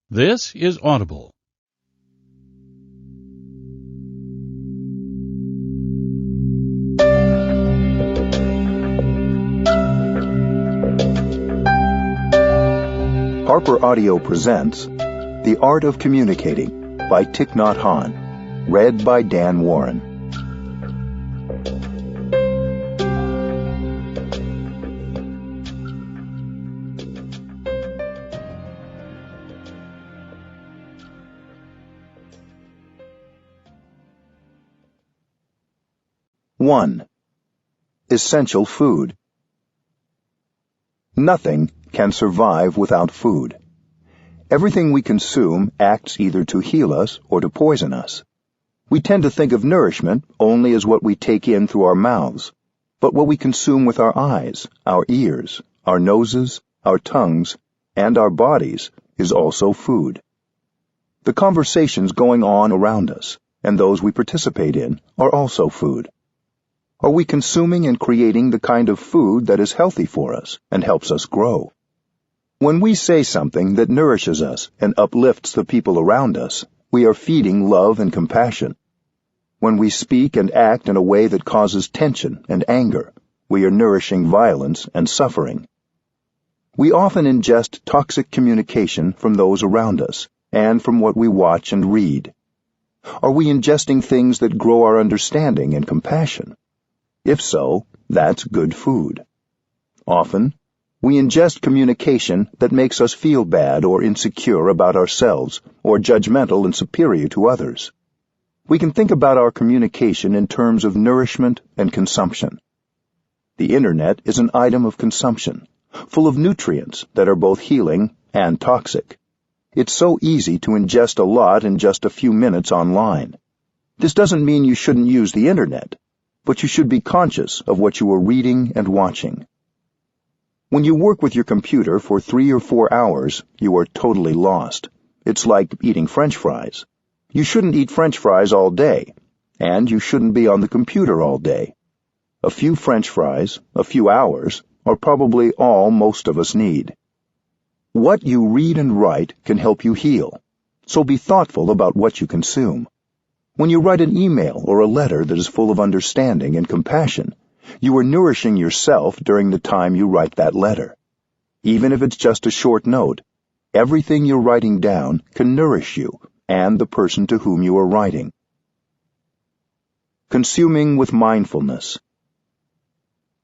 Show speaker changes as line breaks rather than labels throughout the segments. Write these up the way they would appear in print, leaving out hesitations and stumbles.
This is Audible.
Harper Audio presents The Art of Communicating by Thich Nhat Hanh, read by Dan Warren. One. Essential food. Nothing can survive without food. Everything we consume acts either to heal us or to poison us. We tend to think of nourishment only as what we take in through our mouths, but what we consume with our eyes, our ears, our noses, our tongues, and our bodies is also food. The conversations going on around us and those we participate in are also food. Are we consuming and creating the kind of food that is healthy for us and helps us grow? When we say something that nourishes us and uplifts the people around us, we are feeding love and compassion. When we speak and act in a way that causes tension and anger, we are nourishing violence and suffering. We often ingest toxic communication from those around us and from what we watch and read. Are we ingesting things that grow our understanding and compassion? If so, that's good food. Often, we ingest communication that makes us feel bad or insecure about ourselves or judgmental and superior to others. We can think about our communication in terms of nourishment and consumption. The Internet is an item of consumption, full of nutrients that are both healing and toxic. It's so easy to ingest a lot in just a few minutes online. This doesn't mean you shouldn't use the Internet, but you should be conscious of what you are reading and watching. When you work with your computer for 3 or 4 hours, you are totally lost. It's like eating French fries. You shouldn't eat French fries all day, and you shouldn't be on the computer all day. A few French fries, a few hours, are probably all most of us need. What you read and write can help you heal, so be thoughtful about what you consume. When you write an email or a letter that is full of understanding and compassion, you are nourishing yourself during the time you write that letter. Even if it's just a short note, everything you're writing down can nourish you and the person to whom you are writing. Consuming with mindfulness.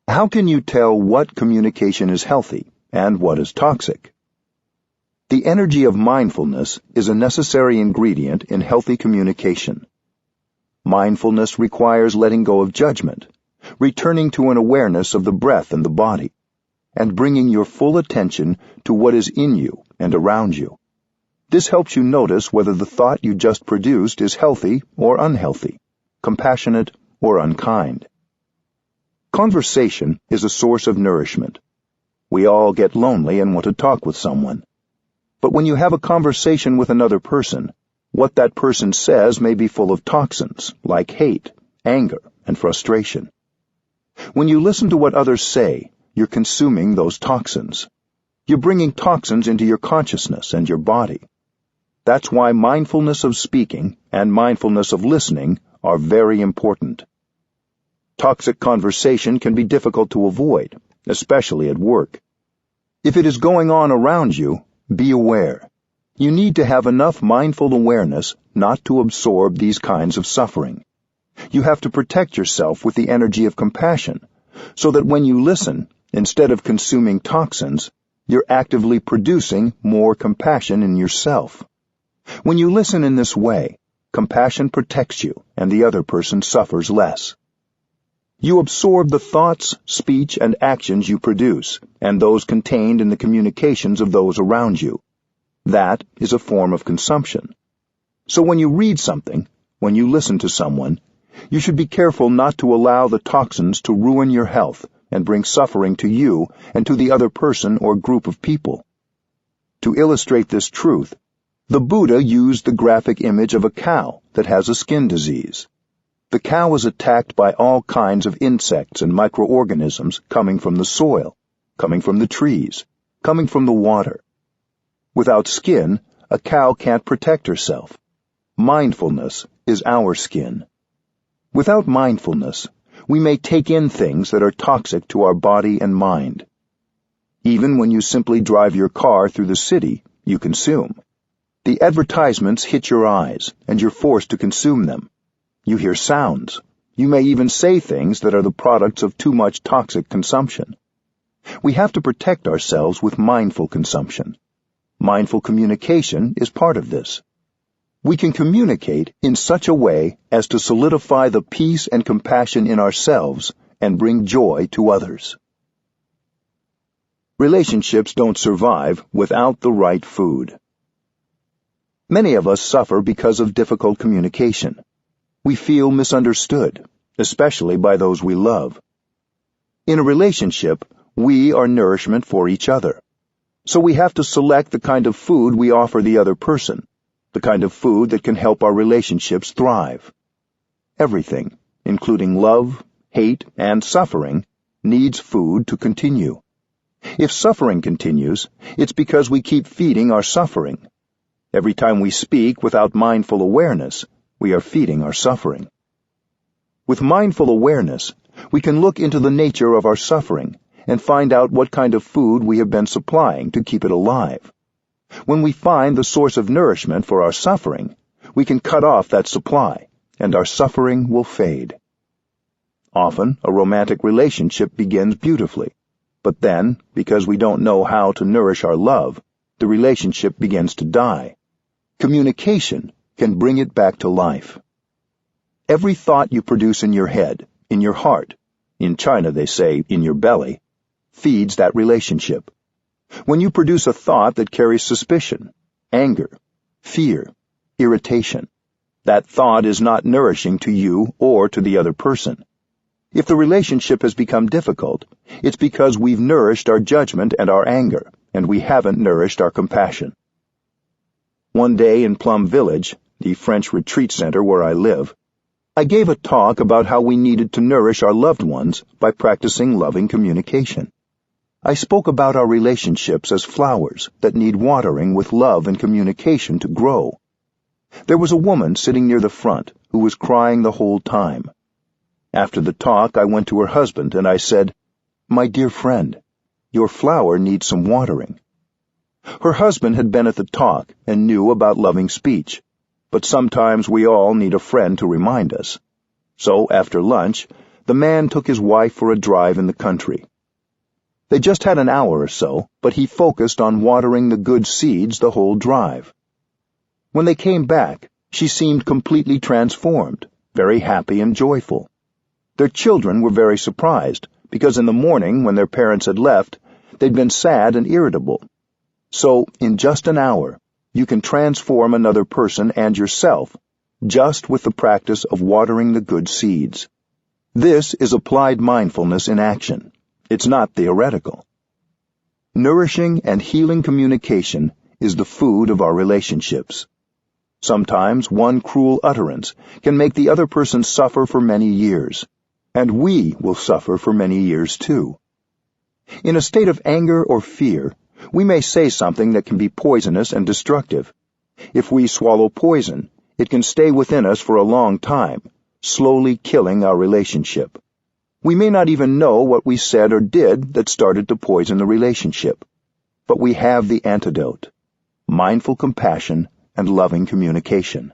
How can you tell what communication is healthy and what is toxic? The energy of mindfulness is a necessary ingredient in healthy communication. Mindfulness requires letting go of judgment, returning to an awareness of the breath and the body, and bringing your full attention to what is in you and around you. This helps you notice whether the thought you just produced is healthy or unhealthy, compassionate or unkind. Conversation is a source of nourishment. We all get lonely and want to talk with someone. But when you have a conversation with another person, what that person says may be full of toxins, like hate, anger, and frustration. When you listen to what others say, you're consuming those toxins. You're bringing toxins into your consciousness and your body. That's why mindfulness of speaking and mindfulness of listening are very important. Toxic conversation can be difficult to avoid, especially at work. If it is going on around you, be aware. You need to have enough mindful awareness not to absorb these kinds of suffering. You have to protect yourself with the energy of compassion, so that when you listen, instead of consuming toxins, you're actively producing more compassion in yourself. When you listen in this way, compassion protects you and the other person suffers less. You absorb the thoughts, speech, and actions you produce, and those contained in the communications of those around you. That is a form of consumption. So when you read something, when you listen to someone, you should be careful not to allow the toxins to ruin your health and bring suffering to you and to the other person or group of people. To illustrate this truth, the Buddha used the graphic image of a cow that has a skin disease. The cow is attacked by all kinds of insects and microorganisms coming from the soil, coming from the trees, coming from the water. Without skin, a cow can't protect herself. Mindfulness is our skin. Without mindfulness, we may take in things that are toxic to our body and mind. Even when you simply drive your car through the city, you consume. The advertisements hit your eyes, and you're forced to consume them. You hear sounds. You may even say things that are the products of too much toxic consumption. We have to protect ourselves with mindful consumption. Mindful communication is part of this. We can communicate in such a way as to solidify the peace and compassion in ourselves and bring joy to others. Relationships don't survive without the right food. Many of us suffer because of difficult communication. We feel misunderstood, especially by those we love. In a relationship, we are nourishment for each other. So we have to select the kind of food we offer the other person, the kind of food that can help our relationships thrive. Everything, including love, hate, and suffering, needs food to continue. If suffering continues, it's because we keep feeding our suffering. Every time we speak without mindful awareness, we are feeding our suffering. With mindful awareness, we can look into the nature of our suffering and find out what kind of food we have been supplying to keep it alive. When we find the source of nourishment for our suffering, we can cut off that supply, and our suffering will fade. Often, a romantic relationship begins beautifully, but then, because we don't know how to nourish our love, the relationship begins to die. Communication can bring it back to life. Every thought you produce in your head, in your heart, in China they say in your belly, feeds that relationship. When you produce a thought that carries suspicion, anger, fear, irritation, that thought is not nourishing to you or to the other person. If the relationship has become difficult, it's because we've nourished our judgment and our anger, and we haven't nourished our compassion. One day in Plum Village, the French retreat center where I live, I gave a talk about how we needed to nourish our loved ones by practicing loving communication. I spoke about our relationships as flowers that need watering with love and communication to grow. There was a woman sitting near the front who was crying the whole time. After the talk, I went to her husband and I said, "My dear friend, your flower needs some watering." Her husband had been at the talk and knew about loving speech, but sometimes we all need a friend to remind us. So, after lunch, the man took his wife for a drive in the country. They just had an hour or so, but he focused on watering the good seeds the whole drive. When they came back, she seemed completely transformed, very happy and joyful. Their children were very surprised, because in the morning, when their parents had left, they'd been sad and irritable. So, in just an hour, you can transform another person and yourself, just with the practice of watering the good seeds. This is applied mindfulness in action. It's not theoretical. Nourishing and healing communication is the food of our relationships. Sometimes one cruel utterance can make the other person suffer for many years, and we will suffer for many years too. In a state of anger or fear, we may say something that can be poisonous and destructive. If we swallow poison, it can stay within us for a long time, slowly killing our relationship. We may not even know what we said or did that started to poison the relationship. But we have the antidote: mindful compassion and loving communication.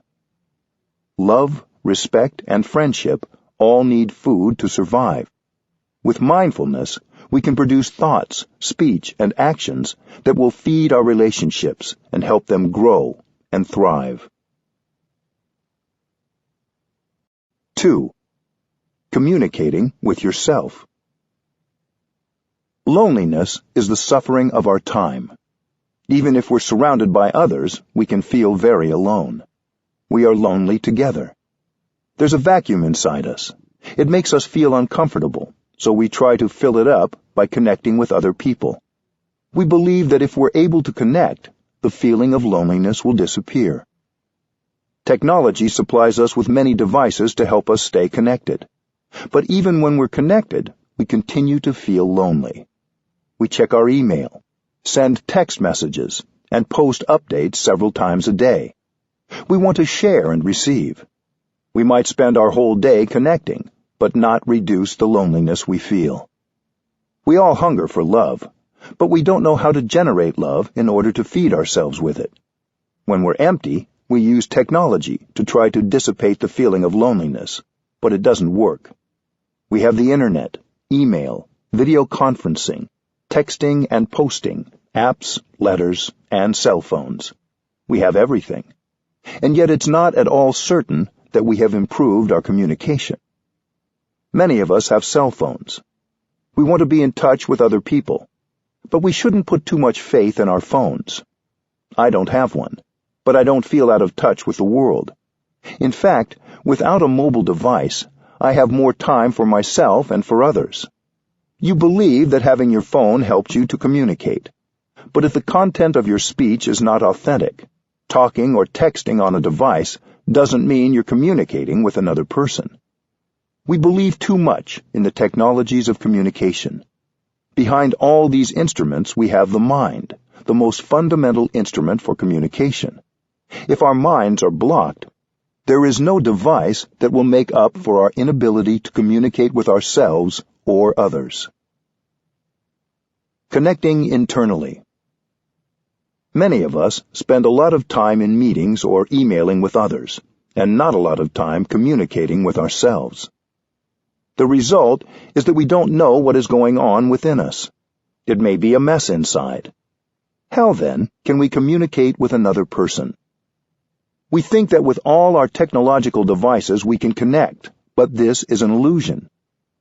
Love, respect, and friendship all need food to survive. With mindfulness, we can produce thoughts, speech, and actions that will feed our relationships and help them grow and thrive. 2. Communicating with yourself. Loneliness is the suffering of our time. Even if we're surrounded by others, we can feel very alone. We are lonely together. There's a vacuum inside us. It makes us feel uncomfortable, so we try to fill it up by connecting with other people. We believe that if we're able to connect, the feeling of loneliness will disappear. Technology supplies us with many devices to help us stay connected. But even when we're connected, we continue to feel lonely. We check our email, send text messages, and post updates several times a day. We want to share and receive. We might spend our whole day connecting, but not reduce the loneliness we feel. We all hunger for love, but we don't know how to generate love in order to feed ourselves with it. When we're empty, we use technology to try to dissipate the feeling of loneliness, but it doesn't work. We have the internet, email, video conferencing, texting and posting, apps, letters, and cell phones. We have everything. And yet it's not at all certain that we have improved our communication. Many of us have cell phones. We want to be in touch with other people, but we shouldn't put too much faith in our phones. I don't have one, but I don't feel out of touch with the world. In fact, without a mobile device, I have more time for myself and for others. You believe that having your phone helps you to communicate, but if the content of your speech is not authentic, talking or texting on a device doesn't mean you're communicating with another person. We believe too much in the technologies of communication. Behind all these instruments we have the mind, the most fundamental instrument for communication. If our minds are blocked, there is no device that will make up for our inability to communicate with ourselves or others. Connecting internally. Many of us spend a lot of time in meetings or emailing with others, and not a lot of time communicating with ourselves. The result is that we don't know what is going on within us. It may be a mess inside. How, then, can we communicate with another person? We think that with all our technological devices we can connect, but this is an illusion.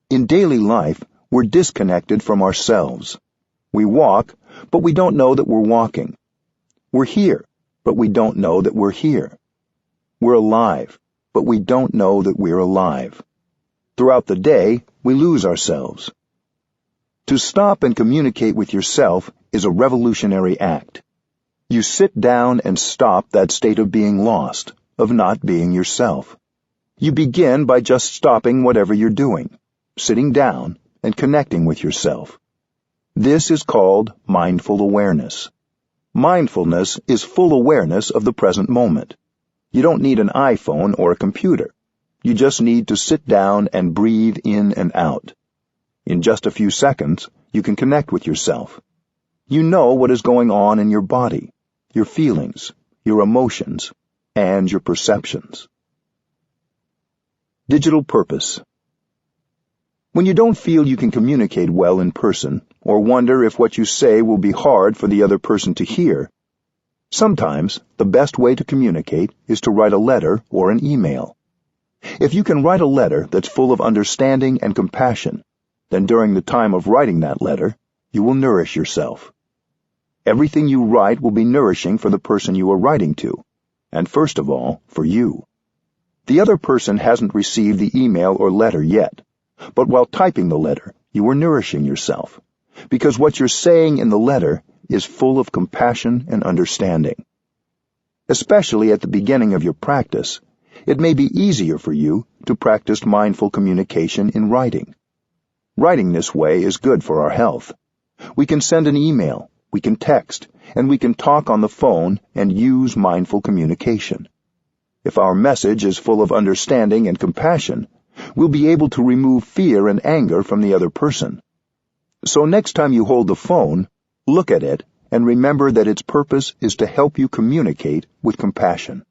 In daily life, we're disconnected from ourselves. We walk, but we don't know that we're walking. We're here, but we don't know that we're here. We're alive, but we don't know that we're alive. Throughout the day, we lose ourselves. To stop and communicate with yourself is a revolutionary act. You sit down and stop that state of being lost, of not being yourself. You begin by just stopping whatever you're doing, sitting down, and connecting with yourself. This is called mindful awareness. Mindfulness is full awareness of the present moment. You don't need an iPhone or a computer. You just need to sit down and breathe in and out. In just a few seconds, you can connect with yourself. You know what is going on in your body, your feelings, your emotions, and your perceptions. Digital purpose. When you don't feel you can communicate well in person, or wonder if what you say will be hard for the other person to hear, sometimes the best way to communicate is to write a letter or an email. If you can write a letter that's full of understanding and compassion, then during the time of writing that letter, you will nourish yourself. Everything you write will be nourishing for the person you are writing to, and first of all, for you. The other person hasn't received the email or letter yet, but while typing the letter, you are nourishing yourself, because what you're saying in the letter is full of compassion and understanding. Especially at the beginning of your practice, it may be easier for you to practice mindful communication in writing. Writing this way is good for our health. We can send an email, we can text, and we can talk on the phone and use mindful communication. If our message is full of understanding and compassion, we'll be able to remove fear and anger from the other person. So next time you hold the phone, look at it and remember that its purpose is to help you communicate with compassion.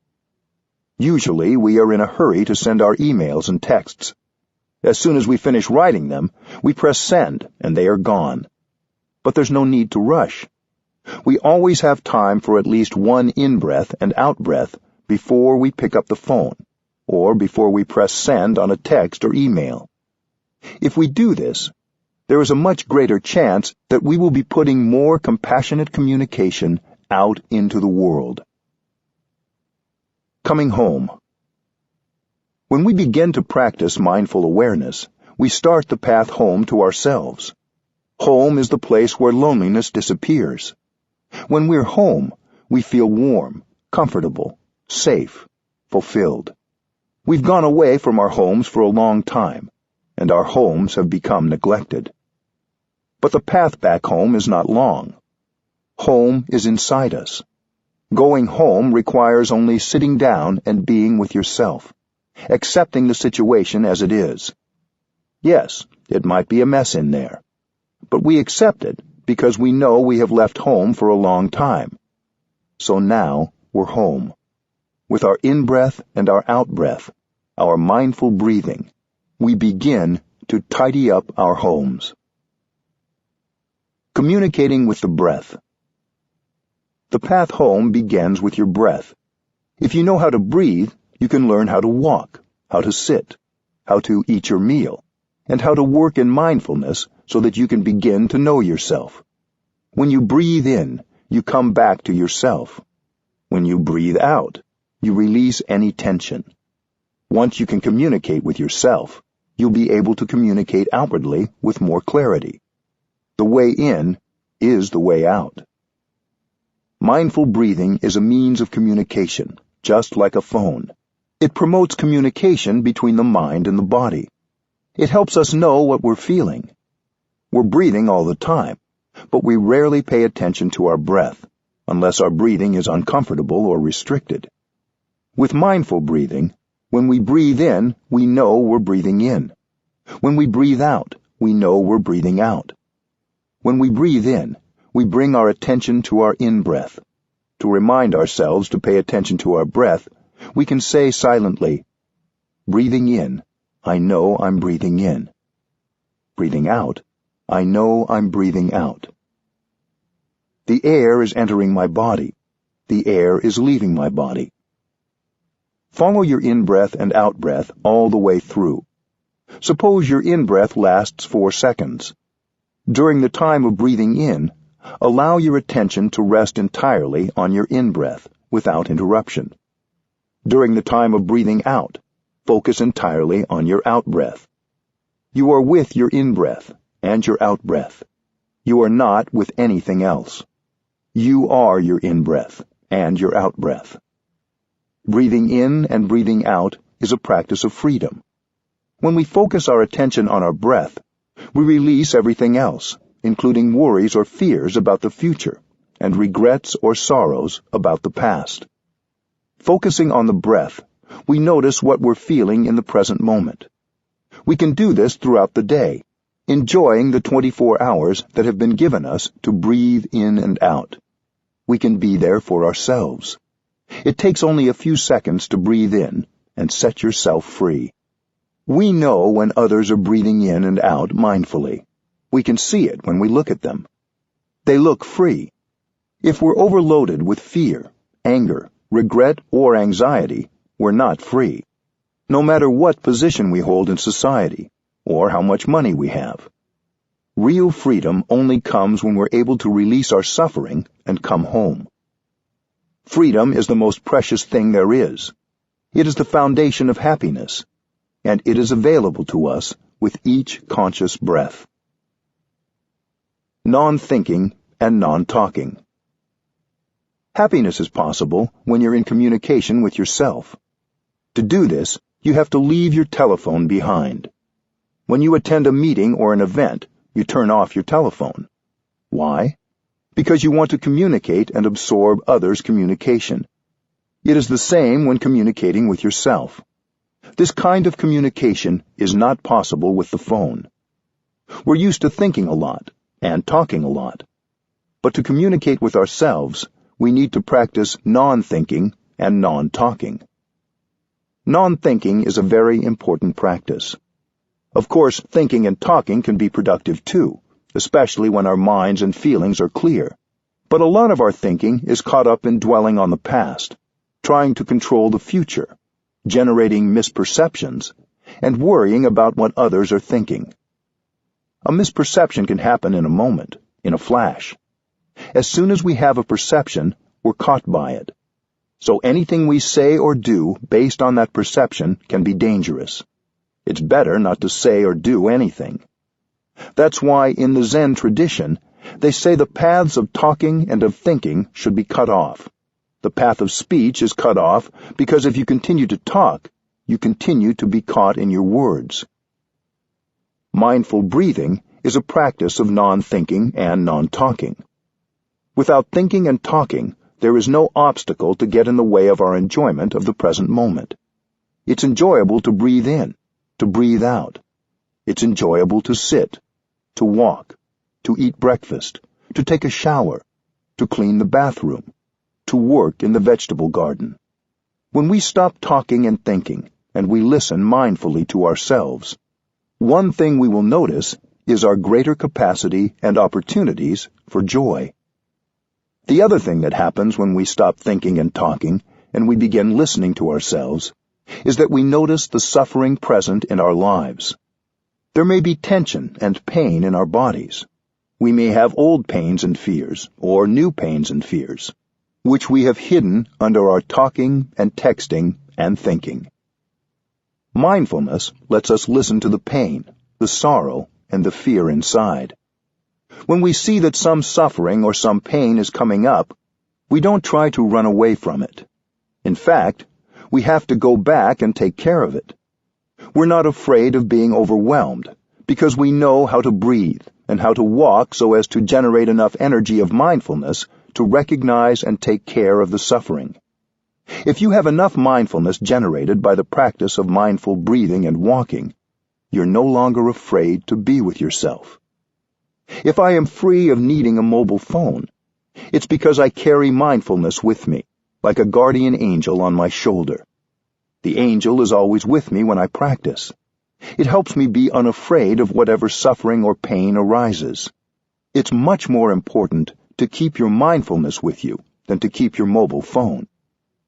Usually we are in a hurry to send our emails and texts. As soon as we finish writing them, we press send and they are gone. But there's no need to rush. We always have time for at least one in-breath and out-breath before we pick up the phone, or before we press send on a text or email. If we do this, there is a much greater chance that we will be putting more compassionate communication out into the world. Coming home. When we begin to practice mindful awareness, we start the path home to ourselves. Home is the place where loneliness disappears. When we're home, we feel warm, comfortable, safe, fulfilled. We've gone away from our homes for a long time, and our homes have become neglected. But the path back home is not long. Home is inside us. Going home requires only sitting down and being with yourself, accepting the situation as it is. Yes, it might be a mess in there, but we accept it because we know we have left home for a long time. So now we're home. With our in-breath and our out-breath, our mindful breathing, we begin to tidy up our homes. Communicating with the breath. The path home begins with your breath. If you know how to breathe, you can learn how to walk, how to sit, how to eat your meal, and how to work in mindfulness so that you can begin to know yourself. When you breathe in, you come back to yourself. When you breathe out, you release any tension. Once you can communicate with yourself, you'll be able to communicate outwardly with more clarity. The way in is the way out. Mindful breathing is a means of communication, just like a phone. It promotes communication between the mind and the body. It helps us know what we're feeling. We're breathing all the time, but we rarely pay attention to our breath, unless our breathing is uncomfortable or restricted. With mindful breathing, when we breathe in, we know we're breathing in. When we breathe out, we know we're breathing out. When we breathe in, we bring our attention to our in-breath. To remind ourselves to pay attention to our breath, we can say silently, breathing in, I know I'm breathing in. Breathing out, I know I'm breathing out. The air is entering my body. The air is leaving my body. Follow your in-breath and out-breath all the way through. Suppose your in-breath lasts 4 seconds. During the time of breathing in, allow your attention to rest entirely on your in-breath without interruption. During the time of breathing out, focus entirely on your out-breath. You are with your in-breath and your out-breath. You are not with anything else. You are your in-breath and your out-breath. Breathing in and breathing out is a practice of freedom. When we focus our attention on our breath, we release everything else, including worries or fears about the future, and regrets or sorrows about the past. Focusing on the breath, we notice what we're feeling in the present moment. We can do this throughout the day, enjoying the 24 hours that have been given us to breathe in and out. We can be there for ourselves. It takes only a few seconds to breathe in and set yourself free. We know when others are breathing in and out mindfully. We can see it when we look at them. They look free. If we're overloaded with fear, anger, regret, or anxiety, we're not free, no matter what position we hold in society or how much money we have. Real freedom only comes when we're able to release our suffering and come home. Freedom is the most precious thing there is. It is the foundation of happiness, and it is available to us with each conscious breath. Non-thinking and non-talking. Happiness is possible when you're in communication with yourself. To do this, you have to leave your telephone behind. When you attend a meeting or an event, you turn off your telephone. Why? Because you want to communicate and absorb others' communication. It is the same when communicating with yourself. This kind of communication is not possible with the phone. We're used to thinking a lot and talking a lot. But to communicate with ourselves, we need to practice non-thinking and non-talking. Non-thinking is a very important practice. Of course, thinking and talking can be productive too, especially when our minds and feelings are clear. But a lot of our thinking is caught up in dwelling on the past, trying to control the future, generating misperceptions, and worrying about what others are thinking. A misperception can happen in a moment, in a flash. As soon as we have a perception, we're caught by it. So anything we say or do based on that perception can be dangerous. It's better not to say or do anything. That's why in the Zen tradition, they say the paths of talking and of thinking should be cut off. The path of speech is cut off because if you continue to talk, you continue to be caught in your words. Mindful breathing is a practice of non-thinking and non-talking. Without thinking and talking, there is no obstacle to get in the way of our enjoyment of the present moment. It's enjoyable to breathe in, to breathe out. It's enjoyable to sit, to walk, to eat breakfast, to take a shower, to clean the bathroom, to work in the vegetable garden. When we stop talking and thinking, and we listen mindfully to ourselves, one thing we will notice is our greater capacity and opportunities for joy. The other thing that happens when we stop thinking and talking, and we begin listening to ourselves, is that we notice the suffering present in our lives. There may be tension and pain in our bodies. We may have old pains and fears, or new pains and fears, which we have hidden under our talking and texting and thinking. Mindfulness lets us listen to the pain, the sorrow, and the fear inside. When we see that some suffering or some pain is coming up, we don't try to run away from it. In fact, we have to go back and take care of it. We're not afraid of being overwhelmed, because we know how to breathe and how to walk so as to generate enough energy of mindfulness to recognize and take care of the suffering. If you have enough mindfulness generated by the practice of mindful breathing and walking, you're no longer afraid to be with yourself. If I am free of needing a mobile phone, it's because I carry mindfulness with me, like a guardian angel on my shoulder. The angel is always with me when I practice. It helps me be unafraid of whatever suffering or pain arises. It's much more important to keep your mindfulness with you than to keep your mobile phone.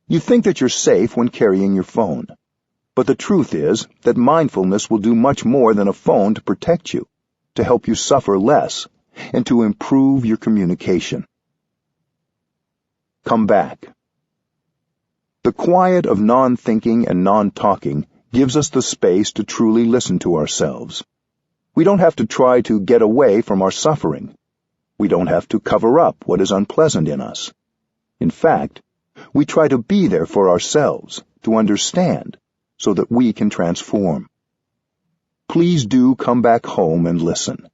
You think that you're safe when carrying your phone, but the truth is that mindfulness will do much more than a phone to protect you, to help you suffer less, and to improve your communication. Come back. The quiet of non-thinking and non-talking gives us the space to truly listen to ourselves. We don't have to try to get away from our suffering. We don't have to cover up what is unpleasant in us. In fact, we try to be there for ourselves, to understand, so that we can transform. Please do come back home and listen.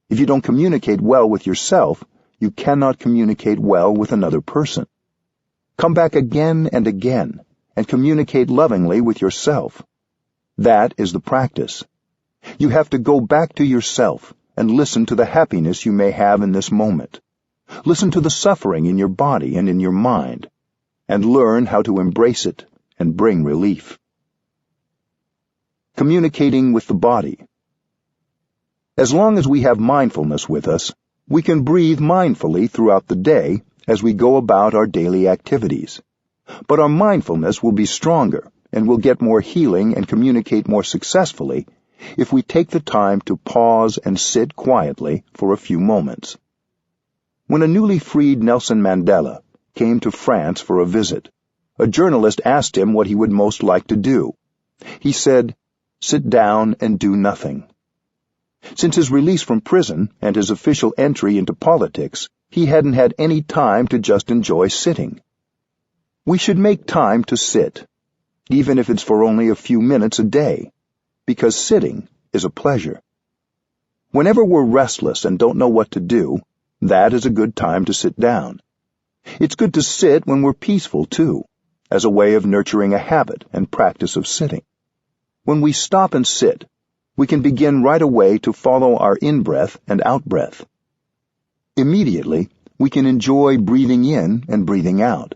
If you don't communicate well with yourself, you cannot communicate well with another person. Come back again and again, and communicate lovingly with yourself. That is the practice. You have to go back to yourself and listen to the happiness you may have in this moment. Listen to the suffering in your body and in your mind, and learn how to embrace it and bring relief. Communicating with the body. As long as we have mindfulness with us, we can breathe mindfully throughout the day as we go about our daily activities. But our mindfulness will be stronger and will get more healing and communicate more successfully if we take the time to pause and sit quietly for a few moments. When a newly freed Nelson Mandela came to France for a visit, a journalist asked him what he would most like to do. He said, "Sit down and do nothing." Since his release from prison and his official entry into politics, he hadn't had any time to just enjoy sitting. We should make time to sit, even if it's for only a few minutes a day, because sitting is a pleasure. Whenever we're restless and don't know what to do, that is a good time to sit down. It's good to sit when we're peaceful, too, as a way of nurturing a habit and practice of sitting. When we stop and sit, we can begin right away to follow our in-breath and out-breath. Immediately, we can enjoy breathing in and breathing out,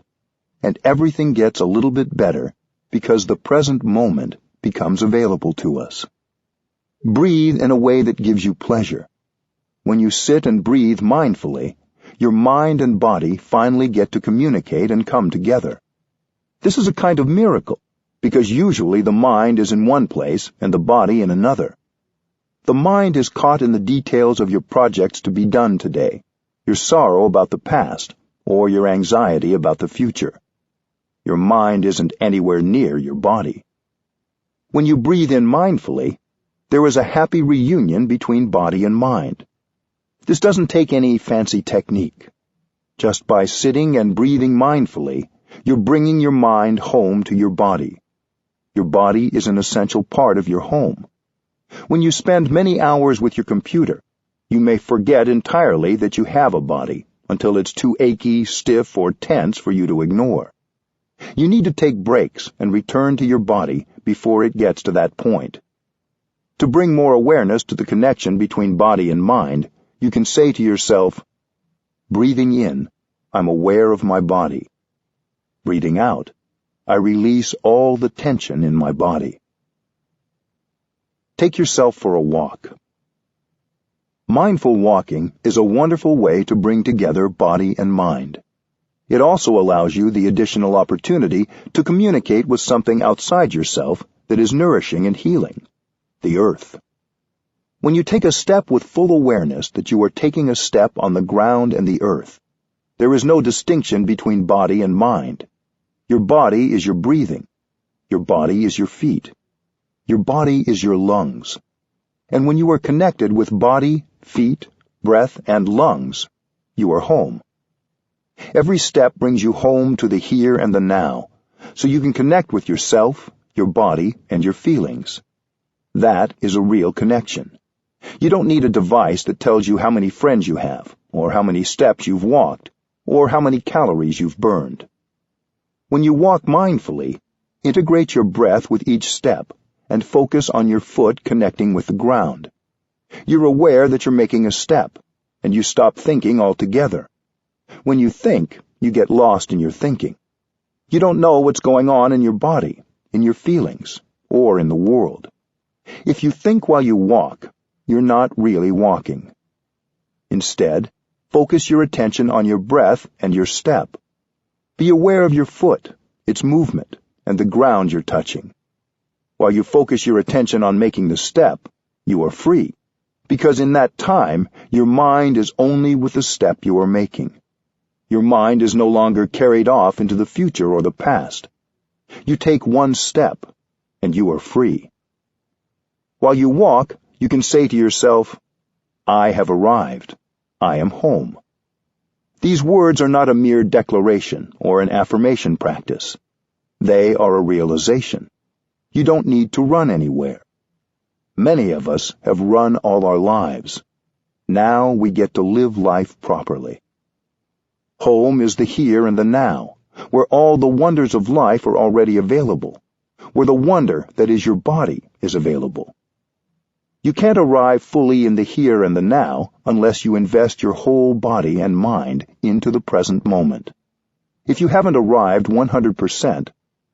and everything gets a little bit better because the present moment becomes available to us. Breathe in a way that gives you pleasure. When you sit and breathe mindfully, your mind and body finally get to communicate and come together. This is a kind of miracle, because usually the mind is in one place and the body in another. The mind is caught in the details of your projects to be done today, your sorrow about the past, or your anxiety about the future. Your mind isn't anywhere near your body. When you breathe in mindfully, there is a happy reunion between body and mind. This doesn't take any fancy technique. Just by sitting and breathing mindfully, you're bringing your mind home to your body. Your body is an essential part of your home. When you spend many hours with your computer, you may forget entirely that you have a body until it's too achy, stiff, or tense for you to ignore. You need to take breaks and return to your body before it gets to that point. To bring more awareness to the connection between body and mind, you can say to yourself, breathing in, I'm aware of my body. Breathing out, I release all the tension in my body. Take yourself for a walk. Mindful walking is a wonderful way to bring together body and mind. It also allows you the additional opportunity to communicate with something outside yourself that is nourishing and healing, the earth. When you take a step with full awareness that you are taking a step on the ground and the earth, there is no distinction between body and mind. Your body is your breathing. Your body is your feet. Your body is your lungs. And when you are connected with body, feet, breath, and lungs, you are home. Every step brings you home to the here and the now, so you can connect with yourself, your body, and your feelings. That is a real connection. You don't need a device that tells you how many friends you have, or how many steps you've walked, or how many calories you've burned. When you walk mindfully, integrate your breath with each step, and focus on your foot connecting with the ground. You're aware that you're making a step, and you stop thinking altogether. When you think, you get lost in your thinking. You don't know what's going on in your body, in your feelings, or in the world. If you think while you walk, you're not really walking. Instead, focus your attention on your breath and your step. Be aware of your foot, its movement, and the ground you're touching. While you focus your attention on making the step, you are free, because in that time, your mind is only with the step you are making. Your mind is no longer carried off into the future or the past. You take one step, and you are free. While you walk, you can say to yourself, I have arrived. I am home. These words are not a mere declaration or an affirmation practice. They are a realization. You don't need to run anywhere. Many of us have run all our lives. Now we get to live life properly. Home is the here and the now, where all the wonders of life are already available, where the wonder that is your body is available. You can't arrive fully in the here and the now unless you invest your whole body and mind into the present moment. If you haven't arrived 100%,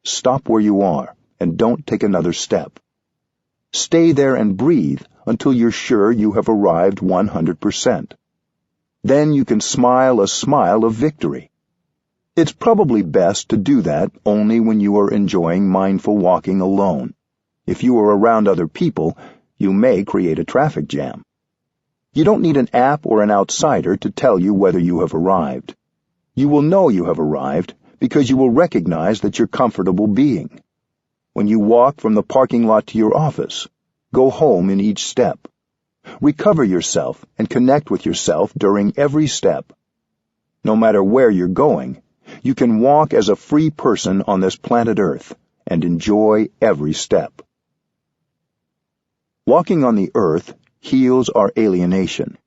stop where you are and don't take another step. Stay there and breathe until you're sure you have arrived 100%. Then you can smile a smile of victory. It's probably best to do that only when you are enjoying mindful walking alone. If you are around other people, you may create a traffic jam. You don't need an app or an outsider to tell you whether you have arrived. You will know you have arrived because you will recognize that you're comfortable being. When you walk from the parking lot to your office, go home in each step. Recover yourself and connect with yourself during every step. No matter where you're going, you can walk as a free person on this planet Earth and enjoy every step. Walking on the earth heals our alienation.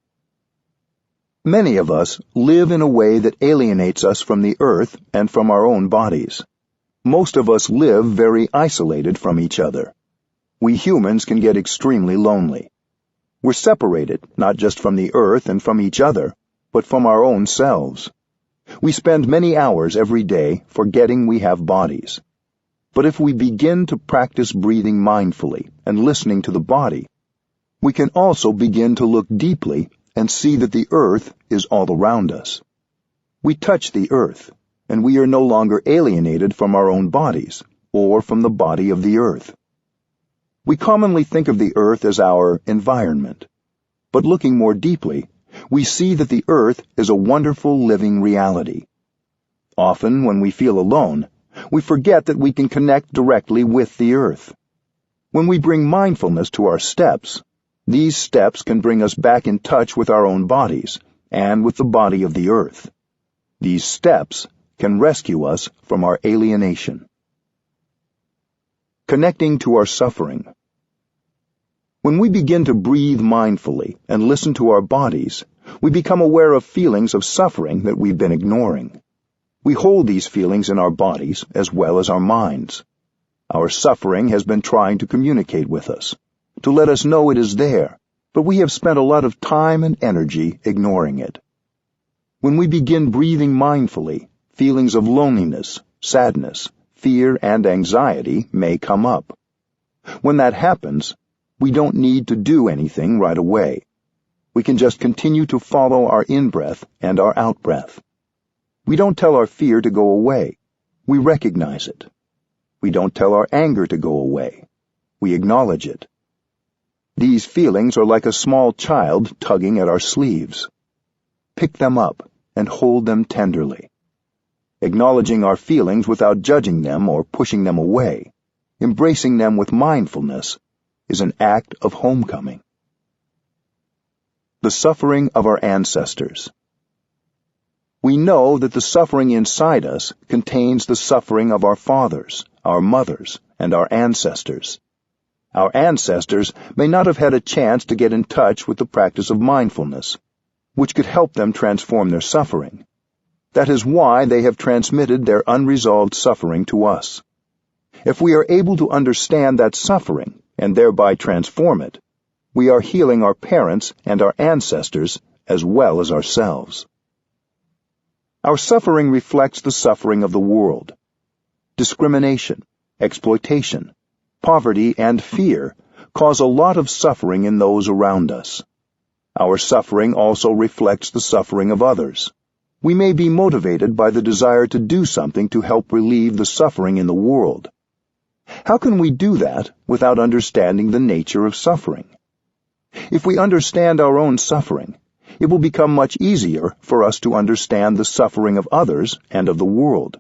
Many of us live in a way that alienates us from the earth and from our own bodies. Most of us live very isolated from each other. We humans can get extremely lonely. We're separated not just from the earth and from each other, but from our own selves. We spend many hours every day forgetting we have bodies. But if we begin to practice breathing mindfully and listening to the body, we can also begin to look deeply and see that the earth is all around us. We touch the earth, and we are no longer alienated from our own bodies or from the body of the earth. We commonly think of the earth as our environment, but looking more deeply, we see that the earth is a wonderful living reality. Often, when we feel alone, we forget that we can connect directly with the earth. When we bring mindfulness to our steps, these steps can bring us back in touch with our own bodies and with the body of the earth. These steps can rescue us from our alienation. Connecting to our suffering. When we begin to breathe mindfully and listen to our bodies, We become aware of feelings of suffering that we've been ignoring. We hold these feelings in our bodies as well as our minds. Our suffering has been trying to communicate with us, to let us know it is there, but we have spent a lot of time and energy ignoring it. When we begin breathing mindfully, feelings of loneliness, sadness, fear, and anxiety may come up. When that happens, we don't need to do anything right away. We can just continue to follow our in-breath and our out-breath. We don't tell our fear to go away. We recognize it. We don't tell our anger to go away. We acknowledge it. These feelings are like a small child tugging at our sleeves. Pick them up and hold them tenderly. Acknowledging our feelings without judging them or pushing them away, embracing them with mindfulness, is an act of homecoming. The suffering of our ancestors. We know that the suffering inside us contains the suffering of our fathers, our mothers, and our ancestors. Our ancestors may not have had a chance to get in touch with the practice of mindfulness, which could help them transform their suffering. That is why they have transmitted their unresolved suffering to us. If we are able to understand that suffering and thereby transform it, we are healing our parents and our ancestors as well as ourselves. Our suffering reflects the suffering of the world. Discrimination, exploitation, poverty, and fear cause a lot of suffering in those around us. Our suffering also reflects the suffering of others. We may be motivated by the desire to do something to help relieve the suffering in the world. How can we do that without understanding the nature of suffering? If we understand our own suffering, it will become much easier for us to understand the suffering of others and of the world.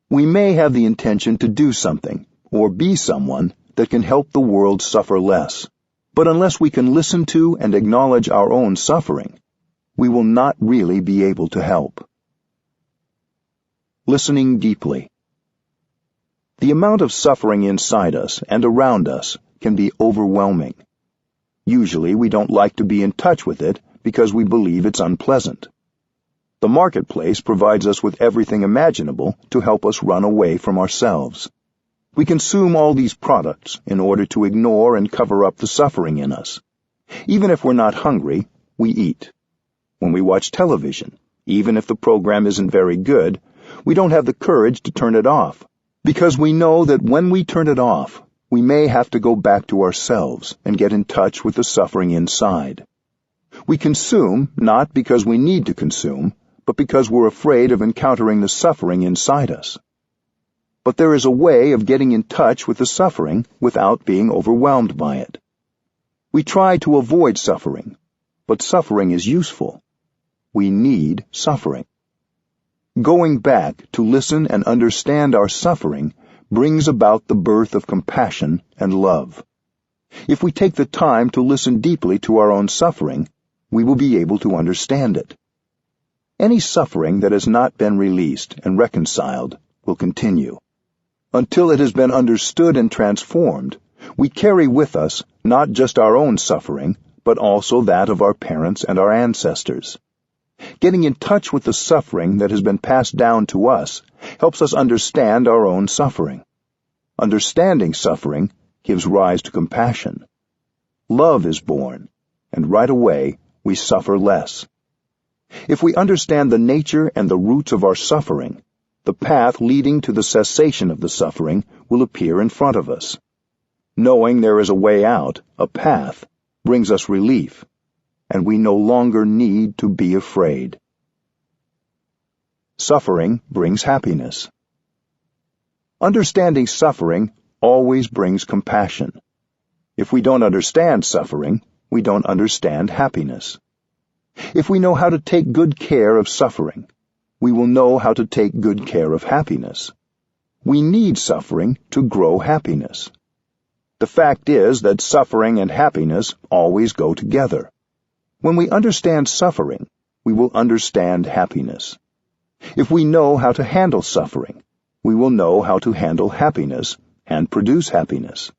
We may have the intention to do something or be someone that can help the world suffer less, but unless we can listen to and acknowledge our own suffering, we will not really be able to help. Listening deeply. The amount of suffering inside us and around us can be overwhelming. Usually we don't like to be in touch with it because we believe it's unpleasant. The marketplace provides us with everything imaginable to help us run away from ourselves. We consume all these products in order to ignore and cover up the suffering in us. Even if we're not hungry, we eat. When we watch television, even if the program isn't very good, we don't have the courage to turn it off, because we know that when we turn it off, we may have to go back to ourselves and get in touch with the suffering inside. We consume not because we need to consume, but because we're afraid of encountering the suffering inside us. But there is a way of getting in touch with the suffering without being overwhelmed by it. We try to avoid suffering, but suffering is useful. We need suffering. Going back to listen and understand our suffering brings about the birth of compassion and love. If we take the time to listen deeply to our own suffering, we will be able to understand it. Any suffering that has not been released and reconciled will continue. Until it has been understood and transformed, we carry with us not just our own suffering, but also that of our parents and our ancestors. Getting in touch with the suffering that has been passed down to us helps us understand our own suffering. Understanding suffering gives rise to compassion. Love is born, and right away we suffer less. If we understand the nature and the roots of our suffering, the path leading to the cessation of the suffering will appear in front of us. Knowing there is a way out, a path, brings us relief, and we no longer need to be afraid. Suffering brings happiness. Understanding suffering always brings compassion. If we don't understand suffering, we don't understand happiness. If we know how to take good care of suffering, we will know how to take good care of happiness. We need suffering to grow happiness. The fact is that suffering and happiness always go together. When we understand suffering, we will understand happiness. If we know how to handle suffering, we will know how to handle happiness and produce happiness.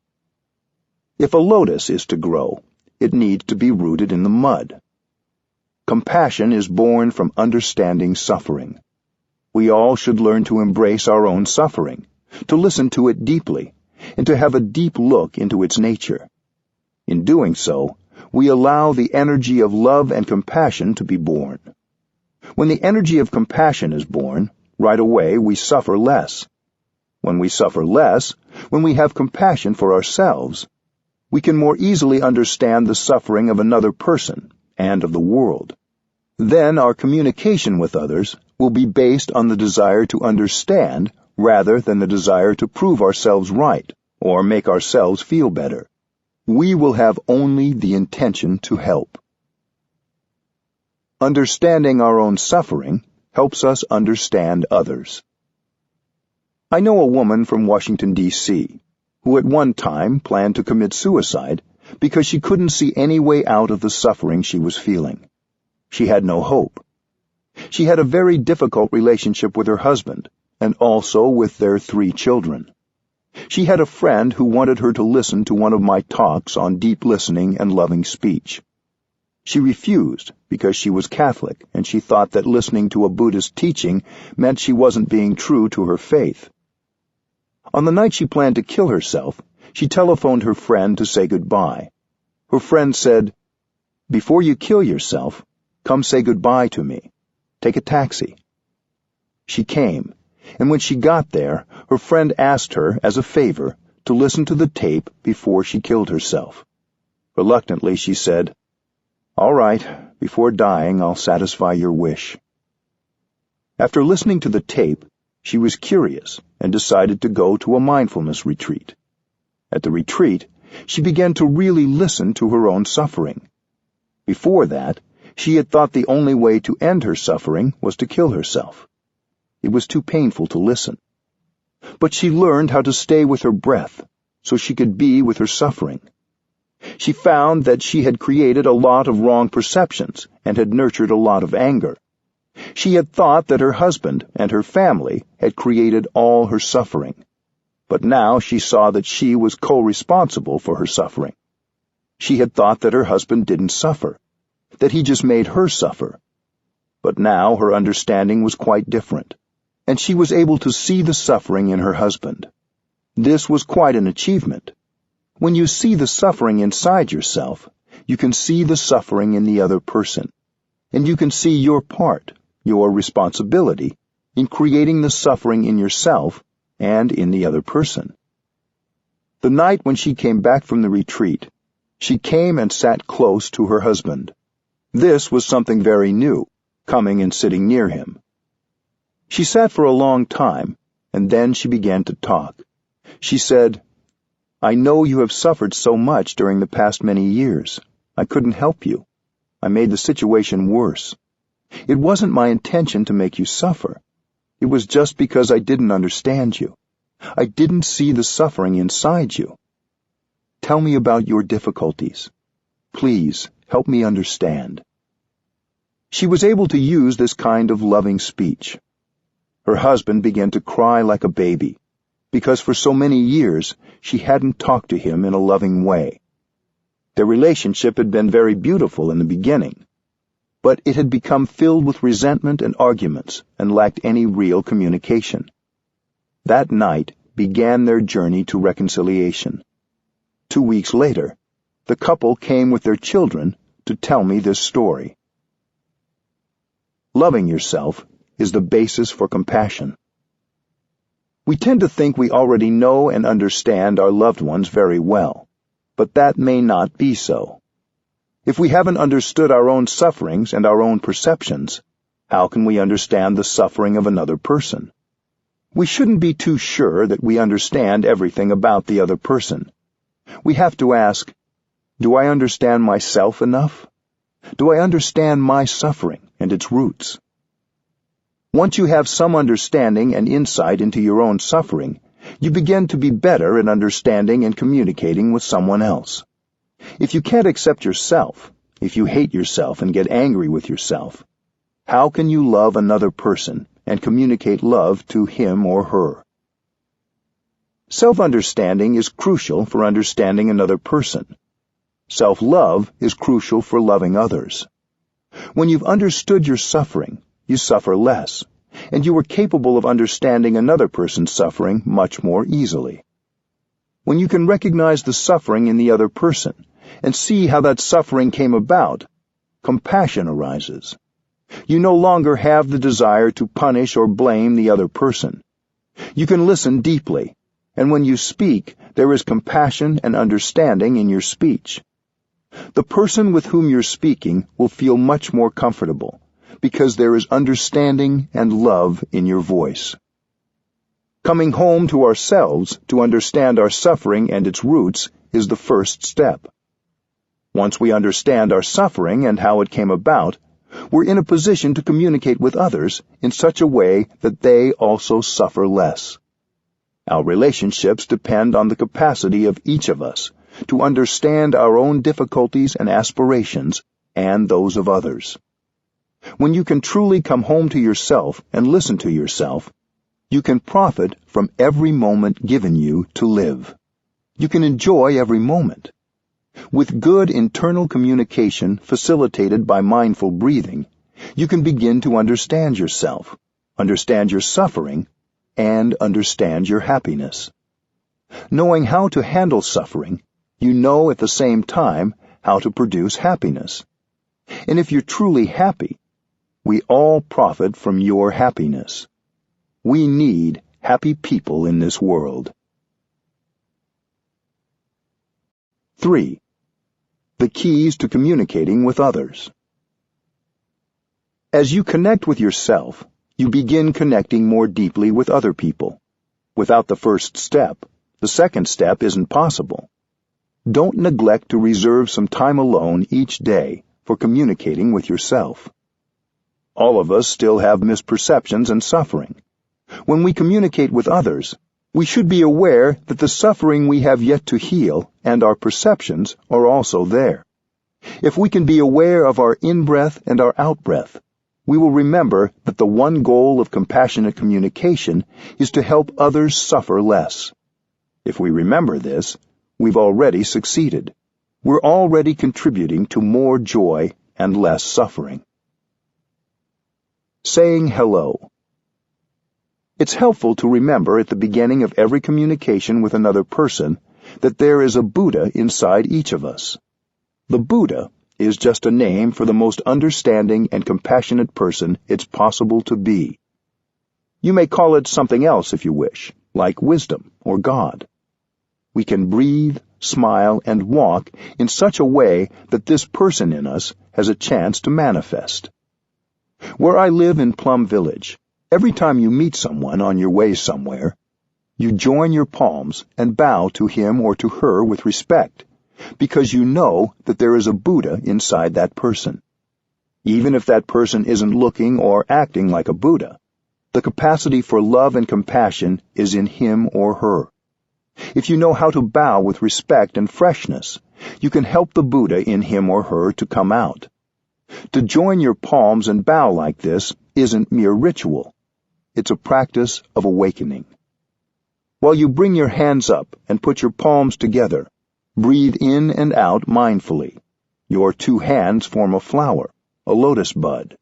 If a lotus is to grow, it needs to be rooted in the mud. Compassion is born from understanding suffering. We all should learn to embrace our own suffering, to listen to it deeply, and to have a deep look into its nature. In doing so, we allow the energy of love and compassion to be born. When the energy of compassion is born, right away we suffer less. When we suffer less, when we have compassion for ourselves, we can more easily understand the suffering of another person and of the world. Then our communication with others will be based on the desire to understand rather than the desire to prove ourselves right or make ourselves feel better. We will have only the intention to help. Understanding our own suffering helps us understand others. I know a woman from Washington, D.C., who at one time planned to commit suicide because she couldn't see any way out of the suffering she was feeling. She had no hope. She had a very difficult relationship with her husband and also with their 3 children. She had a friend who wanted her to listen to one of my talks on deep listening and loving speech. She refused because she was Catholic and she thought that listening to a Buddhist teaching meant she wasn't being true to her faith. On the night she planned to kill herself, she telephoned her friend to say goodbye. Her friend said, "Before you kill yourself, come say goodbye to me. Take a taxi." She came, and when she got there, her friend asked her, as a favor, to listen to the tape before she killed herself. Reluctantly, she said, "All right, before dying, I'll satisfy your wish." After listening to the tape, she was curious and decided to go to a mindfulness retreat. At the retreat, she began to really listen to her own suffering. Before that, she had thought the only way to end her suffering was to kill herself. It was too painful to listen. But she learned how to stay with her breath so she could be with her suffering. She found that she had created a lot of wrong perceptions and had nurtured a lot of anger. She had thought that her husband and her family had created all her suffering. But now she saw that she was co-responsible for her suffering. She had thought that her husband didn't suffer, that he just made her suffer. But now her understanding was quite different, and she was able to see the suffering in her husband. This was quite an achievement. When you see the suffering inside yourself, you can see the suffering in the other person, and you can see your part, your responsibility, in creating the suffering in yourself and in the other person. The night when she came back from the retreat, she came and sat close to her husband. This was something very new, coming and sitting near him. She sat for a long time, and then she began to talk. She said, "I know you have suffered so much during the past many years. I couldn't help you. I made the situation worse. It wasn't my intention to make you suffer. It was just because I didn't understand you. I didn't see the suffering inside you. Tell me about your difficulties. Please, help me understand." She was able to use this kind of loving speech. Her husband began to cry like a baby, because for so many years she hadn't talked to him in a loving way. Their relationship had been very beautiful in the beginning, but it had become filled with resentment and arguments and lacked any real communication. That night began their journey to reconciliation. 2 weeks later, the couple came with their children to tell me this story. Loving yourself is the basis for compassion. We tend to think we already know and understand our loved ones very well, but that may not be so. If we haven't understood our own sufferings and our own perceptions, how can we understand the suffering of another person? We shouldn't be too sure that we understand everything about the other person. We have to ask, do I understand myself enough? Do I understand my suffering and its roots? Once you have some understanding and insight into your own suffering, you begin to be better at understanding and communicating with someone else. If you can't accept yourself, if you hate yourself and get angry with yourself, how can you love another person and communicate love to him or her? Self-understanding is crucial for understanding another person. Self-love is crucial for loving others. When you've understood your suffering, you suffer less, and you are capable of understanding another person's suffering much more easily. When you can recognize the suffering in the other person and see how that suffering came about, compassion arises. You no longer have the desire to punish or blame the other person. You can listen deeply, and when you speak, there is compassion and understanding in your speech. The person with whom you're speaking will feel much more comfortable, because there is understanding and love in your voice. Coming home to ourselves to understand our suffering and its roots is the first step. Once we understand our suffering and how it came about, we're in a position to communicate with others in such a way that they also suffer less. Our relationships depend on the capacity of each of us to understand our own difficulties and aspirations and those of others. When you can truly come home to yourself and listen to yourself, you can profit from every moment given you to live. You can enjoy every moment. With good internal communication facilitated by mindful breathing, you can begin to understand yourself, understand your suffering, and understand your happiness. Knowing how to handle suffering, you know at the same time how to produce happiness. And if you're truly happy, we all profit from your happiness. We need happy people in this world. 3. The keys to communicating with others. As you connect with yourself, you begin connecting more deeply with other people. Without the first step, the second step isn't possible. Don't neglect to reserve some time alone each day for communicating with yourself. All of us still have misperceptions and suffering. When we communicate with others, we should be aware that the suffering we have yet to heal and our perceptions are also there. If we can be aware of our in-breath and our out-breath, we will remember that the one goal of compassionate communication is to help others suffer less. If we remember this, we've already succeeded. We're already contributing to more joy and less suffering. Saying hello. It's helpful to remember at the beginning of every communication with another person that there is a Buddha inside each of us. The Buddha is just a name for the most understanding and compassionate person it's possible to be. You may call it something else if you wish, like wisdom or God. We can breathe, smile, and walk in such a way that this person in us has a chance to manifest. Where I live in Plum Village, every time you meet someone on your way somewhere, you join your palms and bow to him or to her with respect, because you know that there is a Buddha inside that person. Even if that person isn't looking or acting like a Buddha, the capacity for love and compassion is in him or her. If you know how to bow with respect and freshness, you can help the Buddha in him or her to come out. To join your palms and bow like this isn't mere ritual. It's a practice of awakening. While you bring your hands up and put your palms together, breathe in and out mindfully. Your two hands form a flower, a lotus bud.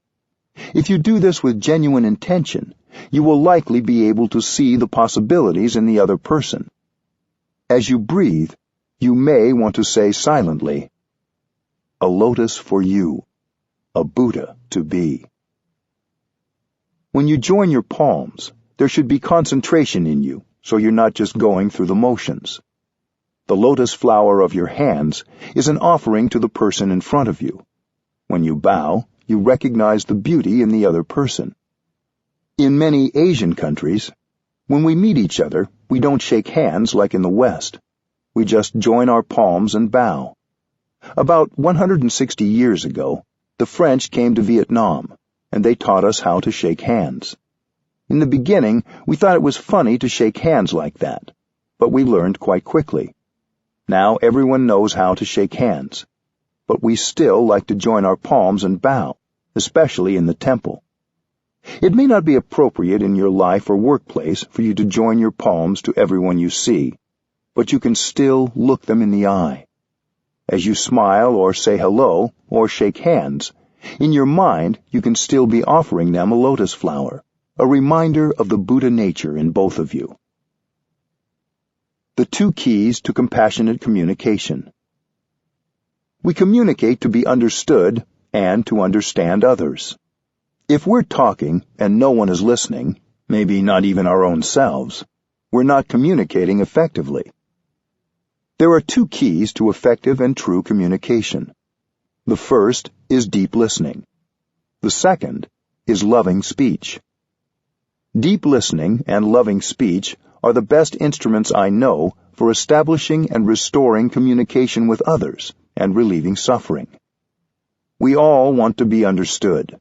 If you do this with genuine intention, you will likely be able to see the possibilities in the other person. As you breathe, you may want to say silently, "A lotus for you, a Buddha to be." When you join your palms, there should be concentration in you, so you're not just going through the motions. The lotus flower of your hands is an offering to the person in front of you. When you bow, you recognize the beauty in the other person. In many Asian countries, when we meet each other, we don't shake hands like in the West. We just join our palms and bow. About 160 years ago, the French came to Vietnam, and they taught us how to shake hands. In the beginning, we thought it was funny to shake hands like that, but we learned quite quickly. Now everyone knows how to shake hands, but we still like to join our palms and bow, especially in the temple. It may not be appropriate in your life or workplace for you to join your palms to everyone you see, but you can still look them in the eye. As you smile or say hello or shake hands, In your mind, you can still be offering them a lotus flower, a reminder of the Buddha nature in both of you. The 2 keys to compassionate communication. We communicate to be understood and to understand others. If we're talking and no one is listening, maybe not even our own selves, we're not communicating effectively. There are 2 keys to effective and true communication. The first is deep listening. The second is loving speech. Deep listening and loving speech are the best instruments I know for establishing and restoring communication with others and relieving suffering. We all want to be understood.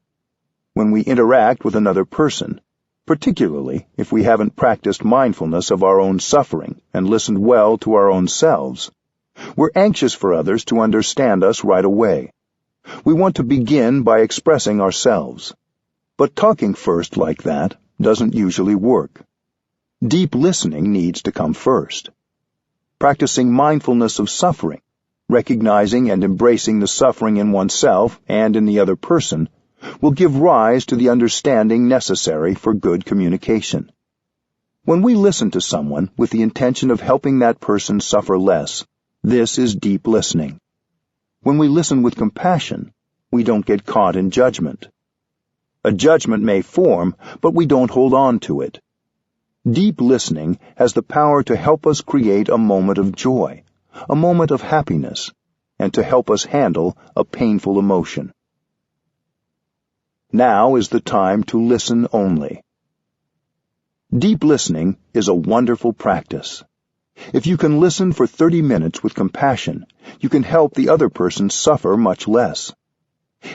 When we interact with another person, particularly if we haven't practiced mindfulness of our own suffering and listened well to our own selves, we're anxious for others to understand us right away. We want to begin by expressing ourselves. But talking first like that doesn't usually work. Deep listening needs to come first. Practicing mindfulness of suffering, recognizing and embracing the suffering in oneself and in the other person, will give rise to the understanding necessary for good communication. When we listen to someone with the intention of helping that person suffer less, this is deep listening. When we listen with compassion, we don't get caught in judgment. A judgment may form, but we don't hold on to it. Deep listening has the power to help us create a moment of joy, a moment of happiness, and to help us handle a painful emotion. Now is the time to listen only. Deep listening is a wonderful practice. If you can listen for 30 minutes with compassion, you can help the other person suffer much less.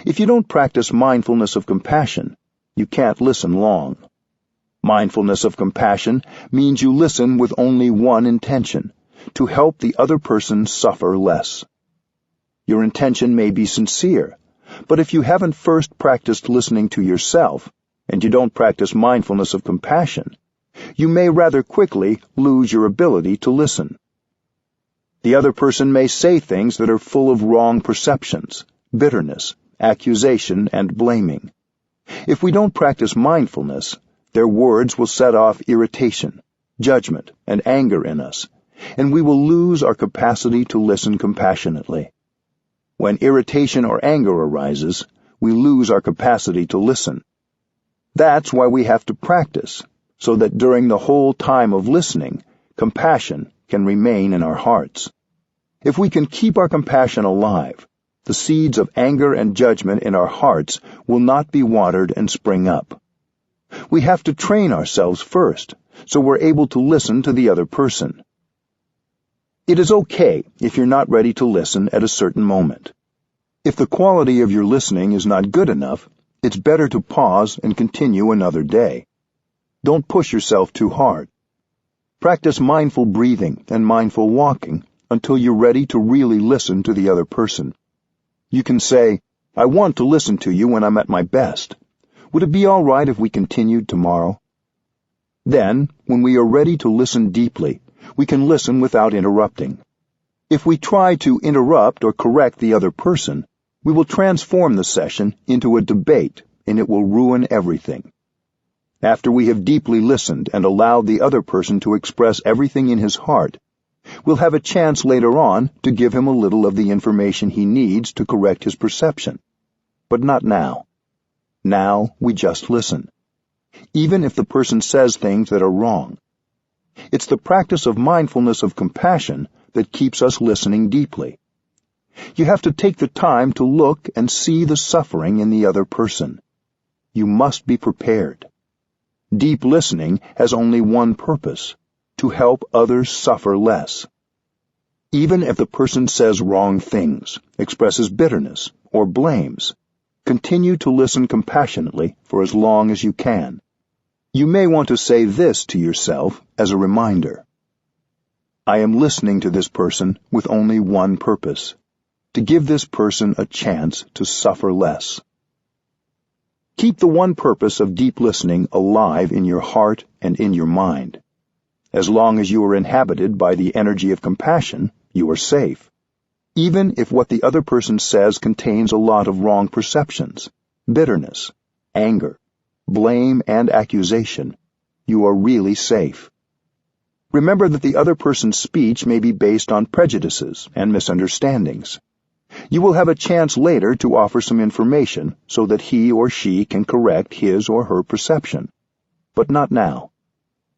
If you don't practice mindfulness of compassion, you can't listen long. Mindfulness of compassion means you listen with only one intention, to help the other person suffer less. Your intention may be sincere, but if you haven't first practiced listening to yourself, and you don't practice mindfulness of compassion, you may rather quickly lose your ability to listen. The other person may say things that are full of wrong perceptions, bitterness, accusation, and blaming. If we don't practice mindfulness, their words will set off irritation, judgment, and anger in us, and we will lose our capacity to listen compassionately. When irritation or anger arises, we lose our capacity to listen. That's why we have to practice, so that during the whole time of listening, compassion can remain in our hearts. If we can keep our compassion alive, the seeds of anger and judgment in our hearts will not be watered and spring up. We have to train ourselves first, so we're able to listen to the other person. It is okay if you're not ready to listen at a certain moment. If the quality of your listening is not good enough, it's better to pause and continue another day. Don't push yourself too hard. Practice mindful breathing and mindful walking until you're ready to really listen to the other person. You can say, "I want to listen to you when I'm at my best. Would it be all right if we continued tomorrow?" Then, when we are ready to listen deeply, we can listen without interrupting. If we try to interrupt or correct the other person, we will transform the session into a debate, and it will ruin everything. After we have deeply listened and allowed the other person to express everything in his heart, we'll have a chance later on to give him a little of the information he needs to correct his perception. But not now. Now we just listen, even if the person says things that are wrong. It's the practice of mindfulness of compassion that keeps us listening deeply. You have to take the time to look and see the suffering in the other person. You must be prepared. Deep listening has only one purpose: to help others suffer less. Even if the person says wrong things, expresses bitterness, or blames, continue to listen compassionately for as long as you can. You may want to say this to yourself as a reminder. I am listening to this person with only one purpose: to give this person a chance to suffer less. Keep the one purpose of deep listening alive in your heart and in your mind. As long as you are inhabited by the energy of compassion, you are safe. Even if what the other person says contains a lot of wrong perceptions, bitterness, anger, blame, and accusation, you are really safe. Remember that the other person's speech may be based on prejudices and misunderstandings. You will have a chance later to offer some information so that he or she can correct his or her perception. But not now.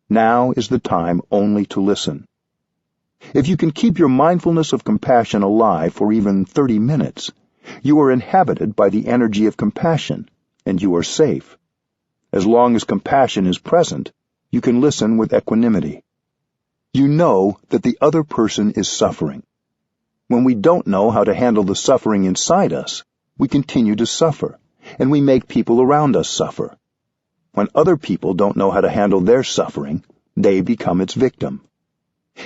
Now is the time only to listen. If you can keep your mindfulness of compassion alive for even 30 minutes, you are inhabited by the energy of compassion, and you are safe. As long as compassion is present, you can listen with equanimity. You know that the other person is suffering. When we don't know how to handle the suffering inside us, we continue to suffer, and we make people around us suffer. When other people don't know how to handle their suffering, they become its victim.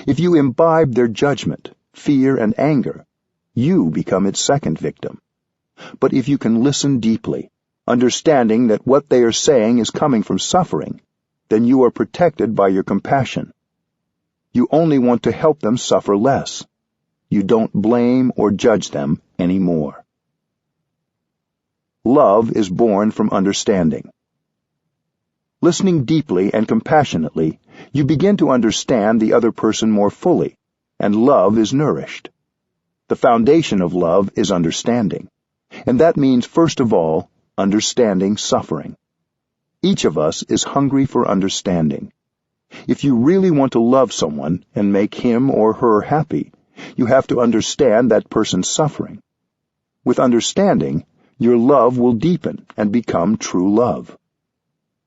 If you imbibe their judgment, fear, and anger, you become its second victim. But if you can listen deeply, understanding that what they are saying is coming from suffering, then you are protected by your compassion. You only want to help them suffer less. You don't blame or judge them anymore. Love is born from understanding. Listening deeply and compassionately, you begin to understand the other person more fully, and love is nourished. The foundation of love is understanding, and that means, first of all, understanding suffering. Each of us is hungry for understanding. If you really want to love someone and make him or her happy, you have to understand that person's suffering. With understanding, your love will deepen and become true love.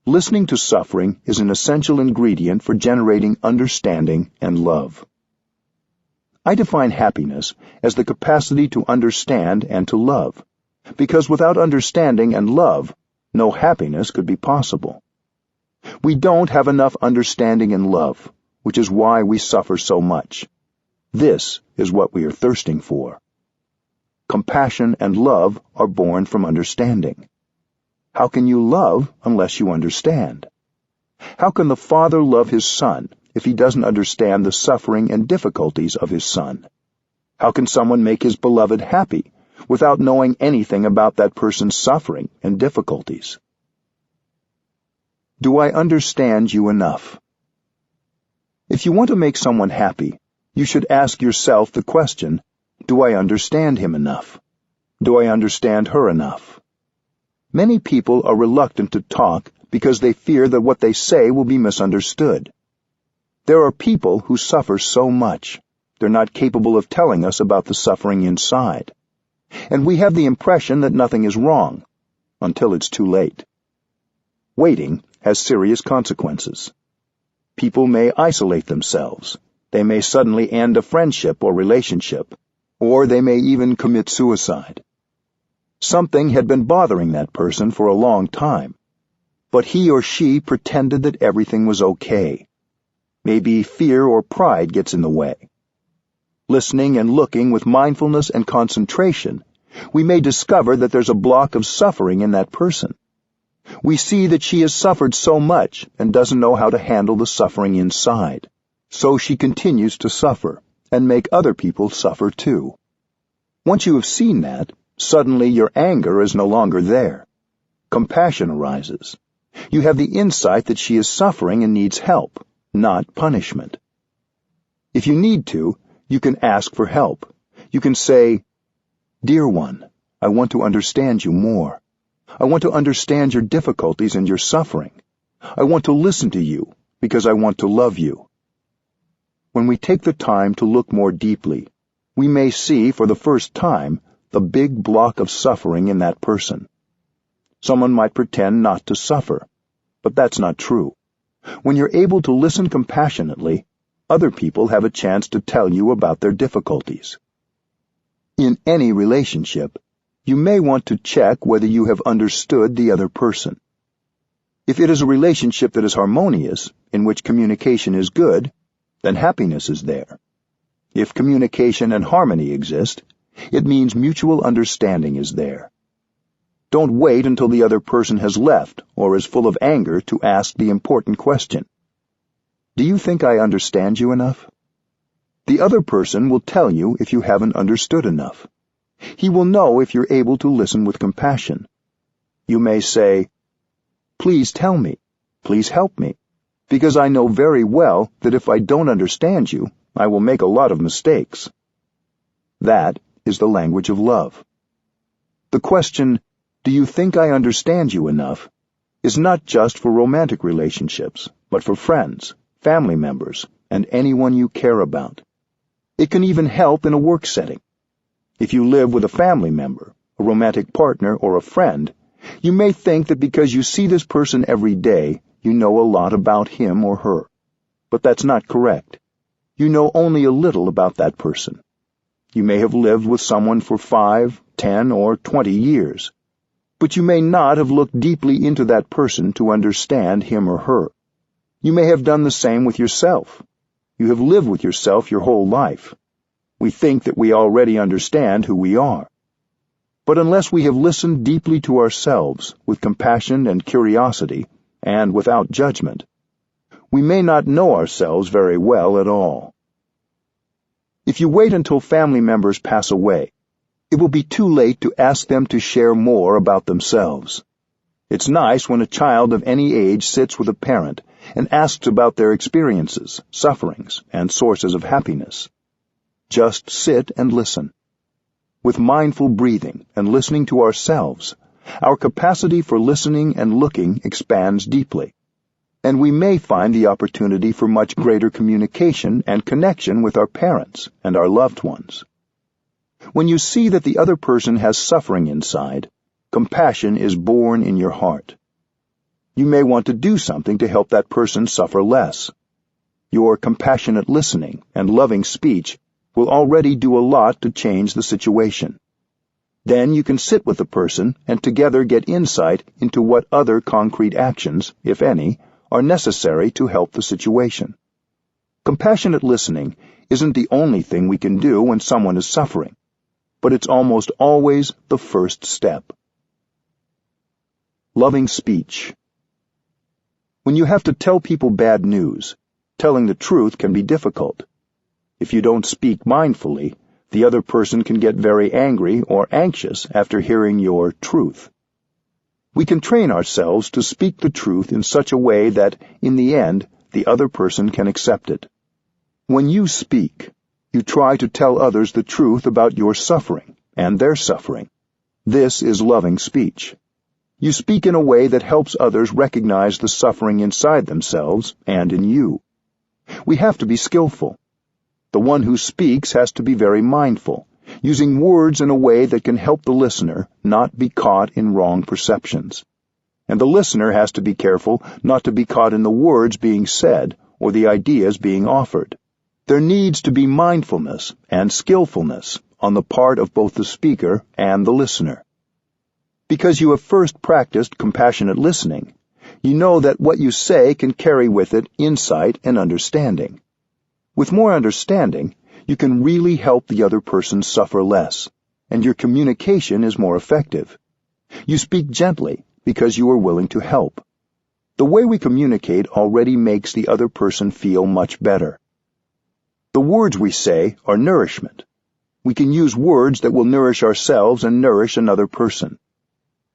Listening to suffering is an essential ingredient for generating understanding and love. I define happiness as the capacity to understand and to love, because without understanding and love, no happiness could be possible. We don't have enough understanding and love, which is why we suffer so much. This is what we are thirsting for. Compassion and love are born from understanding. How can you love unless you understand? How can the father love his son if he doesn't understand the suffering and difficulties of his son? How can someone make his beloved happy without knowing anything about that person's suffering and difficulties? Do I understand you enough? If you want to make someone happy, you should ask yourself the question, do I understand him enough? Do I understand her enough? Many people are reluctant to talk because they fear that what they say will be misunderstood. There are people who suffer so much, they're not capable of telling us about the suffering inside. And we have the impression that nothing is wrong, until it's too late. Waiting has serious consequences. People may isolate themselves. They may suddenly end a friendship or relationship, or they may even commit suicide. Something had been bothering that person for a long time, but he or she pretended that everything was okay. Maybe fear or pride gets in the way. Listening and looking with mindfulness and concentration, we may discover that there's a block of suffering in that person. We see that she has suffered so much and doesn't know how to handle the suffering inside. So she continues to suffer and make other people suffer too. Once you have seen that, suddenly your anger is no longer there. Compassion arises. You have the insight that she is suffering and needs help, not punishment. If you need to, you can ask for help. You can say, "Dear one, I want to understand you more. I want to understand your difficulties and your suffering. I want to listen to you because I want to love you." When we take the time to look more deeply, we may see for the first time the big block of suffering in that person. Someone might pretend not to suffer, but that's not true. When you're able to listen compassionately, other people have a chance to tell you about their difficulties. In any relationship, you may want to check whether you have understood the other person. If it is a relationship that is harmonious, in which communication is good, then happiness is there. If communication and harmony exist, it means mutual understanding is there. Don't wait until the other person has left or is full of anger to ask the important question. Do you think I understand you enough? The other person will tell you if you haven't understood enough. He will know if you're able to listen with compassion. You may say, "Please tell me, please help me, because I know very well that if I don't understand you, I will make a lot of mistakes." That is the language of love. The question, "Do you think I understand you enough?" is not just for romantic relationships, but for friends, family members, and anyone you care about. It can even help in a work setting. If you live with a family member, a romantic partner, or a friend, you may think that because you see this person every day, you know a lot about him or her. But that's not correct. You know only a little about that person. You may have lived with someone for 5, 10, or 20 years, but you may not have looked deeply into that person to understand him or her. You may have done the same with yourself. You have lived with yourself your whole life. We think that we already understand who we are. But unless we have listened deeply to ourselves with compassion and curiosity, and without judgment, we may not know ourselves very well at all. If you wait until family members pass away, it will be too late to ask them to share more about themselves. It's nice when a child of any age sits with a parent and asks about their experiences, sufferings, and sources of happiness. Just sit and listen. With mindful breathing and listening to ourselves, our capacity for listening and looking expands deeply, and we may find the opportunity for much greater communication and connection with our parents and our loved ones. When you see that the other person has suffering inside, compassion is born in your heart. You may want to do something to help that person suffer less. Your compassionate listening and loving speech will already do a lot to change the situation. Then you can sit with the person and together get insight into what other concrete actions, if any, are necessary to help the situation. Compassionate listening isn't the only thing we can do when someone is suffering, but it's almost always the first step. Loving speech. When you have to tell people bad news, telling the truth can be difficult. If you don't speak mindfully, the other person can get very angry or anxious after hearing your truth. We can train ourselves to speak the truth in such a way that, in the end, the other person can accept it. When you speak, you try to tell others the truth about your suffering and their suffering. This is loving speech. You speak in a way that helps others recognize the suffering inside themselves and in you. We have to be skillful. The one who speaks has to be very mindful, using words in a way that can help the listener not be caught in wrong perceptions. And the listener has to be careful not to be caught in the words being said or the ideas being offered. There needs to be mindfulness and skillfulness on the part of both the speaker and the listener. Because you have first practiced compassionate listening, you know that what you say can carry with it insight and understanding. With more understanding, you can really help the other person suffer less, and your communication is more effective. You speak gently because you are willing to help. The way we communicate already makes the other person feel much better. The words we say are nourishment. We can use words that will nourish ourselves and nourish another person.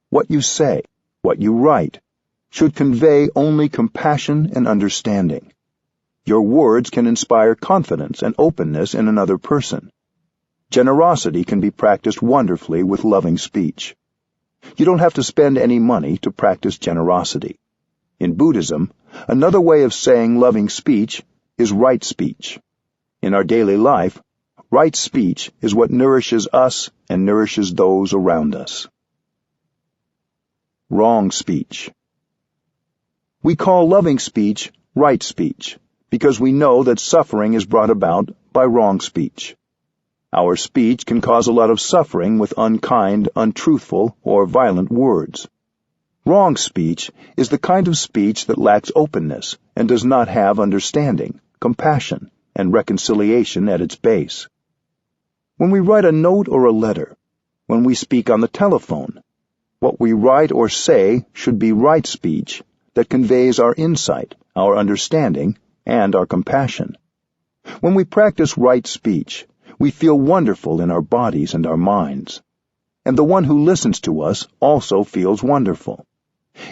What you say, what you write, should convey only compassion and understanding. Your words can inspire confidence and openness in another person. Generosity can be practiced wonderfully with loving speech. You don't have to spend any money to practice generosity. In Buddhism, another way of saying loving speech is right speech. In our daily life, right speech is what nourishes us and nourishes those around us. Wrong speech. We call loving speech right speech because we know that suffering is brought about by wrong speech. Our speech can cause a lot of suffering with unkind, untruthful, or violent words. Wrong speech is the kind of speech that lacks openness and does not have understanding, compassion, and reconciliation at its base. When we write a note or a letter, when we speak on the telephone, what we write or say should be right speech that conveys our insight, our understanding, and our compassion. When we practice right speech, we feel wonderful in our bodies and our minds. And the one who listens to us also feels wonderful.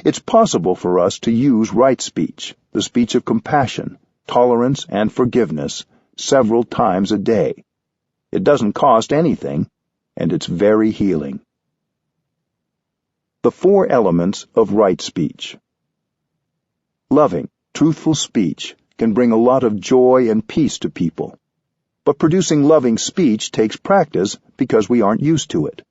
It's possible for us to use right speech, the speech of compassion, tolerance, and forgiveness, several times a day. It doesn't cost anything, and it's very healing. The 4 elements of right speech. Loving, truthful speech can bring a lot of joy and peace to people. But producing loving speech takes practice because we aren't used to it.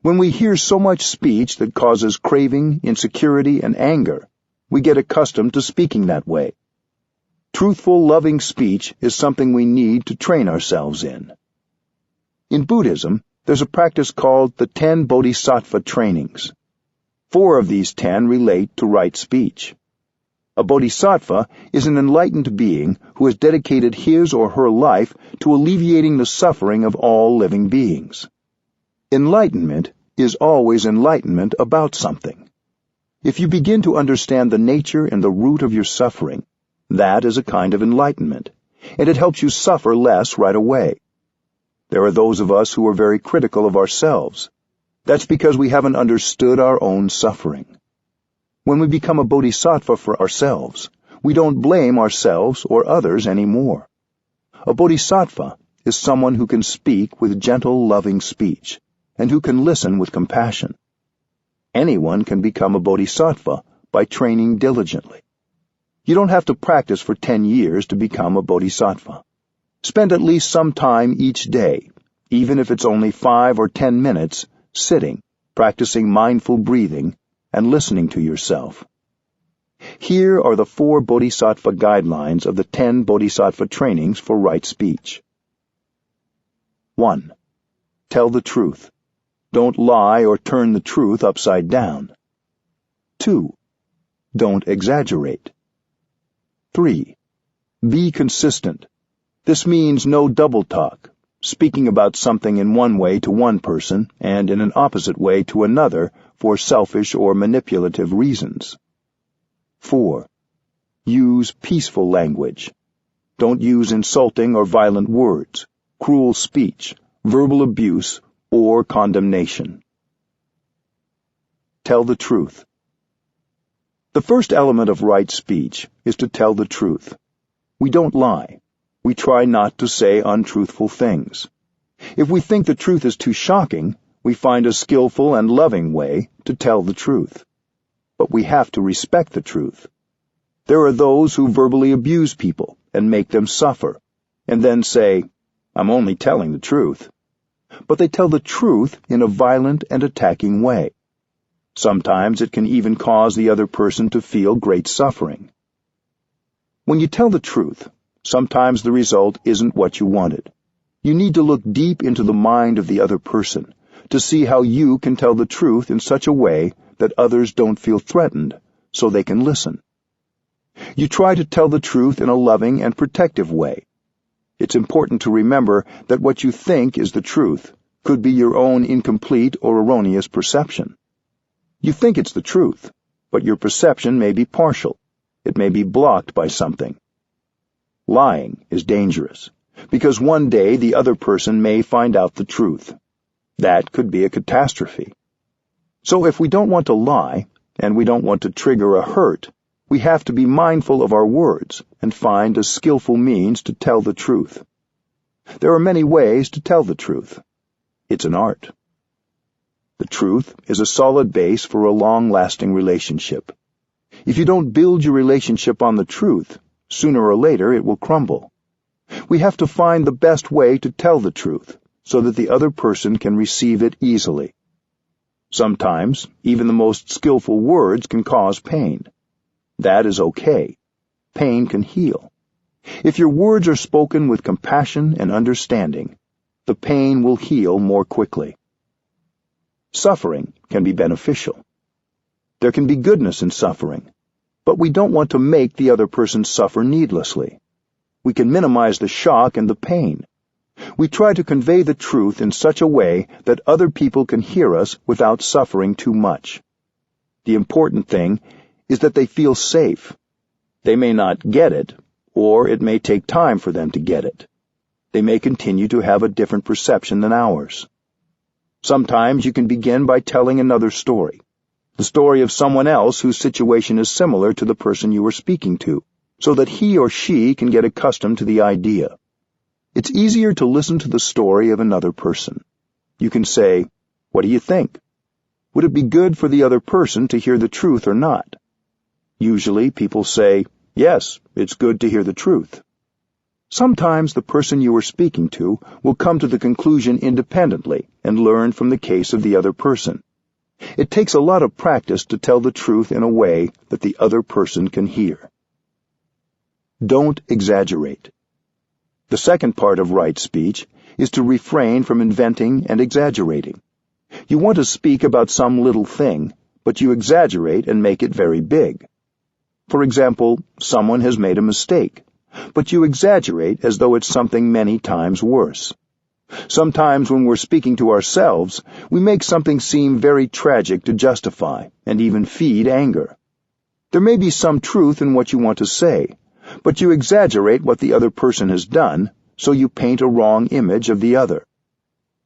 When we hear so much speech that causes craving, insecurity, and anger, we get accustomed to speaking that way. Truthful, loving speech is something we need to train ourselves in. In Buddhism, there's a practice called the 10 Bodhisattva trainings. 4 of these 10 relate to right speech. A bodhisattva is an enlightened being who has dedicated his or her life to alleviating the suffering of all living beings. Enlightenment is always enlightenment about something. If you begin to understand the nature and the root of your suffering, that is a kind of enlightenment, and it helps you suffer less right away. There are those of us who are very critical of ourselves. That's because we haven't understood our own suffering. When we become a bodhisattva for ourselves, we don't blame ourselves or others anymore. A bodhisattva is someone who can speak with gentle, loving speech, and who can listen with compassion. Anyone can become a bodhisattva by training diligently. You don't have to practice for 10 years to become a bodhisattva. Spend at least some time each day, even if it's only 5 or 10 minutes, sitting, practicing mindful breathing, and listening to yourself. Here are the 4 bodhisattva guidelines of the 10 bodhisattva trainings for right speech. 1. Tell the truth. Don't lie or turn the truth upside down. 2. Don't exaggerate. 3. Be consistent. This means no double talk, speaking about something in one way to one person and in an opposite way to another for selfish or manipulative reasons. 4. Use peaceful language. Don't use insulting or violent words, cruel speech, verbal abuse, or condemnation. Tell the truth. The first element of right speech is to tell the truth. We don't lie. We try not to say untruthful things. If we think the truth is too shocking, we find a skillful and loving way to tell the truth. But we have to respect the truth. There are those who verbally abuse people and make them suffer, and then say, "I'm only telling the truth." But they tell the truth in a violent and attacking way. Sometimes it can even cause the other person to feel great suffering. When you tell the truth, sometimes the result isn't what you wanted. You need to look deep into the mind of the other person to see how you can tell the truth in such a way that others don't feel threatened, so they can listen. You try to tell the truth in a loving and protective way. It's important to remember that what you think is the truth could be your own incomplete or erroneous perception. You think it's the truth, but your perception may be partial. It may be blocked by something. Lying is dangerous, because one day the other person may find out the truth. That could be a catastrophe. So if we don't want to lie, and we don't want to trigger a hurt, we have to be mindful of our words and find a skillful means to tell the truth. There are many ways to tell the truth. It's an art. The truth is a solid base for a long-lasting relationship. If you don't build your relationship on the truth, sooner or later it will crumble. We have to find the best way to tell the truth so that the other person can receive it easily. Sometimes, even the most skillful words can cause pain. That is okay. Pain can heal. If your words are spoken with compassion and understanding, the pain will heal more quickly. Suffering can be beneficial. There can be goodness in suffering, but we don't want to make the other person suffer needlessly. We can minimize the shock and the pain. We try to convey the truth in such a way that other people can hear us without suffering too much. The important thing is that they feel safe. They may not get it, or it may take time for them to get it. They may continue to have a different perception than ours. Sometimes you can begin by telling another story, the story of someone else whose situation is similar to the person you are speaking to, so that he or she can get accustomed to the idea. It's easier to listen to the story of another person. You can say, "What do you think? Would it be good for the other person to hear the truth or not?" Usually people say, "Yes, it's good to hear the truth." Sometimes the person you are speaking to will come to the conclusion independently and learn from the case of the other person. It takes a lot of practice to tell the truth in a way that the other person can hear. Don't exaggerate. The second part of right speech is to refrain from inventing and exaggerating. You want to speak about some little thing, but you exaggerate and make it very big. For example, someone has made a mistake, but you exaggerate as though it's something many times worse. Sometimes when we're speaking to ourselves, we make something seem very tragic to justify and even feed anger. There may be some truth in what you want to say, but you exaggerate what the other person has done, so you paint a wrong image of the other.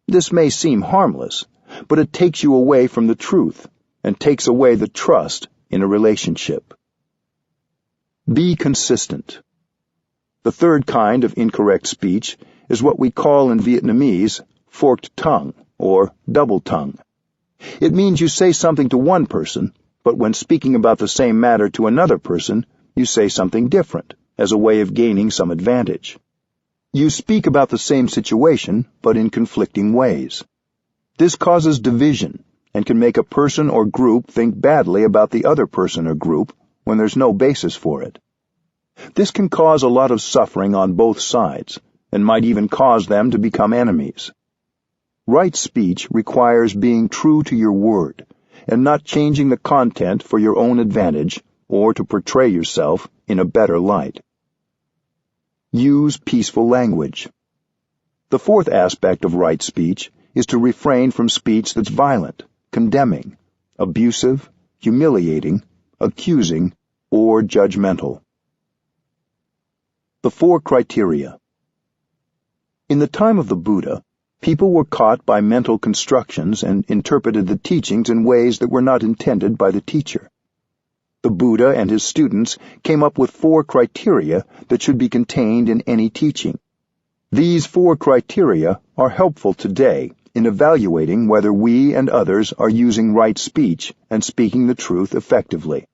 This may seem harmless, but it takes you away from the truth and takes away the trust in a relationship. Be consistent. The third kind of incorrect speech is what we call in Vietnamese forked tongue or double tongue. It means you say something to one person, but when speaking about the same matter to another person, you say something different as a way of gaining some advantage. You speak about the same situation, but in conflicting ways. This causes division and can make a person or group think badly about the other person or group when there's no basis for it. This can cause a lot of suffering on both sides and might even cause them to become enemies. Right speech requires being true to your word and not changing the content for your own advantage or to portray yourself in a better light. Use peaceful language. The fourth aspect of right speech is to refrain from speech that's violent, condemning, abusive, humiliating, accusing, or judgmental. The 4 criteria. In the time of the Buddha, people were caught by mental constructions and interpreted the teachings in ways that were not intended by the teacher. The Buddha and his students came up with 4 criteria that should be contained in any teaching. These 4 criteria are helpful today in evaluating whether we and others are using right speech and speaking the truth effectively.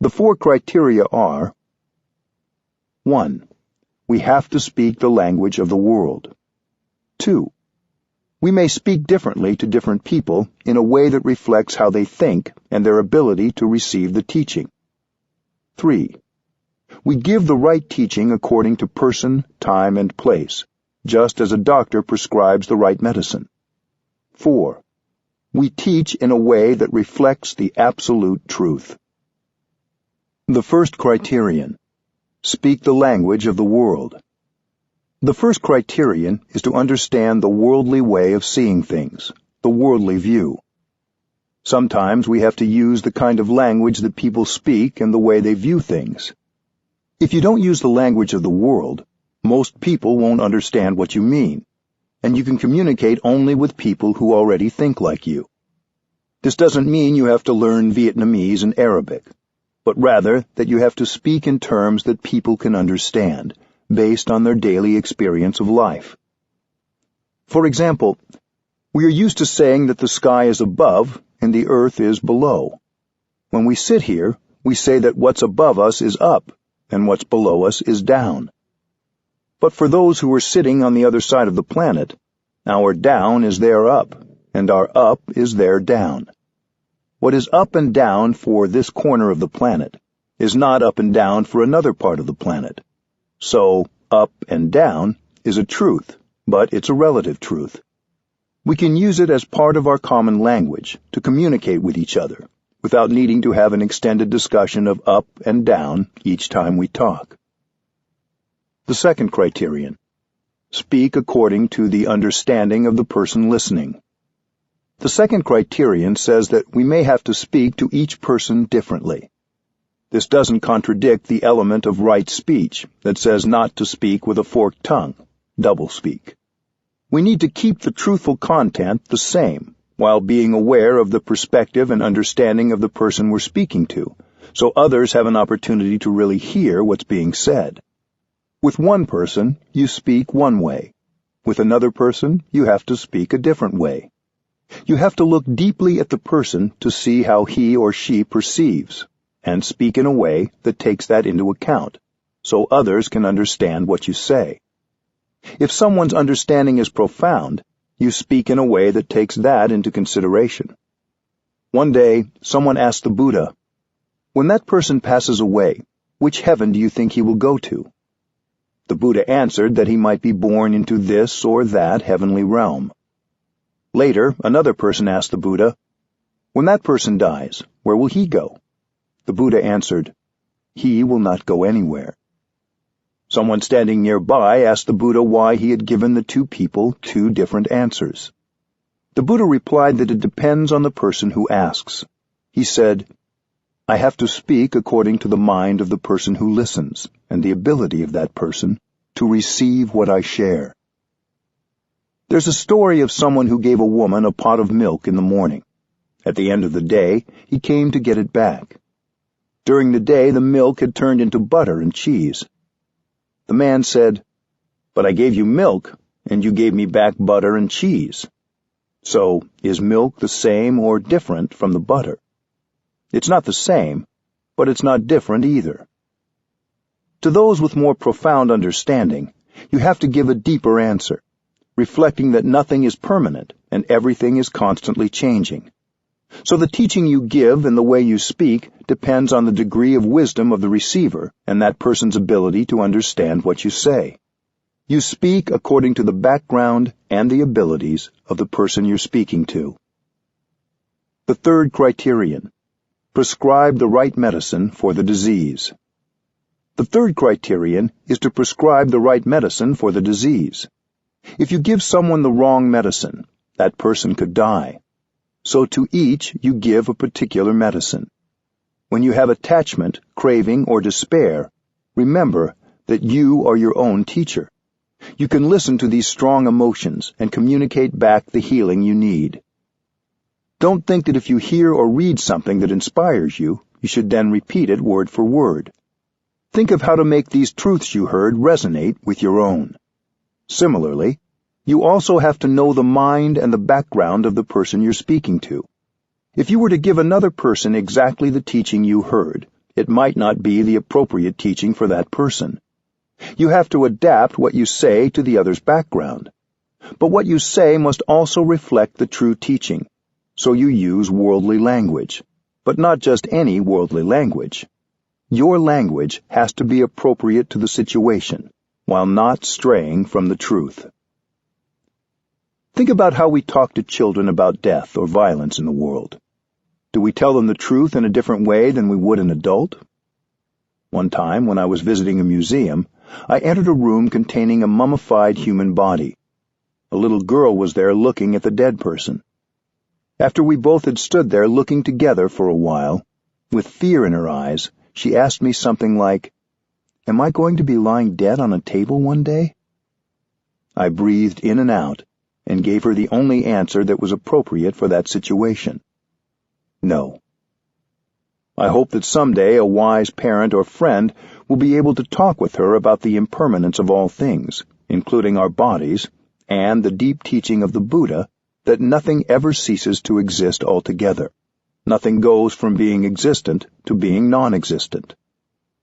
The 4 criteria are: 1. We have to speak the language of the world. 2. We may speak differently to different people in a way that reflects how they think and their ability to receive the teaching. 3. We give the right teaching according to person, time, and place, just as a doctor prescribes the right medicine. 4. We teach in a way that reflects the absolute truth. The first criterion: speak the language of the world. The first criterion is to understand the worldly way of seeing things, the worldly view. Sometimes we have to use the kind of language that people speak and the way they view things. If you don't use the language of the world, most people won't understand what you mean, and you can communicate only with people who already think like you. This doesn't mean you have to learn Vietnamese and Arabic, but rather that you have to speak in terms that people can understand, based on their daily experience of life. For example, we are used to saying that the sky is above and the earth is below. When we sit here, we say that what's above us is up and what's below us is down. But for those who are sitting on the other side of the planet, our down is their up, and our up is their down. What is up and down for this corner of the planet is not up and down for another part of the planet. So, up and down is a truth, but it's a relative truth. We can use it as part of our common language to communicate with each other, without needing to have an extended discussion of up and down each time we talk. The second criterion: speak according to the understanding of the person listening. The second criterion says that we may have to speak to each person differently. This doesn't contradict the element of right speech that says not to speak with a forked tongue, doublespeak. We need to keep the truthful content the same, while being aware of the perspective and understanding of the person we're speaking to, so others have an opportunity to really hear what's being said. With one person, you speak one way. With another person, you have to speak a different way. You have to look deeply at the person to see how he or she perceives, and speak in a way that takes that into account, so others can understand what you say. If someone's understanding is profound, you speak in a way that takes that into consideration. One day, someone asked the Buddha, "When that person passes away, which heaven do you think he will go to?" The Buddha answered that he might be born into this or that heavenly realm. Later, another person asked the Buddha, "When that person dies, where will he go?" The Buddha answered, "He will not go anywhere." Someone standing nearby asked the Buddha why he had given the two people two different answers. The Buddha replied that it depends on the person who asks. He said, "I have to speak according to the mind of the person who listens, and the ability of that person to receive what I share." There's a story of someone who gave a woman a pot of milk in the morning. At the end of the day, he came to get it back. During the day, the milk had turned into butter and cheese. The man said, "But I gave you milk, and you gave me back butter and cheese. So, is milk the same or different from the butter? It's not the same, but it's not different either." To those with more profound understanding, you have to give a deeper answer, reflecting that nothing is permanent and everything is constantly changing. So the teaching you give and the way you speak depends on the degree of wisdom of the receiver and that person's ability to understand what you say. You speak according to the background and the abilities of the person you're speaking to. The third criterion: prescribe the right medicine for the disease. The third criterion is to prescribe the right medicine for the disease. If you give someone the wrong medicine, that person could die. So to each you give a particular medicine. When you have attachment, craving, or despair, remember that you are your own teacher. You can listen to these strong emotions and communicate back the healing you need. Don't think that if you hear or read something that inspires you, you should then repeat it word for word. Think of how to make these truths you heard resonate with your own. Similarly, you also have to know the mind and the background of the person you're speaking to. If you were to give another person exactly the teaching you heard, it might not be the appropriate teaching for that person. You have to adapt what you say to the other's background. But what you say must also reflect the true teaching, so you use worldly language, but not just any worldly language. Your language has to be appropriate to the situation, while not straying from the truth. Think about how we talk to children about death or violence in the world. Do we tell them the truth in a different way than we would an adult? One time, when I was visiting a museum, I entered a room containing a mummified human body. A little girl was there looking at the dead person. After we both had stood there looking together for a while, with fear in her eyes, she asked me something like, "Am I going to be lying dead on a table one day?" I breathed in and out, and gave her the only answer that was appropriate for that situation. No. I hope that someday a wise parent or friend will be able to talk with her about the impermanence of all things, including our bodies, and the deep teaching of the Buddha that nothing ever ceases to exist altogether. Nothing goes from being existent to being non-existent.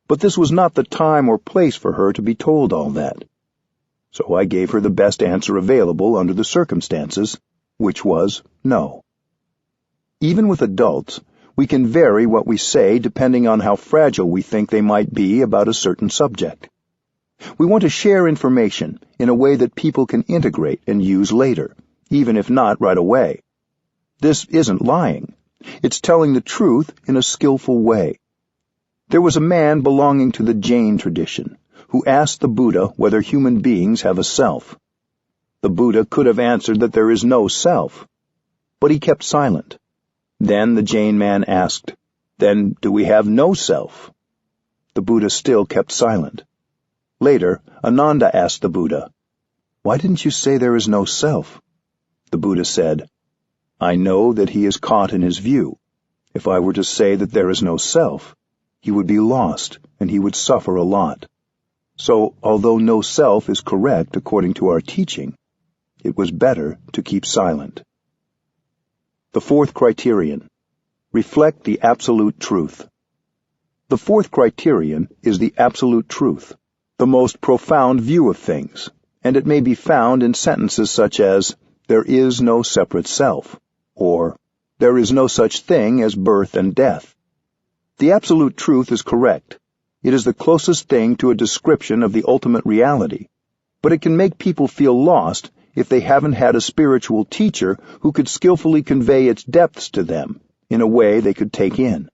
But this was not the time or place for her to be told all that. So I gave her the best answer available under the circumstances, which was no. Even with adults, we can vary what we say depending on how fragile we think they might be about a certain subject. We want to share information in a way that people can integrate and use later, even if not right away. This isn't lying. It's telling the truth in a skillful way. There was a man belonging to the Jain tradition who asked the Buddha whether human beings have a self. The Buddha could have answered that there is no self, but he kept silent. Then the Jain man asked, "Then do we have no self?" The Buddha still kept silent. Later, Ananda asked the Buddha, "Why didn't you say there is no self?" The Buddha said, "I know that he is caught in his view. If I were to say that there is no self, he would be lost and he would suffer a lot. So, although no self is correct according to our teaching, it was better to keep silent." The fourth criterion: reflect the absolute truth. The fourth criterion is the absolute truth, the most profound view of things, and it may be found in sentences such as, "There is no separate self," or "There is no such thing as birth and death." The absolute truth is correct. It is the closest thing to a description of the ultimate reality, but it can make people feel lost if they haven't had a spiritual teacher who could skillfully convey its depths to them in a way they could take in.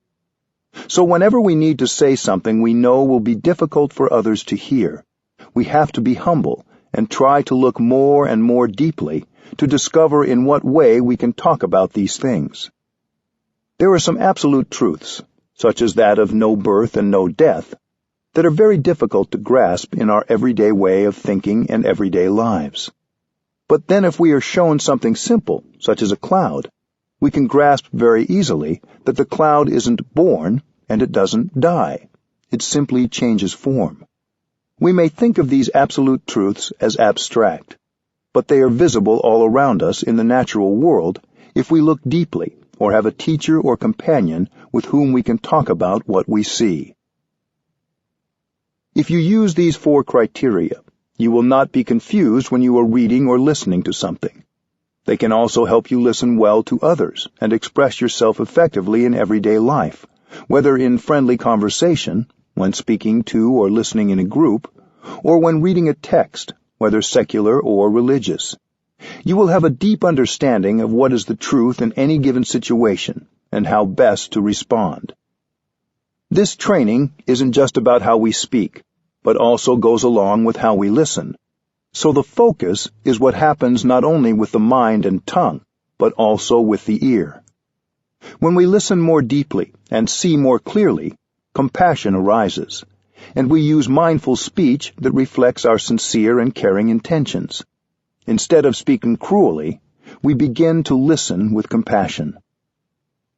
So whenever we need to say something we know will be difficult for others to hear, we have to be humble and try to look more and more deeply to discover in what way we can talk about these things. There are some absolute truths, such as that of no birth and no death, that are very difficult to grasp in our everyday way of thinking and everyday lives. But then if we are shown something simple, such as a cloud, we can grasp very easily that the cloud isn't born and it doesn't die. It simply changes form. We may think of these absolute truths as abstract, but they are visible all around us in the natural world if we look deeply or have a teacher or companion with whom we can talk about what we see. If you use these four criteria, you will not be confused when you are reading or listening to something. They can also help you listen well to others and express yourself effectively in everyday life, whether in friendly conversation, when speaking to or listening in a group, or when reading a text, whether secular or religious. You will have a deep understanding of what is the truth in any given situation and how best to respond. This training isn't just about how we speak, but also goes along with how we listen. So the focus is what happens not only with the mind and tongue, but also with the ear. When we listen more deeply and see more clearly, compassion arises, and we use mindful speech that reflects our sincere and caring intentions. Instead of speaking cruelly, we begin to listen with compassion.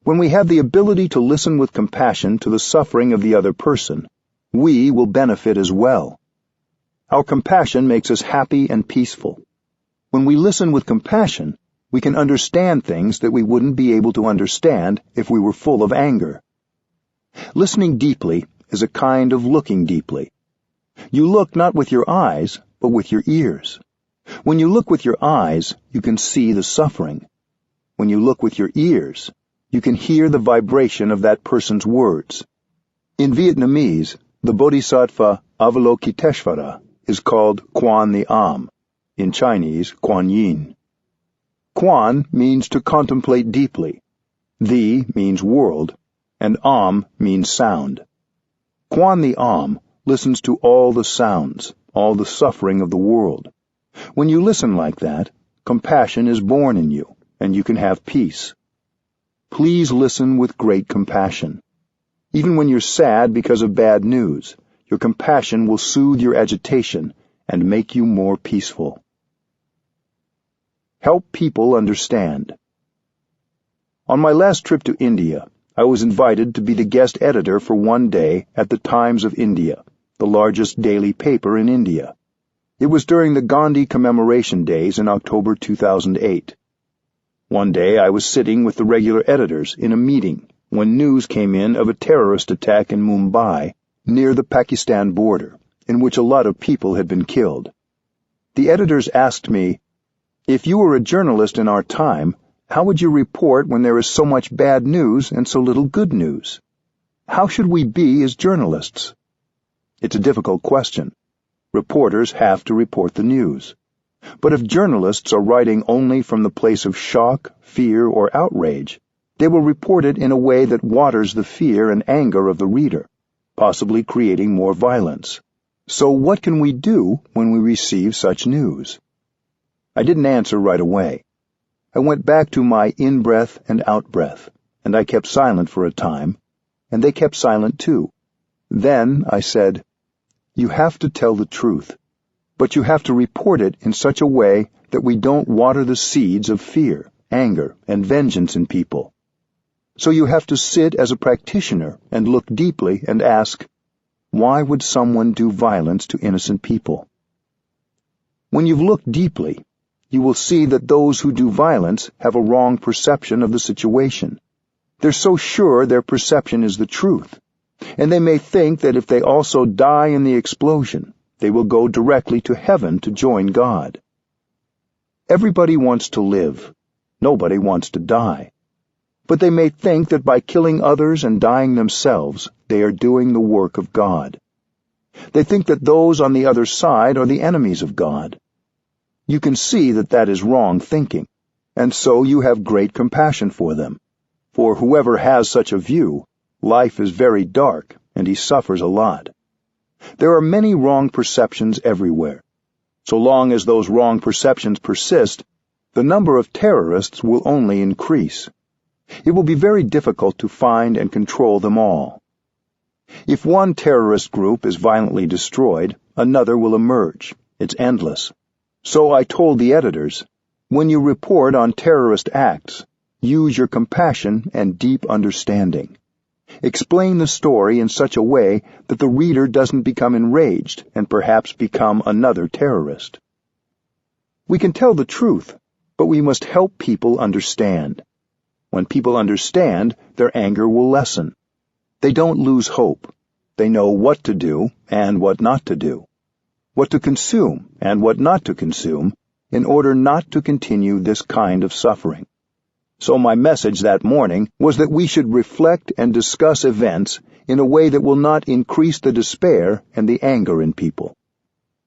When we have the ability to listen with compassion to the suffering of the other person, we will benefit as well. Our compassion makes us happy and peaceful. When we listen with compassion, we can understand things that we wouldn't be able to understand if we were full of anger. Listening deeply is a kind of looking deeply. You look not with your eyes, but with your ears. When you look with your eyes, you can see the suffering. When you look with your ears, you can hear the vibration of that person's words. In Vietnamese, the Bodhisattva Avalokiteshvara is called Quan the Am, in Chinese, Kuan Yin. Quan means to contemplate deeply, the means world, and Am means sound. Quan the Am listens to all the sounds, all the suffering of the world. When you listen like that, compassion is born in you, and you can have peace. Please listen with great compassion. Even when you're sad because of bad news, your compassion will soothe your agitation and make you more peaceful. Help people understand. On my last trip to India, I was invited to be the guest editor for one day at the Times of India, the largest daily paper in India. It was during the Gandhi commemoration days in October 2008. One day I was sitting with the regular editors in a meeting when news came in of a terrorist attack in Mumbai, near the Pakistan border, in which a lot of people had been killed. The editors asked me, "If you were a journalist in our time, how would you report when there is so much bad news and so little good news? How should we be as journalists?" It's a difficult question. Reporters have to report the news. But if journalists are writing only from the place of shock, fear, or outrage, they will report it in a way that waters the fear and anger of the reader, possibly creating more violence. So what can we do when we receive such news? I didn't answer right away. I went back to my in-breath and out-breath, and I kept silent for a time, and they kept silent too. Then I said, "You have to tell the truth, but you have to report it in such a way that we don't water the seeds of fear, anger, and vengeance in people. So you have to sit as a practitioner and look deeply and ask, why would someone do violence to innocent people? When you've looked deeply, you will see that those who do violence have a wrong perception of the situation. They're so sure their perception is the truth, and they may think that if they also die in the explosion, they will go directly to heaven to join God. Everybody wants to live. Nobody wants to die. But they may think that by killing others and dying themselves, they are doing the work of God. They think that those on the other side are the enemies of God. You can see that that is wrong thinking, and so you have great compassion for them. For whoever has such a view, life is very dark, and he suffers a lot. There are many wrong perceptions everywhere. So long as those wrong perceptions persist, the number of terrorists will only increase. It will be very difficult to find and control them all. If one terrorist group is violently destroyed, another will emerge. It's endless. So I told the editors, when you report on terrorist acts, use your compassion and deep understanding. Explain the story in such a way that the reader doesn't become enraged and perhaps become another terrorist. We can tell the truth, but we must help people understand. When people understand, their anger will lessen. They don't lose hope. They know what to do and what not to do, what to consume and what not to consume, in order not to continue this kind of suffering. So my message that morning was that we should reflect and discuss events in a way that will not increase the despair and the anger in people.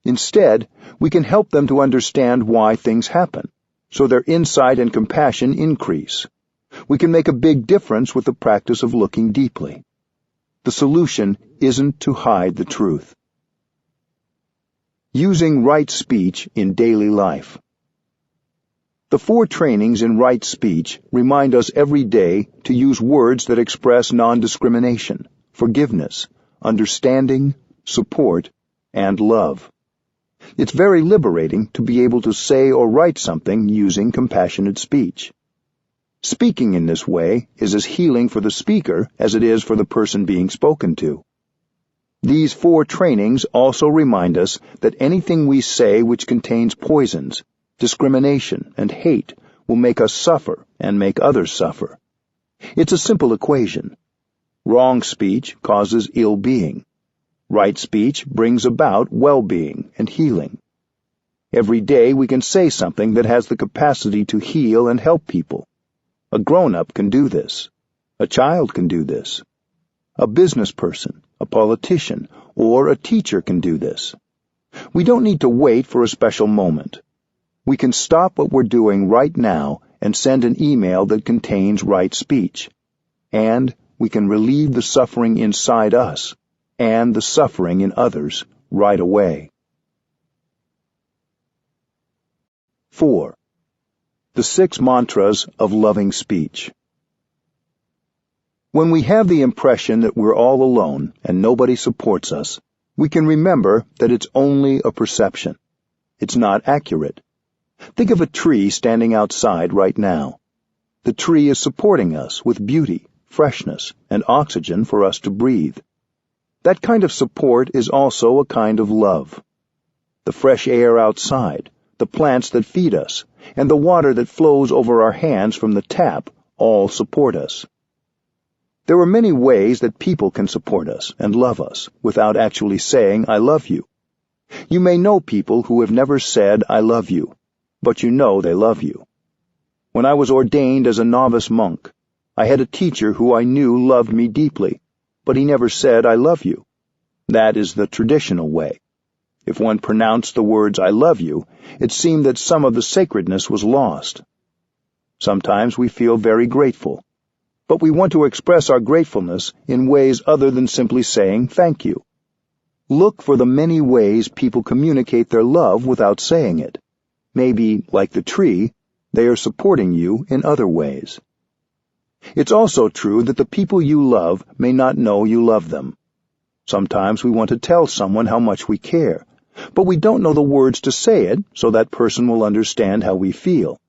Instead, we can help them to understand why things happen, so their insight and compassion increase. We can make a big difference with the practice of looking deeply. The solution isn't to hide the truth. Using right speech in daily life. The 4 trainings in right speech remind us every day to use words that express non-discrimination, forgiveness, understanding, support, and love. It's very liberating to be able to say or write something using compassionate speech. Speaking in this way is as healing for the speaker as it is for the person being spoken to. These 4 trainings also remind us that anything we say which contains poisons, discrimination, and hate will make us suffer and make others suffer. It's a simple equation. Wrong speech causes ill-being. Right speech brings about well-being and healing. Every day we can say something that has the capacity to heal and help people. A grown-up can do this. A child can do this. A business person, a politician, or a teacher can do this. We don't need to wait for a special moment. We can stop what we're doing right now and send an email that contains right speech. And we can relieve the suffering inside us and the suffering in others right away. 4. The 6 mantras of loving speech. When we have the impression that we're all alone and nobody supports us, we can remember that it's only a perception. It's not accurate. Think of a tree standing outside right now. The tree is supporting us with beauty, freshness, and oxygen for us to breathe. That kind of support is also a kind of love. The fresh air outside, the plants that feed us, and the water that flows over our hands from the tap all support us. There are many ways that people can support us and love us without actually saying, "I love you." You may know people who have never said, "I love you," but you know they love you. When I was ordained as a novice monk, I had a teacher who I knew loved me deeply, but he never said, "I love you." That is the traditional way. If one pronounced the words, "I love you," it seemed that some of the sacredness was lost. Sometimes we feel very grateful, but we want to express our gratefulness in ways other than simply saying thank you. Look for the many ways people communicate their love without saying it. Maybe, like the tree, they are supporting you in other ways. It's also true that the people you love may not know you love them. Sometimes we want to tell someone how much we care, but we don't know the words to say it so that person will understand how we feel.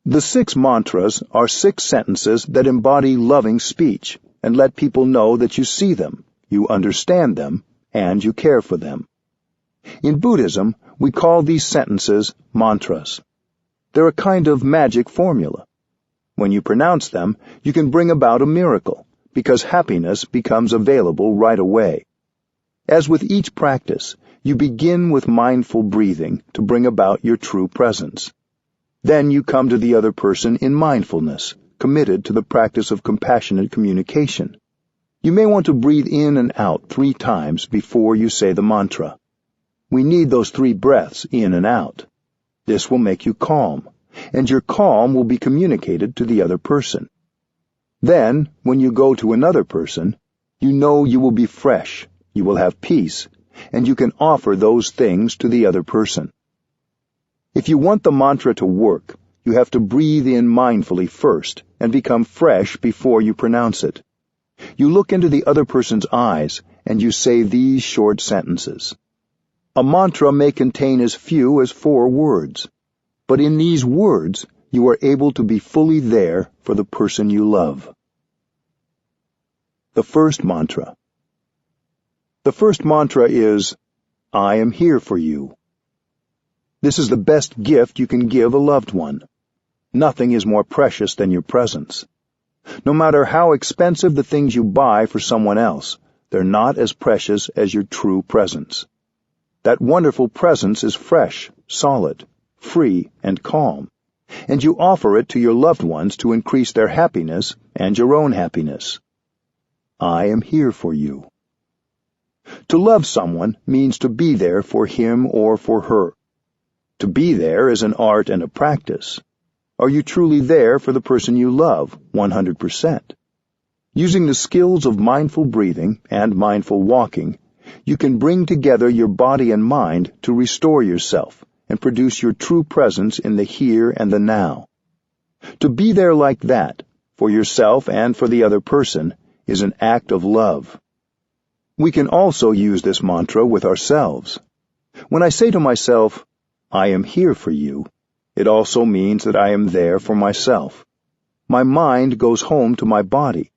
The 6 mantras are 6 sentences that embody loving speech and let people know that you see them, you understand them, and you care for them. In Buddhism, we call these sentences mantras. They're a kind of magic formula. When you pronounce them, you can bring about a miracle, because happiness becomes available right away. As with each practice, you begin with mindful breathing to bring about your true presence. Then you come to the other person in mindfulness, committed to the practice of compassionate communication. You may want to breathe in and out 3 times before you say the mantra. We need those 3 breaths in and out. This will make you calm, and your calm will be communicated to the other person. Then, when you go to another person, you know you will be fresh, you will have peace, and you can offer those things to the other person. If you want the mantra to work, you have to breathe in mindfully first and become fresh before you pronounce it. You look into the other person's eyes and you say these short sentences. A mantra may contain as few as 4 words, but in these words you are able to be fully there for the person you love. The first mantra. The first mantra is, I am here for you. This is the best gift you can give a loved one. Nothing is more precious than your presence. No matter how expensive the things you buy for someone else, they're not as precious as your true presence. That wonderful presence is fresh, solid, free, and calm, and you offer it to your loved ones to increase their happiness and your own happiness. I am here for you. To love someone means to be there for him or for her. To be there is an art and a practice. Are you truly there for the person you love, 100%? Using the skills of mindful breathing and mindful walking, you can bring together your body and mind to restore yourself and produce your true presence in the here and the now. To be there like that, for yourself and for the other person, is an act of love. We can also use this mantra with ourselves. When I say to myself, I am here for you, it also means that I am there for myself. My mind goes home to my body,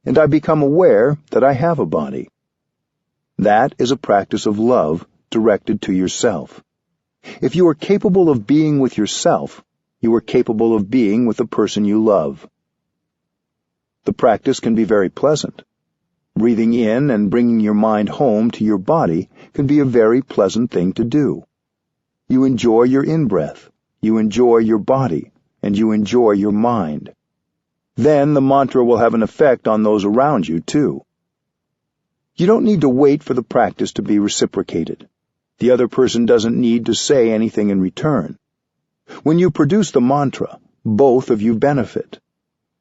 and I become aware that I have a body. That is a practice of love directed to yourself. If you are capable of being with yourself, you are capable of being with the person you love. The practice can be very pleasant. Breathing in and bringing your mind home to your body can be a very pleasant thing to do. You enjoy your in-breath, you enjoy your body, and you enjoy your mind. Then the mantra will have an effect on those around you, too. You don't need to wait for the practice to be reciprocated. The other person doesn't need to say anything in return. When you produce the mantra, both of you benefit.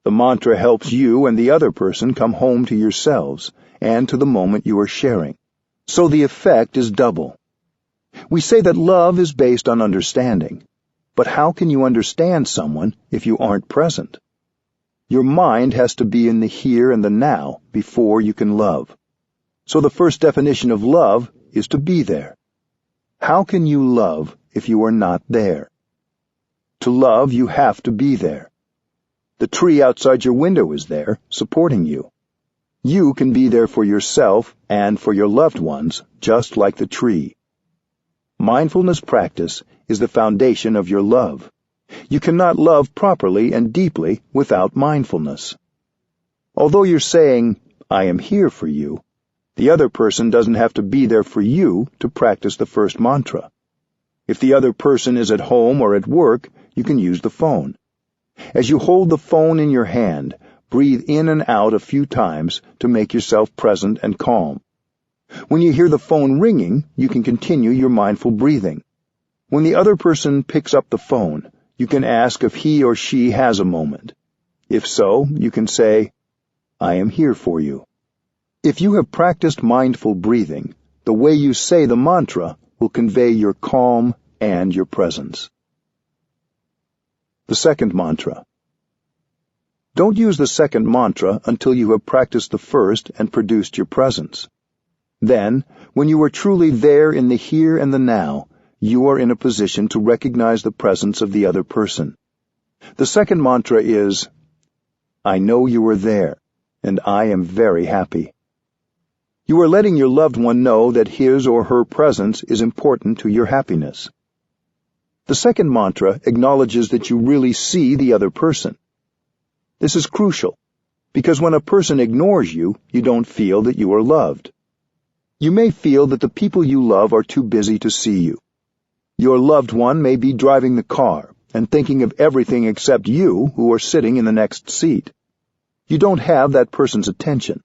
The mantra helps you and the other person come home to yourselves and to the moment you are sharing. So the effect is double. We say that love is based on understanding. But how can you understand someone if you aren't present? Your mind has to be in the here and the now before you can love. So the first definition of love is to be there. How can you love if you are not there? To love, you have to be there. The tree outside your window is there, supporting you. You can be there for yourself and for your loved ones, just like the tree. Mindfulness practice is the foundation of your love. You cannot love properly and deeply without mindfulness. Although you're saying, I am here for you, the other person doesn't have to be there for you to practice the first mantra. If the other person is at home or at work, you can use the phone. As you hold the phone in your hand, breathe in and out a few times to make yourself present and calm. When you hear the phone ringing, you can continue your mindful breathing. When the other person picks up the phone, you can ask if he or she has a moment. If so, you can say, I am here for you. If you have practiced mindful breathing, the way you say the mantra will convey your calm and your presence. The second mantra. Don't use the second mantra until you have practiced the first and produced your presence. Then, when you are truly there in the here and the now, you are in a position to recognize the presence of the other person. The second mantra is, I know you are there, and I am very happy. You are letting your loved one know that his or her presence is important to your happiness. The second mantra acknowledges that you really see the other person. This is crucial, because when a person ignores you, you don't feel that you are loved. You may feel that the people you love are too busy to see you. Your loved one may be driving the car and thinking of everything except you who are sitting in the next seat. You don't have that person's attention.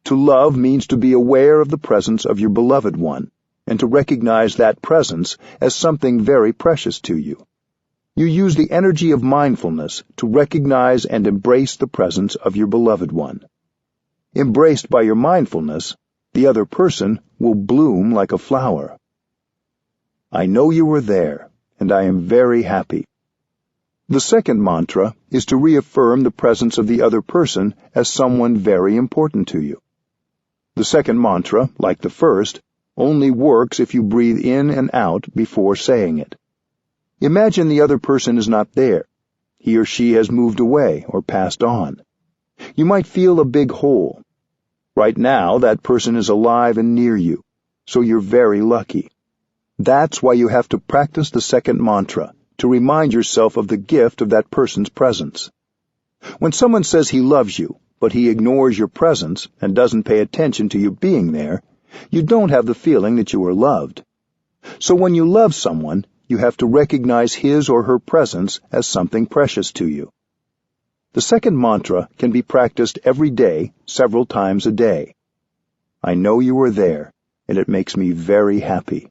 To love means to be aware of the presence of your beloved one, and to recognize that presence as something very precious to you. You use the energy of mindfulness to recognize and embrace the presence of your beloved one. Embraced by your mindfulness, the other person will bloom like a flower. I know you are there, and I am very happy. The second mantra is to reaffirm the presence of the other person as someone very important to you. The second mantra, like the first, only works if you breathe in and out before saying it. Imagine the other person is not there. He or she has moved away or passed on. You might feel a big hole. Right now, that person is alive and near you, so you're very lucky. That's why you have to practice the second mantra, to remind yourself of the gift of that person's presence. When someone says he loves you, but he ignores your presence and doesn't pay attention to you being there, you don't have the feeling that you are loved. So when you love someone, you have to recognize his or her presence as something precious to you. The second mantra can be practiced every day, several times a day. I know you are there, and it makes me very happy.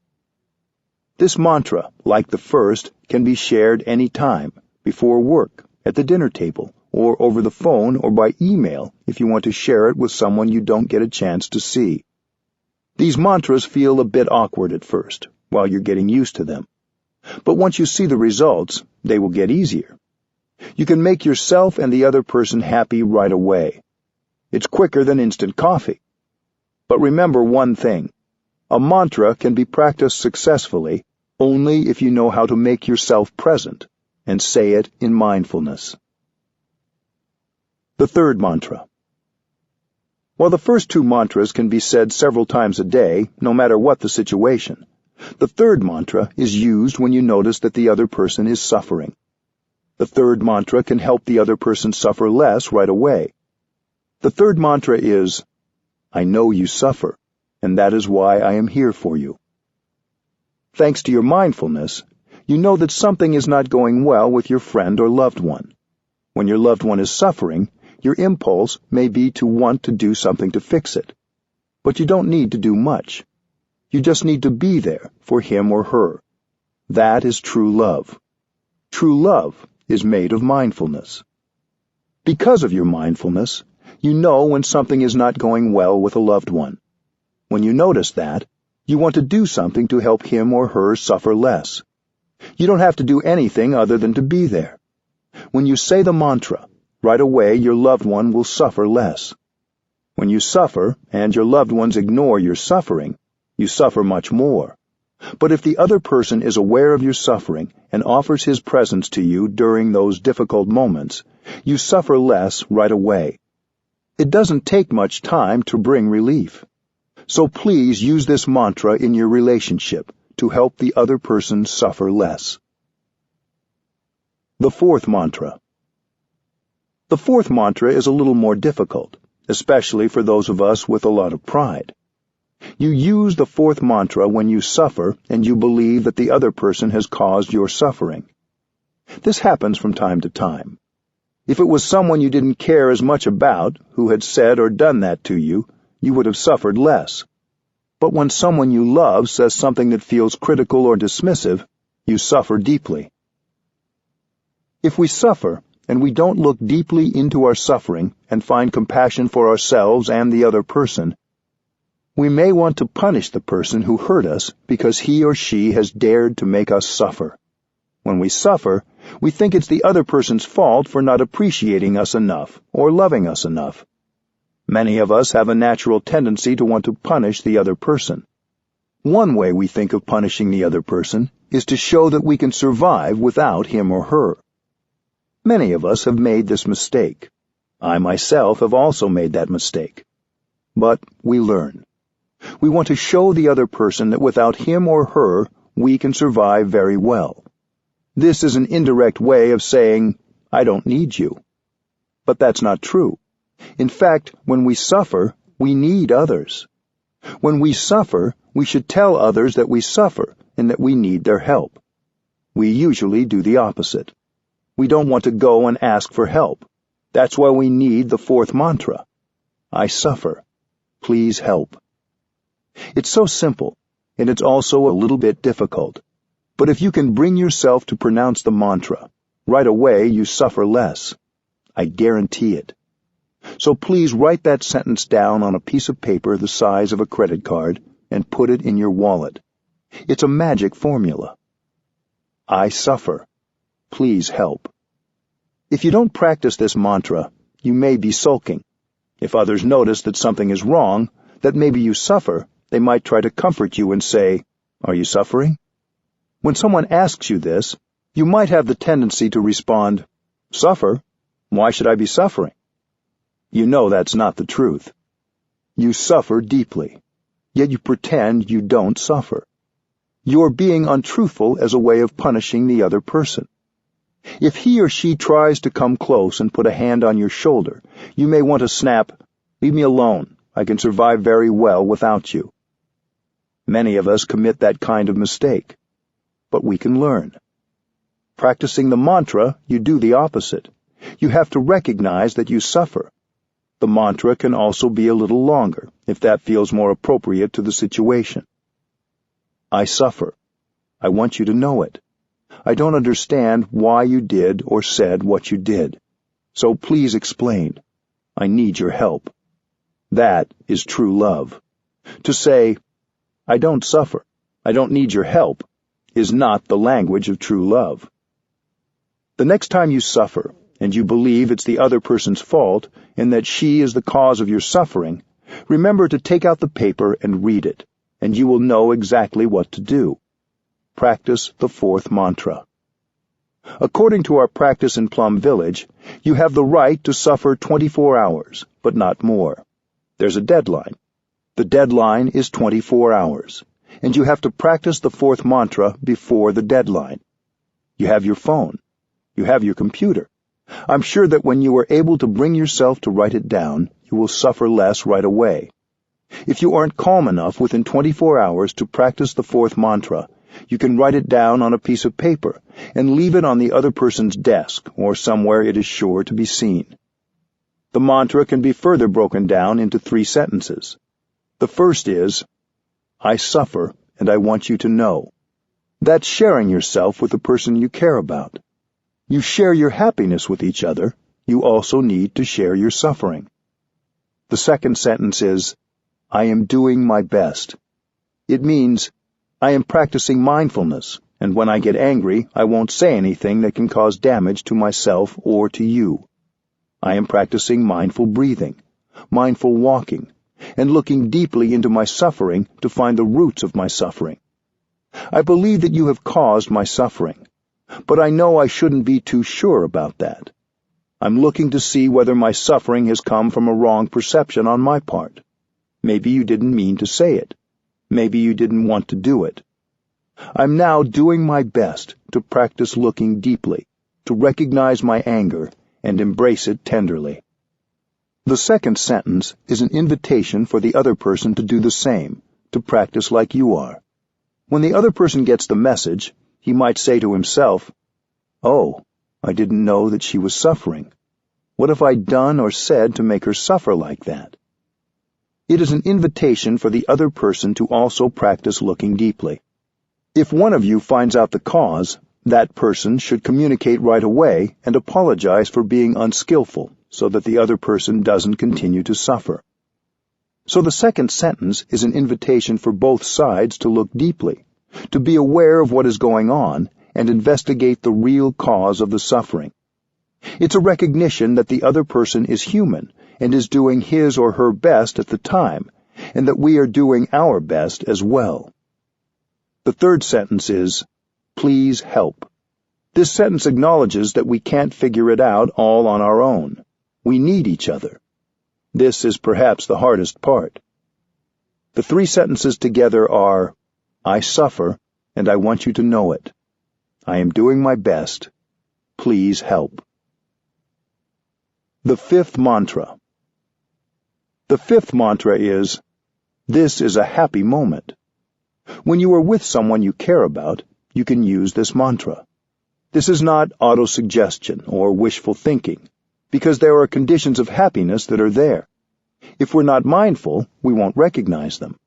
This mantra, like the first, can be shared any time, before work, at the dinner table, or over the phone or by email if you want to share it with someone you don't get a chance to see. These mantras feel a bit awkward at first, while you're getting used to them. But once you see the results, they will get easier. You can make yourself and the other person happy right away. It's quicker than instant coffee. But remember one thing. A mantra can be practiced successfully only if you know how to make yourself present and say it in mindfulness. The third mantra. While the first two mantras can be said several times a day, no matter what the situation, the third mantra is used when you notice that the other person is suffering. The third mantra can help the other person suffer less right away. The third mantra is, I know you suffer, and that is why I am here for you. Thanks to your mindfulness, you know that something is not going well with your friend or loved one. When your loved one is suffering, your impulse may be to want to do something to fix it. But you don't need to do much. You just need to be there for him or her. That is true love. True love is made of mindfulness. Because of your mindfulness, you know when something is not going well with a loved one. When you notice that, you want to do something to help him or her suffer less. You don't have to do anything other than to be there. When you say the mantra, right away your loved one will suffer less. When you suffer and your loved ones ignore your suffering, you suffer much more. But if the other person is aware of your suffering and offers his presence to you during those difficult moments, you suffer less right away. It doesn't take much time to bring relief. So please use this mantra in your relationship to help the other person suffer less. The fourth mantra. The fourth mantra is a little more difficult, especially for those of us with a lot of pride. You use the fourth mantra when you suffer and you believe that the other person has caused your suffering. This happens from time to time. If it was someone you didn't care as much about who had said or done that to you, you would have suffered less. But when someone you love says something that feels critical or dismissive, you suffer deeply. If we suffer and we don't look deeply into our suffering and find compassion for ourselves and the other person, we may want to punish the person who hurt us because he or she has dared to make us suffer. When we suffer, we think it's the other person's fault for not appreciating us enough or loving us enough. Many of us have a natural tendency to want to punish the other person. One way we think of punishing the other person is to show that we can survive without him or her. Many of us have made this mistake. I myself have also made that mistake. But we learn. We want to show the other person that without him or her, we can survive very well. This is an indirect way of saying, I don't need you. But that's not true. In fact, when we suffer, we need others. When we suffer, we should tell others that we suffer and that we need their help. We usually do the opposite. We don't want to go and ask for help. That's why we need the fourth mantra. I suffer. Please help. It's so simple, and it's also a little bit difficult. But if you can bring yourself to pronounce the mantra, right away you suffer less. I guarantee it. So please write that sentence down on a piece of paper the size of a credit card and put it in your wallet. It's a magic formula. I suffer. Please help. If you don't practice this mantra, you may be sulking. If others notice that something is wrong, that maybe you suffer, they might try to comfort you and say, Are you suffering? When someone asks you this, you might have the tendency to respond, Suffer? Why should I be suffering? You know that's not the truth. You suffer deeply, yet you pretend you don't suffer. You're being untruthful as a way of punishing the other person. If he or she tries to come close and put a hand on your shoulder, you may want to snap, Leave me alone. I can survive very well without you. Many of us commit that kind of mistake, but we can learn. Practicing the mantra, you do the opposite. You have to recognize that you suffer. The mantra can also be a little longer, if that feels more appropriate to the situation. I suffer. I want you to know it. I don't understand why you did or said what you did. So please explain. I need your help. That is true love. To say, I don't suffer, I don't need your help, is not the language of true love. The next time you suffer, and you believe it's the other person's fault and that she is the cause of your suffering, remember to take out the paper and read it, and you will know exactly what to do. Practice the fourth mantra. According to our practice in Plum Village, you have the right to suffer 24 hours, but not more. There's a deadline. The deadline is 24 hours, and you have to practice the fourth mantra before the deadline. You have your phone. You have your computer. I'm sure that when you are able to bring yourself to write it down, you will suffer less right away. If you aren't calm enough within 24 hours to practice the fourth mantra, you can write it down on a piece of paper and leave it on the other person's desk or somewhere it is sure to be seen. The mantra can be further broken down into 3 sentences. The first is, I suffer and I want you to know. That's sharing yourself with the person you care about. You share your happiness with each other. You also need to share your suffering. The second sentence is, I am doing my best. It means, I am practicing mindfulness, and when I get angry, I won't say anything that can cause damage to myself or to you. I am practicing mindful breathing, mindful walking, and looking deeply into my suffering to find the roots of my suffering. I believe that you have caused my suffering, but I know I shouldn't be too sure about that. I'm looking to see whether my suffering has come from a wrong perception on my part. Maybe you didn't mean to say it. Maybe you didn't want to do it. I'm now doing my best to practice looking deeply, to recognize my anger and embrace it tenderly. The second sentence is an invitation for the other person to do the same, to practice like you are. When the other person gets the message, he might say to himself, Oh, I didn't know that she was suffering. What have I done or said to make her suffer like that? It is an invitation for the other person to also practice looking deeply. If one of you finds out the cause, that person should communicate right away and apologize for being unskillful so that the other person doesn't continue to suffer. So the second sentence is an invitation for both sides to look deeply, to be aware of what is going on and investigate the real cause of the suffering. It's a recognition that the other person is human and is doing his or her best at the time, and that we are doing our best as well. The third sentence is, "Please help." This sentence acknowledges that we can't figure it out all on our own. We need each other. This is perhaps the hardest part. The three sentences together are, "I suffer, and I want you to know it. I am doing my best. Please help." The fifth mantra. The fifth mantra is, "This is a happy moment." When you are with someone you care about, you can use this mantra. This is not autosuggestion or wishful thinking, because there are conditions of happiness that are there. If we're not mindful, we won't recognize them.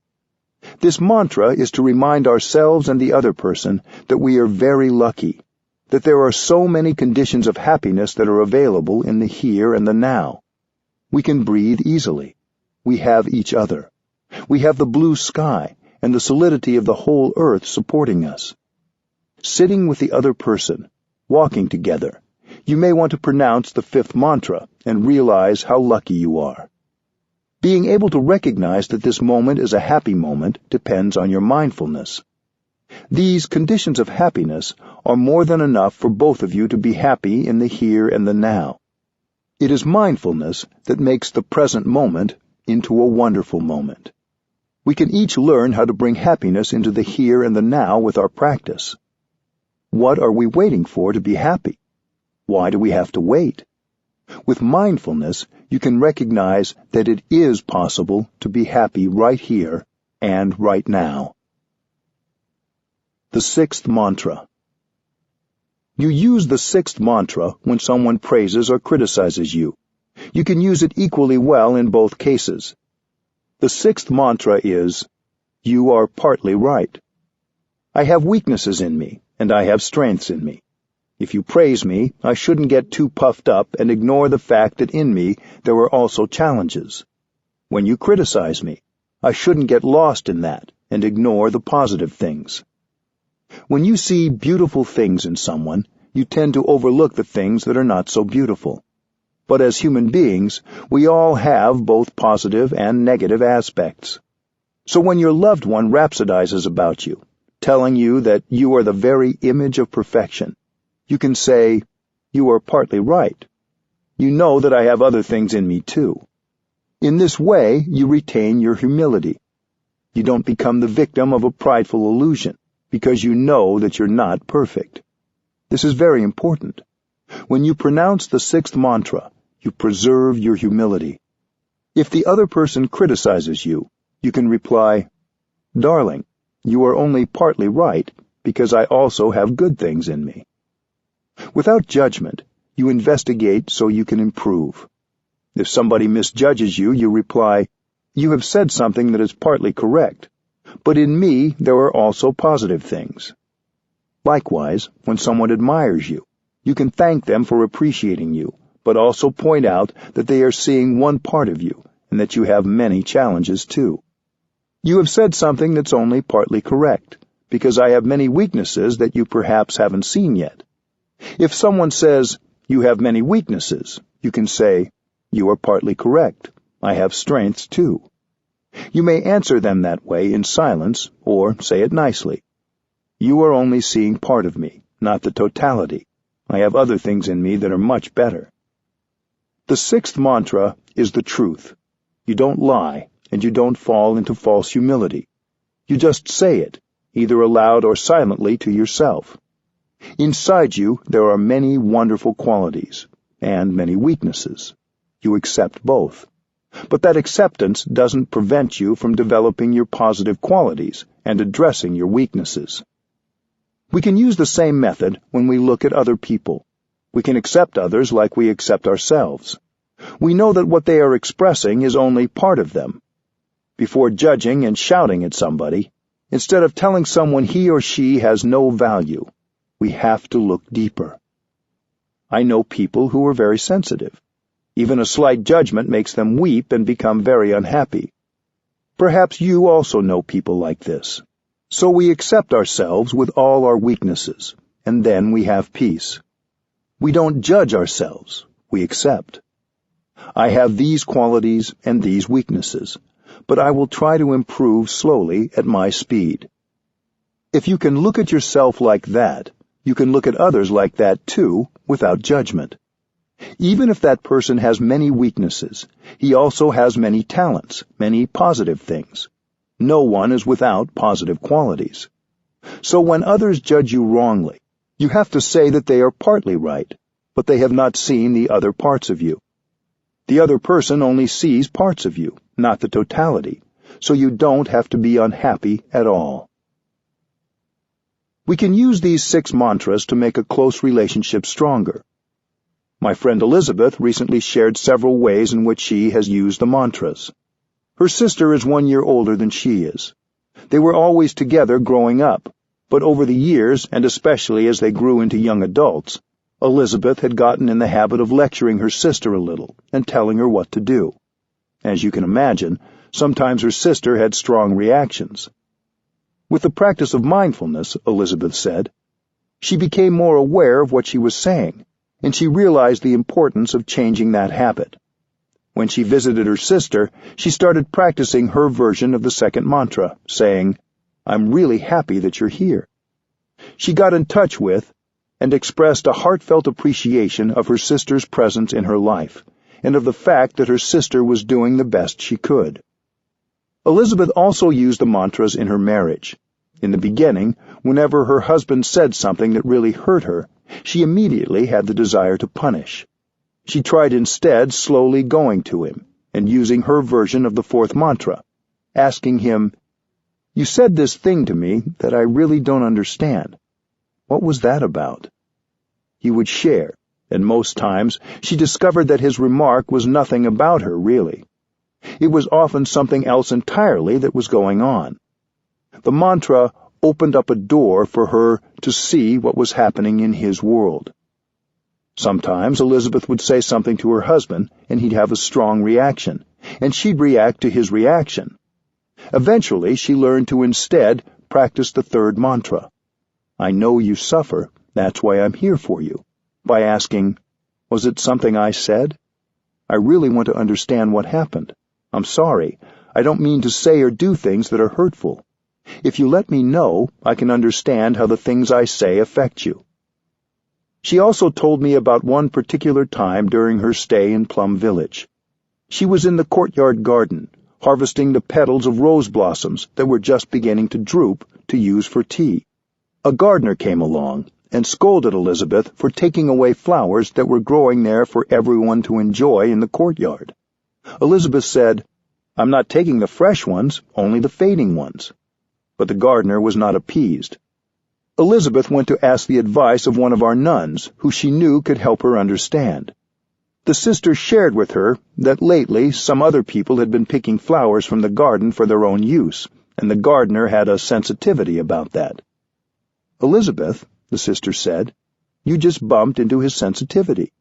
This mantra is to remind ourselves and the other person that we are very lucky, that there are so many conditions of happiness that are available in the here and the now. We can breathe easily. We have each other. We have the blue sky and the solidity of the whole earth supporting us. Sitting with the other person, walking together, you may want to pronounce the fifth mantra and realize how lucky you are. Being able to recognize that this moment is a happy moment depends on your mindfulness. These conditions of happiness are more than enough for both of you to be happy in the here and the now. It is mindfulness that makes the present moment into a wonderful moment. We can each learn how to bring happiness into the here and the now with our practice. What are we waiting for to be happy? Why do we have to wait? With mindfulness, you can recognize that it is possible to be happy right here and right now. The sixth mantra. You use the sixth mantra when someone praises or criticizes you. You can use it equally well in both cases. The sixth mantra is, "You are partly right. I have weaknesses in me, and I have strengths in me. If you praise me, I shouldn't get too puffed up and ignore the fact that in me there are also challenges. When you criticize me, I shouldn't get lost in that and ignore the positive things. When you see beautiful things in someone, you tend to overlook the things that are not so beautiful. But as human beings, we all have both positive and negative aspects. So when your loved one rhapsodizes about you, telling you that you are the very image of perfection, you can say, "You are partly right. You know that I have other things in me too." In this way, you retain your humility. You don't become the victim of a prideful illusion, because you know that you're not perfect. This is very important. When you pronounce the sixth mantra, you preserve your humility. If the other person criticizes you, you can reply, "Darling, you are only partly right, because I also have good things in me." Without judgment, you investigate so you can improve. If somebody misjudges you, you reply, "You have said something that is partly correct, but in me there are also positive things." Likewise, when someone admires you, you can thank them for appreciating you, but also point out that they are seeing one part of you, and that you have many challenges too. "You have said something that's only partly correct, because I have many weaknesses that you perhaps haven't seen yet." If someone says, "You have many weaknesses," you can say, "You are partly correct. I have strengths too." You may answer them that way in silence, or say it nicely. "You are only seeing part of me, not the totality. I have other things in me that are much better." The sixth mantra is the truth. You don't lie, and you don't fall into false humility. You just say it, either aloud or silently to yourself. Inside you there are many wonderful qualities, and many weaknesses. You accept both. But that acceptance doesn't prevent you from developing your positive qualities and addressing your weaknesses. We can use the same method when we look at other people. We can accept others like we accept ourselves. We know that what they are expressing is only part of them. Before judging and shouting at somebody, instead of telling someone he or she has no value, we have to look deeper. I know people who are very sensitive. Even a slight judgment makes them weep and become very unhappy. Perhaps you also know people like this. So we accept ourselves with all our weaknesses, and then we have peace. We don't judge ourselves, we accept. I have these qualities and these weaknesses, but I will try to improve slowly at my speed. If you can look at yourself like that, you can look at others like that too, without judgment. Even if that person has many weaknesses, he also has many talents, many positive things. No one is without positive qualities. So when others judge you wrongly, you have to say that they are partly right, but they have not seen the other parts of you. The other person only sees parts of you, not the totality, so you don't have to be unhappy at all. We can use these 6 mantras to make a close relationship stronger. My friend Elizabeth recently shared several ways in which she has used the mantras. Her sister is 1 year older than she is. They were always together growing up, but over the years, and especially as they grew into young adults, Elizabeth had gotten in the habit of lecturing her sister a little and telling her what to do. As you can imagine, sometimes her sister had strong reactions. With the practice of mindfulness, Elizabeth said, she became more aware of what she was saying, and she realized the importance of changing that habit. When she visited her sister, she started practicing her version of the second mantra, saying, "I'm really happy that you're here." She got in touch with and expressed a heartfelt appreciation of her sister's presence in her life, and of the fact that her sister was doing the best she could. Elizabeth also used the mantras in her marriage. In the beginning, whenever her husband said something that really hurt her, she immediately had the desire to punish. She tried instead slowly going to him and using her version of the 4th mantra, asking him, "You said this thing to me that I really don't understand. What was that about?" He would share, and most times she discovered that his remark was nothing about her, really. It was often something else entirely that was going on. The mantra opened up a door for her to see what was happening in his world. Sometimes Elizabeth would say something to her husband, and he'd have a strong reaction, and she'd react to his reaction. Eventually, she learned to instead practice the 3rd mantra. "I know you suffer, that's why I'm here for you," by asking, "Was it something I said? I really want to understand what happened. I'm sorry. I don't mean to say or do things that are hurtful. If you let me know, I can understand how the things I say affect you." She also told me about one particular time during her stay in Plum Village. She was in the courtyard garden, harvesting the petals of rose blossoms that were just beginning to droop to use for tea. A gardener came along and scolded Elizabeth for taking away flowers that were growing there for everyone to enjoy in the courtyard. Elizabeth said, "I'm not taking the fresh ones, only the fading ones." But the gardener was not appeased. Elizabeth went to ask the advice of one of our nuns, who she knew could help her understand. The sister shared with her that lately some other people had been picking flowers from the garden for their own use, and the gardener had a sensitivity about that. "Elizabeth," the sister said, "you just bumped into his sensitivity."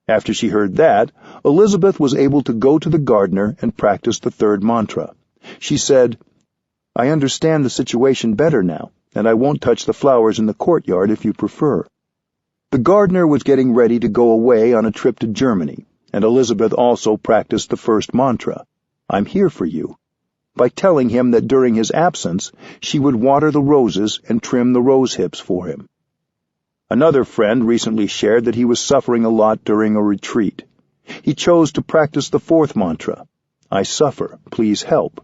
After she heard that, Elizabeth was able to go to the gardener and practice the 3rd mantra. She said, "I understand the situation better now, and I won't touch the flowers in the courtyard if you prefer." The gardener was getting ready to go away on a trip to Germany, and Elizabeth also practiced the 1st mantra, "I'm here for you," by telling him that during his absence she would water the roses and trim the rose hips for him. Another friend recently shared that he was suffering a lot during a retreat. He chose to practice the 4th mantra, "I suffer, please help,"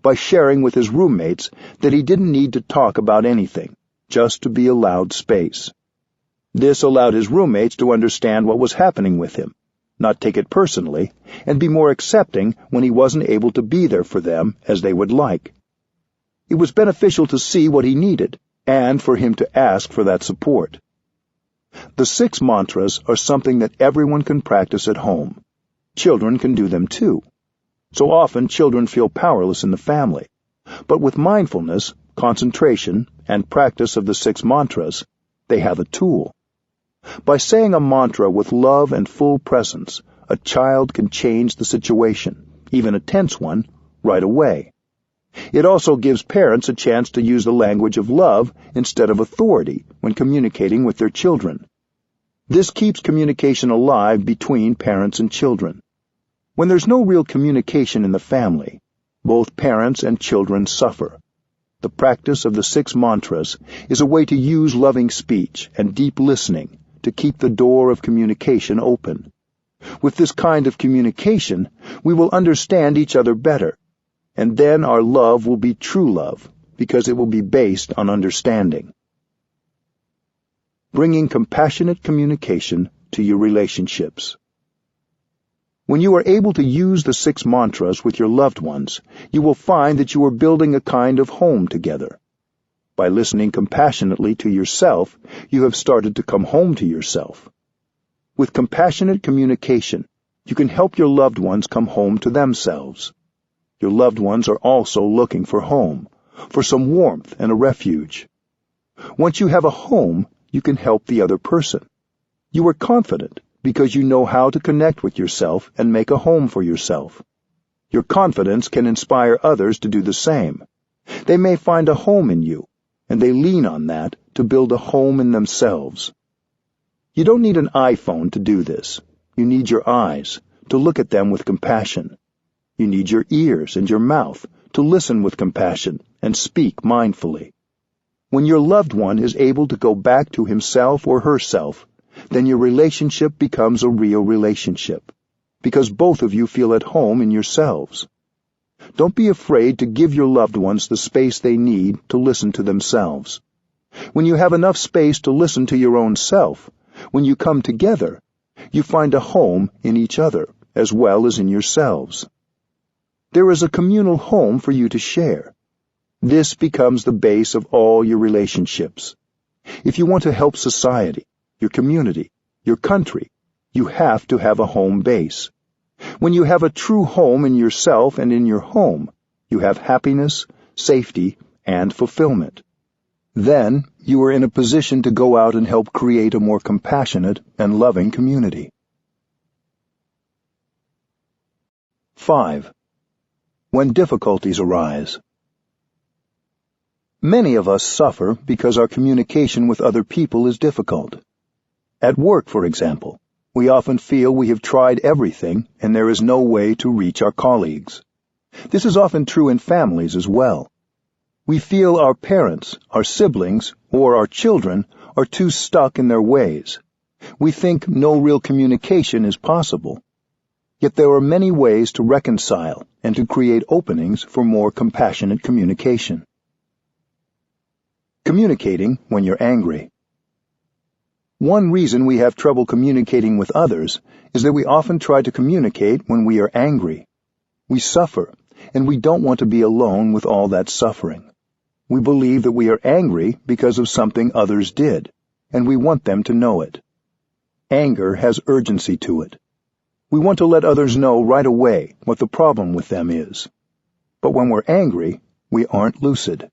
by sharing with his roommates that he didn't need to talk about anything, just to be allowed space. This allowed his roommates to understand what was happening with him, not take it personally, and be more accepting when he wasn't able to be there for them as they would like. It was beneficial to see what he needed, and for him to ask for that support. The 6 mantras are something that everyone can practice at home. Children can do them too. So often children feel powerless in the family. But with mindfulness, concentration, and practice of the 6 mantras, they have a tool. By saying a mantra with love and full presence, a child can change the situation, even a tense one, right away. It also gives parents a chance to use the language of love instead of authority when communicating with their children. This keeps communication alive between parents and children. When there's no real communication in the family, both parents and children suffer. The practice of the 6 mantras is a way to use loving speech and deep listening to keep the door of communication open. With this kind of communication, we will understand each other better, and then our love will be true love, because it will be based on understanding. Bringing compassionate communication to your relationships. When you are able to use the 6 mantras with your loved ones, you will find that you are building a kind of home together. By listening compassionately to yourself, you have started to come home to yourself. With compassionate communication, you can help your loved ones come home to themselves. Your loved ones are also looking for home, for some warmth and a refuge. Once you have a home, you can help the other person. You are confident because you know how to connect with yourself and make a home for yourself. Your confidence can inspire others to do the same. They may find a home in you, and they lean on that to build a home in themselves. You don't need an iPhone to do this. You need your eyes, to look at them with compassion. You need your ears and your mouth to listen with compassion and speak mindfully. When your loved one is able to go back to himself or herself, then your relationship becomes a real relationship, because both of you feel at home in yourselves. Don't be afraid to give your loved ones the space they need to listen to themselves. When you have enough space to listen to your own self, when you come together, you find a home in each other as well as in yourselves. There is a communal home for you to share. This becomes the base of all your relationships. If you want to help society, your community, your country, you have to have a home base. When you have a true home in yourself and in your home, you have happiness, safety, and fulfillment. Then you are in a position to go out and help create a more compassionate and loving community. 5. When difficulties arise. Many of us suffer because our communication with other people is difficult. At work, for example, we often feel we have tried everything and there is no way to reach our colleagues. This is often true in families as well. We feel our parents, our siblings, or our children are too stuck in their ways. We think no real communication is possible. Yet there are many ways to reconcile and to create openings for more compassionate communication. Communicating when you're angry. One reason we have trouble communicating with others is that we often try to communicate when we are angry. We suffer, and we don't want to be alone with all that suffering. We believe that we are angry because of something others did, and we want them to know it. Anger has urgency to it. We want to let others know right away what the problem with them is. But when we're angry, we aren't lucid.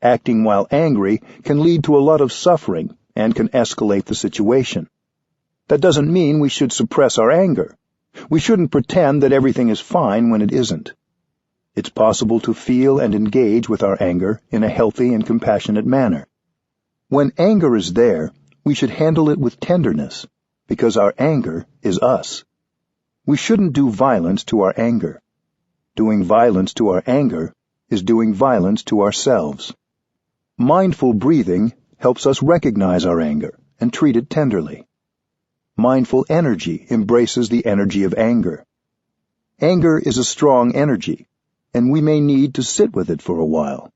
Acting while angry can lead to a lot of suffering and can escalate the situation. That doesn't mean we should suppress our anger. We shouldn't pretend that everything is fine when it isn't. It's possible to feel and engage with our anger in a healthy and compassionate manner. When anger is there, we should handle it with tenderness, because our anger is us. We shouldn't do violence to our anger. Doing violence to our anger is doing violence to ourselves. Mindful breathing helps us recognize our anger and treat it tenderly. Mindful energy embraces the energy of anger. Anger is a strong energy, and we may need to sit with it for a while.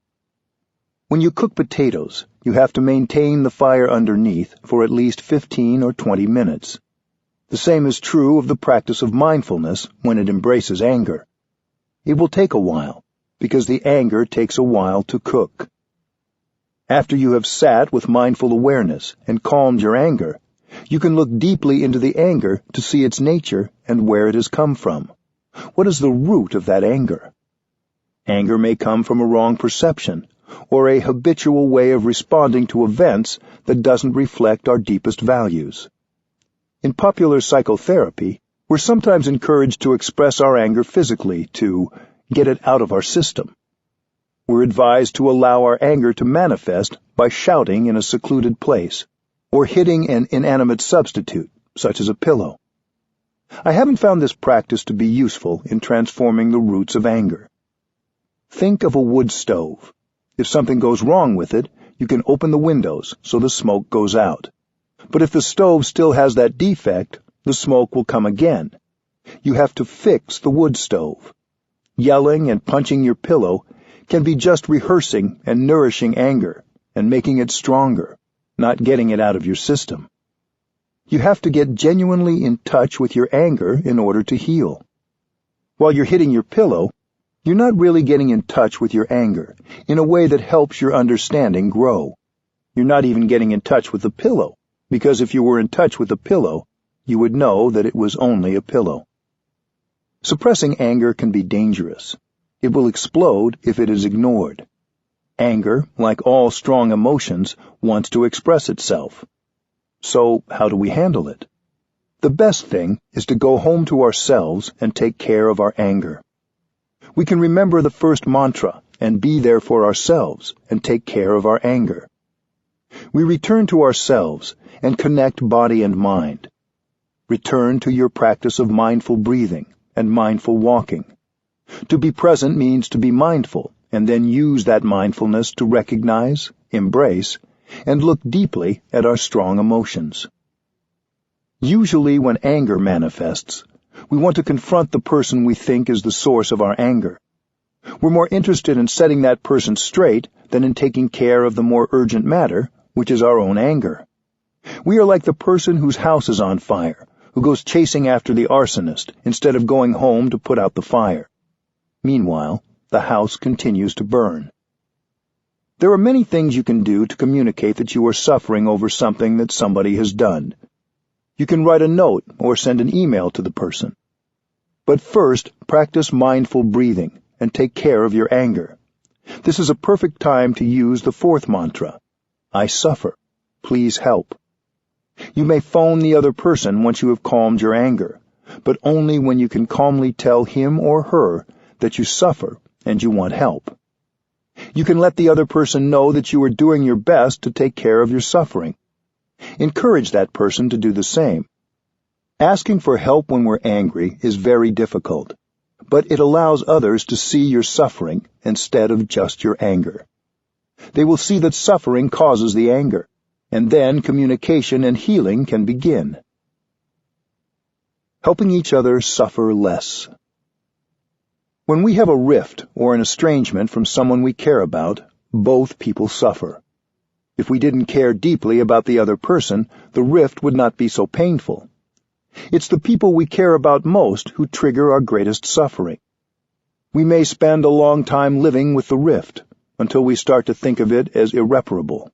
When you cook potatoes, you have to maintain the fire underneath for at least 15 or 20 minutes. The same is true of the practice of mindfulness when it embraces anger. It will take a while, because the anger takes a while to cook. After you have sat with mindful awareness and calmed your anger, you can look deeply into the anger to see its nature and where it has come from. What is the root of that anger? Anger may come from a wrong perception, or a habitual way of responding to events that doesn't reflect our deepest values. In popular psychotherapy, we're sometimes encouraged to express our anger physically, to get it out of our system. We're advised to allow our anger to manifest by shouting in a secluded place, or hitting an inanimate substitute, such as a pillow. I haven't found this practice to be useful in transforming the roots of anger. Think of a wood stove. If something goes wrong with it, you can open the windows so the smoke goes out. But if the stove still has that defect, the smoke will come again. You have to fix the wood stove. Yelling and punching your pillow can be just rehearsing and nourishing anger and making it stronger, not getting it out of your system. You have to get genuinely in touch with your anger in order to heal. While you're hitting your pillow, you're not really getting in touch with your anger in a way that helps your understanding grow. You're not even getting in touch with the pillow, because if you were in touch with the pillow, you would know that it was only a pillow. Suppressing anger can be dangerous. It will explode if it is ignored. Anger, like all strong emotions, wants to express itself. So, how do we handle it? The best thing is to go home to ourselves and take care of our anger. We can remember the first mantra and be there for ourselves and take care of our anger. We return to ourselves and connect body and mind. Return to your practice of mindful breathing and mindful walking. To be present means to be mindful, and then use that mindfulness to recognize, embrace, and look deeply at our strong emotions. Usually when anger manifests, we want to confront the person we think is the source of our anger. We're more interested in setting that person straight than in taking care of the more urgent matter, which is our own anger. We are like the person whose house is on fire, who goes chasing after the arsonist instead of going home to put out the fire. Meanwhile, the house continues to burn. There are many things you can do to communicate that you are suffering over something that somebody has done. You can write a note or send an email to the person. But first, practice mindful breathing and take care of your anger. This is a perfect time to use the fourth mantra, I suffer. Please help. You may phone the other person once you have calmed your anger, but only when you can calmly tell him or her that you suffer and you want help. You can let the other person know that you are doing your best to take care of your suffering. Encourage that person to do the same. Asking for help when we're angry is very difficult, but it allows others to see your suffering instead of just your anger. They will see that suffering causes the anger, and then communication and healing can begin. Helping each other suffer less. When we have a rift or an estrangement from someone we care about, both people suffer. If we didn't care deeply about the other person, the rift would not be so painful. It's the people we care about most who trigger our greatest suffering. We may spend a long time living with the rift, until we start to think of it as irreparable.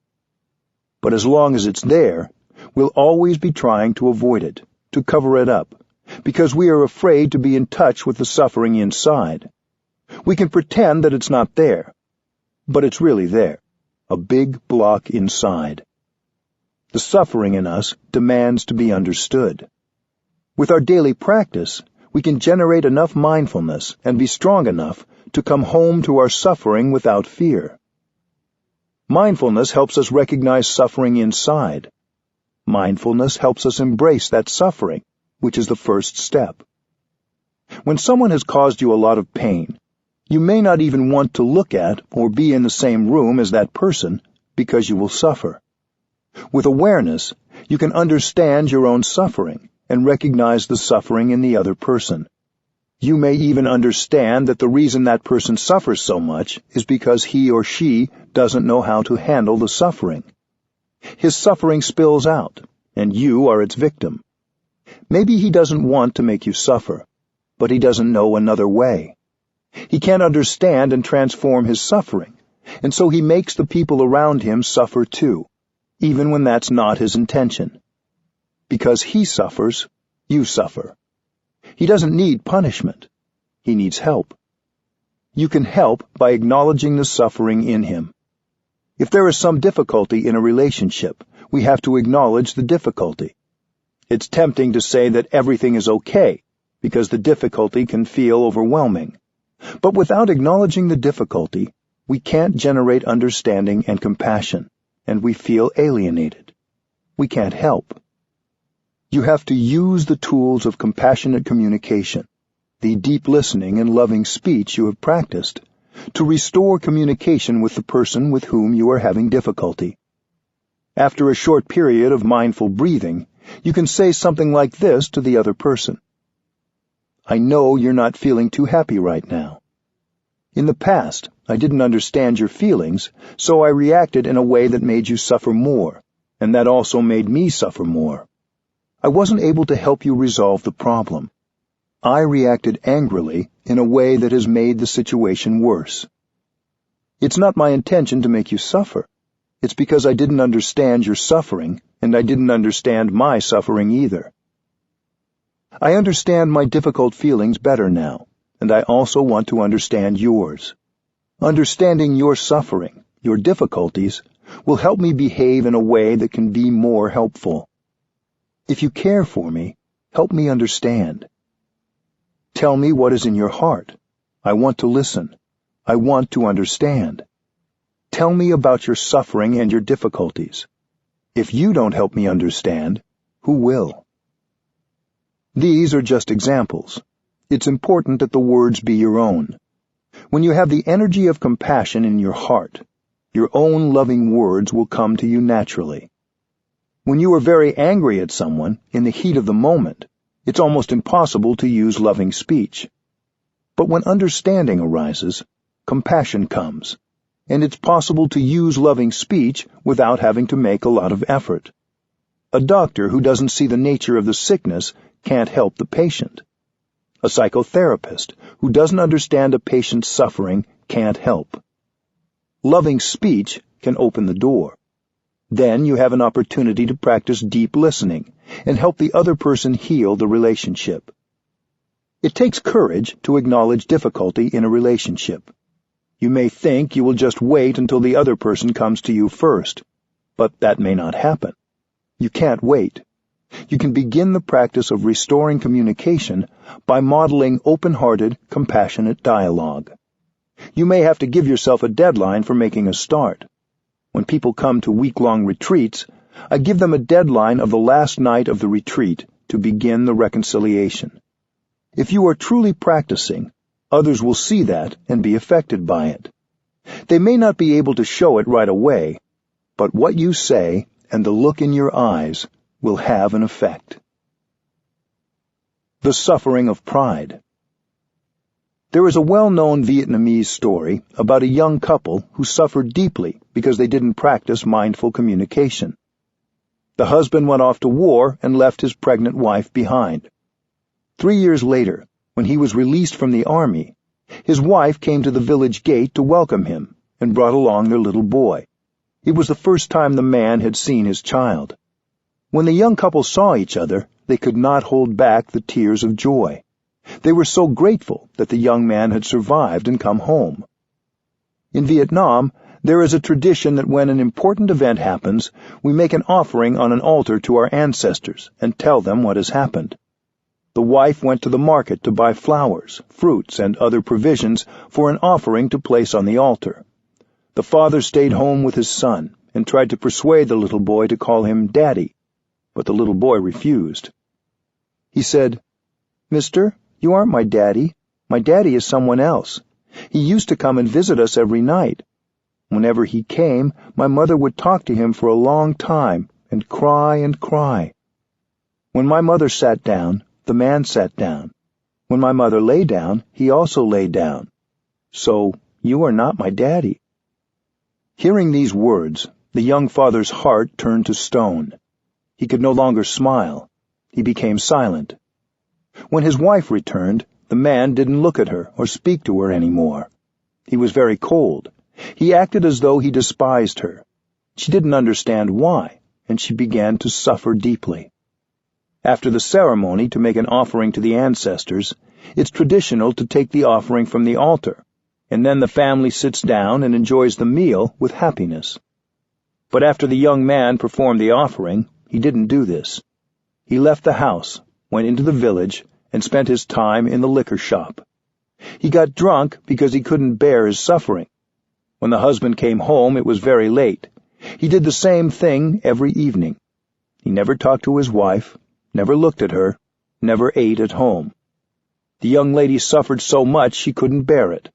But as long as it's there, we'll always be trying to avoid it, to cover it up, because we are afraid to be in touch with the suffering inside. We can pretend that it's not there, but it's really there, a big block inside. The suffering in us demands to be understood. With our daily practice, we can generate enough mindfulness and be strong enough to come home to our suffering without fear. Mindfulness helps us recognize suffering inside. Mindfulness helps us embrace that suffering, which is the first step. When someone has caused you a lot of pain, you may not even want to look at or be in the same room as that person because you will suffer. With awareness, you can understand your own suffering and recognize the suffering in the other person. You may even understand that the reason that person suffers so much is because he or she doesn't know how to handle the suffering. His suffering spills out, and you are its victim. Maybe he doesn't want to make you suffer, but he doesn't know another way. He can't understand and transform his suffering, and so he makes the people around him suffer too, even when that's not his intention. Because he suffers, you suffer. He doesn't need punishment. He needs help. You can help by acknowledging the suffering in him. If there is some difficulty in a relationship, we have to acknowledge the difficulty. It's tempting to say that everything is okay, because the difficulty can feel overwhelming. But without acknowledging the difficulty, we can't generate understanding and compassion, and we feel alienated. we can't help. You have to use the tools of compassionate communication, the deep listening and loving speech you have practiced, to restore communication with the person with whom you are having difficulty. After a short period of mindful breathing, you can say something like this to the other person. I know you're not feeling too happy right now. In the past, I didn't understand your feelings, so I reacted in a way that made you suffer more, and that also made me suffer more. I wasn't able to help you resolve the problem. I reacted angrily in a way that has made the situation worse. It's not my intention to make you suffer. It's because I didn't understand your suffering, and I didn't understand my suffering either. I understand my difficult feelings better now, and I also want to understand yours. Understanding your suffering, your difficulties, will help me behave in a way that can be more helpful. If you care for me, help me understand. Tell me what is in your heart. I want to listen. I want to understand. Tell me about your suffering and your difficulties. If you don't help me understand, who will? These are just examples. It's important that the words be your own. When you have the energy of compassion in your heart, your own loving words will come to you naturally. When you are very angry at someone, in the heat of the moment, it's almost impossible to use loving speech. But when understanding arises, compassion comes, and it's possible to use loving speech without having to make a lot of effort. A doctor who doesn't see the nature of the sickness can't help the patient. A psychotherapist who doesn't understand a patient's suffering can't help. Loving speech can open the door. Then you have an opportunity to practice deep listening and help the other person heal the relationship. It takes courage to acknowledge difficulty in a relationship. You may think you will just wait until the other person comes to you first, but that may not happen. You can't wait. You can begin the practice of restoring communication by modeling open-hearted, compassionate dialogue. You may have to give yourself a deadline for making a start. When people come to week-long retreats, I give them a deadline of the last night of the retreat to begin the reconciliation. If you are truly practicing, others will see that and be affected by it. They may not be able to show it right away, but what you say and the look in your eyes will have an effect. The suffering of pride. There is a well-known Vietnamese story about a young couple who suffered deeply because they didn't practice mindful communication. The husband went off to war and left his pregnant wife behind. 3 years later, when he was released from the army, his wife came to the village gate to welcome him and brought along their little boy. It was the first time the man had seen his child. When the young couple saw each other, they could not hold back the tears of joy. They were so grateful that the young man had survived and come home. In Vietnam, there is a tradition that when an important event happens, we make an offering on an altar to our ancestors and tell them what has happened. The wife went to the market to buy flowers, fruits, and other provisions for an offering to place on the altar. The father stayed home with his son and tried to persuade the little boy to call him Daddy, but the little boy refused. He said, "Mister, you aren't my daddy. My daddy is someone else. He used to come and visit us every night. Whenever he came, my mother would talk to him for a long time and cry and cry. When my mother sat down, the man sat down. When my mother lay down, he also lay down. So you are not my daddy." Hearing these words, the young father's heart turned to stone. He could no longer smile. He became silent. When his wife returned, the man didn't look at her or speak to her anymore. He was very cold. He acted as though he despised her. She didn't understand why, and she began to suffer deeply. After the ceremony to make an offering to the ancestors, it's traditional to take the offering from the altar, and then the family sits down and enjoys the meal with happiness. But after the young man performed the offering, he didn't do this. He left the house, went into the village, and spent his time in the liquor shop. He got drunk because he couldn't bear his suffering. When the husband came home, it was very late. He did the same thing every evening. He never talked to his wife, never looked at her, never ate at home. The young lady suffered so much she couldn't bear it,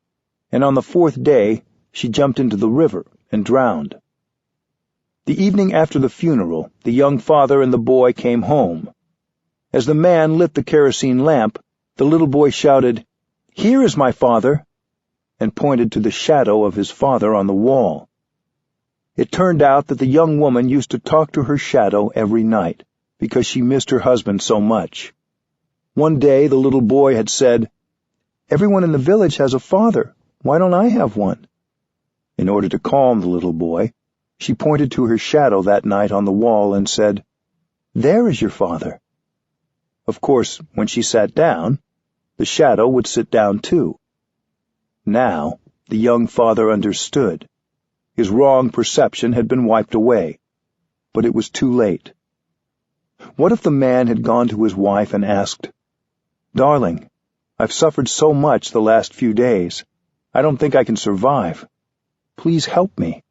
and on the 4th day she jumped into the river and drowned. The evening after the funeral, the young father and the boy came home. As the man lit the kerosene lamp, the little boy shouted, "Here is my father," and pointed to the shadow of his father on the wall. It turned out that the young woman used to talk to her shadow every night, because she missed her husband so much. One day the little boy had said, "Everyone in the village has a father. Why don't I have one?" In order to calm the little boy, she pointed to her shadow that night on the wall and said, "There is your father." Of course, when she sat down, the shadow would sit down too. Now, the young father understood. His wrong perception had been wiped away, but it was too late. What if the man had gone to his wife and asked, "Darling, I've suffered so much the last few days. I don't think I can survive. Please help me.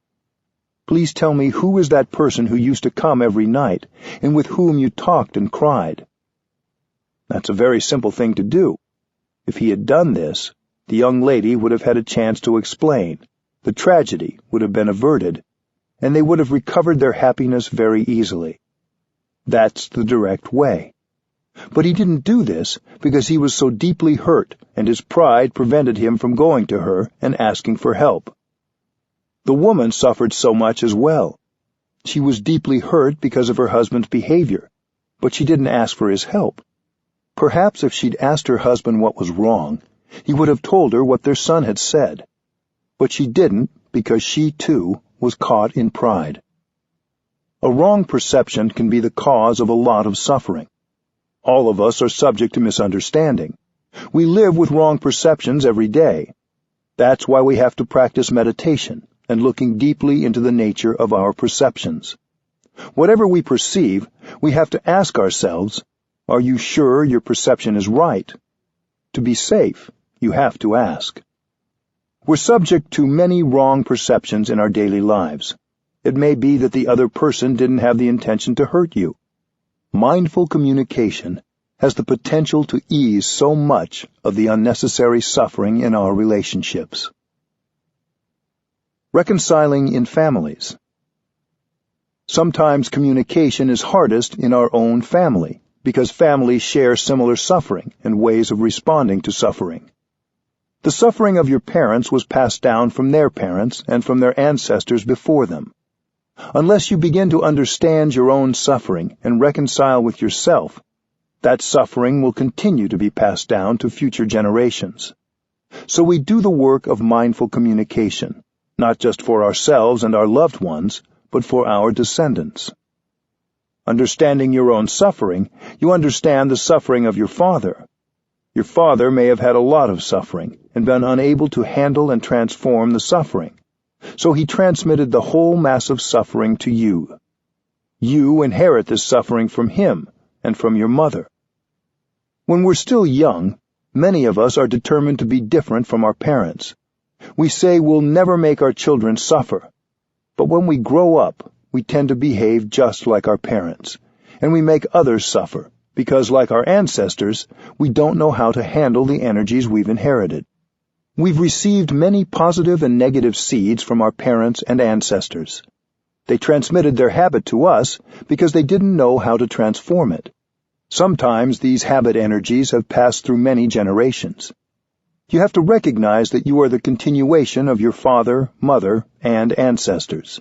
Please tell me who is that person who used to come every night and with whom you talked and cried?" That's a very simple thing to do. If he had done this, the young lady would have had a chance to explain, the tragedy would have been averted, and they would have recovered their happiness very easily. That's the direct way. But he didn't do this because he was so deeply hurt, and his pride prevented him from going to her and asking for help. The woman suffered so much as well. She was deeply hurt because of her husband's behavior, but she didn't ask for his help. Perhaps if she'd asked her husband what was wrong, he would have told her what their son had said. But she didn't because she, too, was caught in pride. A wrong perception can be the cause of a lot of suffering. All of us are subject to misunderstanding. We live with wrong perceptions every day. That's why we have to practice meditation and looking deeply into the nature of our perceptions. Whatever we perceive, we have to ask ourselves, are you sure your perception is right? To be safe, you have to ask. We're subject to many wrong perceptions in our daily lives. It may be that the other person didn't have the intention to hurt you. Mindful communication has the potential to ease so much of the unnecessary suffering in our relationships. Reconciling in families. Sometimes communication is hardest in our own family, because families share similar suffering and ways of responding to suffering. The suffering of your parents was passed down from their parents and from their ancestors before them. Unless you begin to understand your own suffering and reconcile with yourself, that suffering will continue to be passed down to future generations. So we do the work of mindful communication, not just for ourselves and our loved ones, but for our descendants. Understanding your own suffering, you understand the suffering of your father. Your father may have had a lot of suffering and been unable to handle and transform the suffering. So he transmitted the whole mass of suffering to you. You inherit this suffering from him and from your mother. When we're still young, many of us are determined to be different from our parents. We say we'll never make our children suffer. But when we grow up, we tend to behave just like our parents, and we make others suffer because, like our ancestors, we don't know how to handle the energies we've inherited. We've received many positive and negative seeds from our parents and ancestors. They transmitted their habit to us because they didn't know how to transform it. Sometimes these habit energies have passed through many generations. You have to recognize that you are the continuation of your father, mother, and ancestors.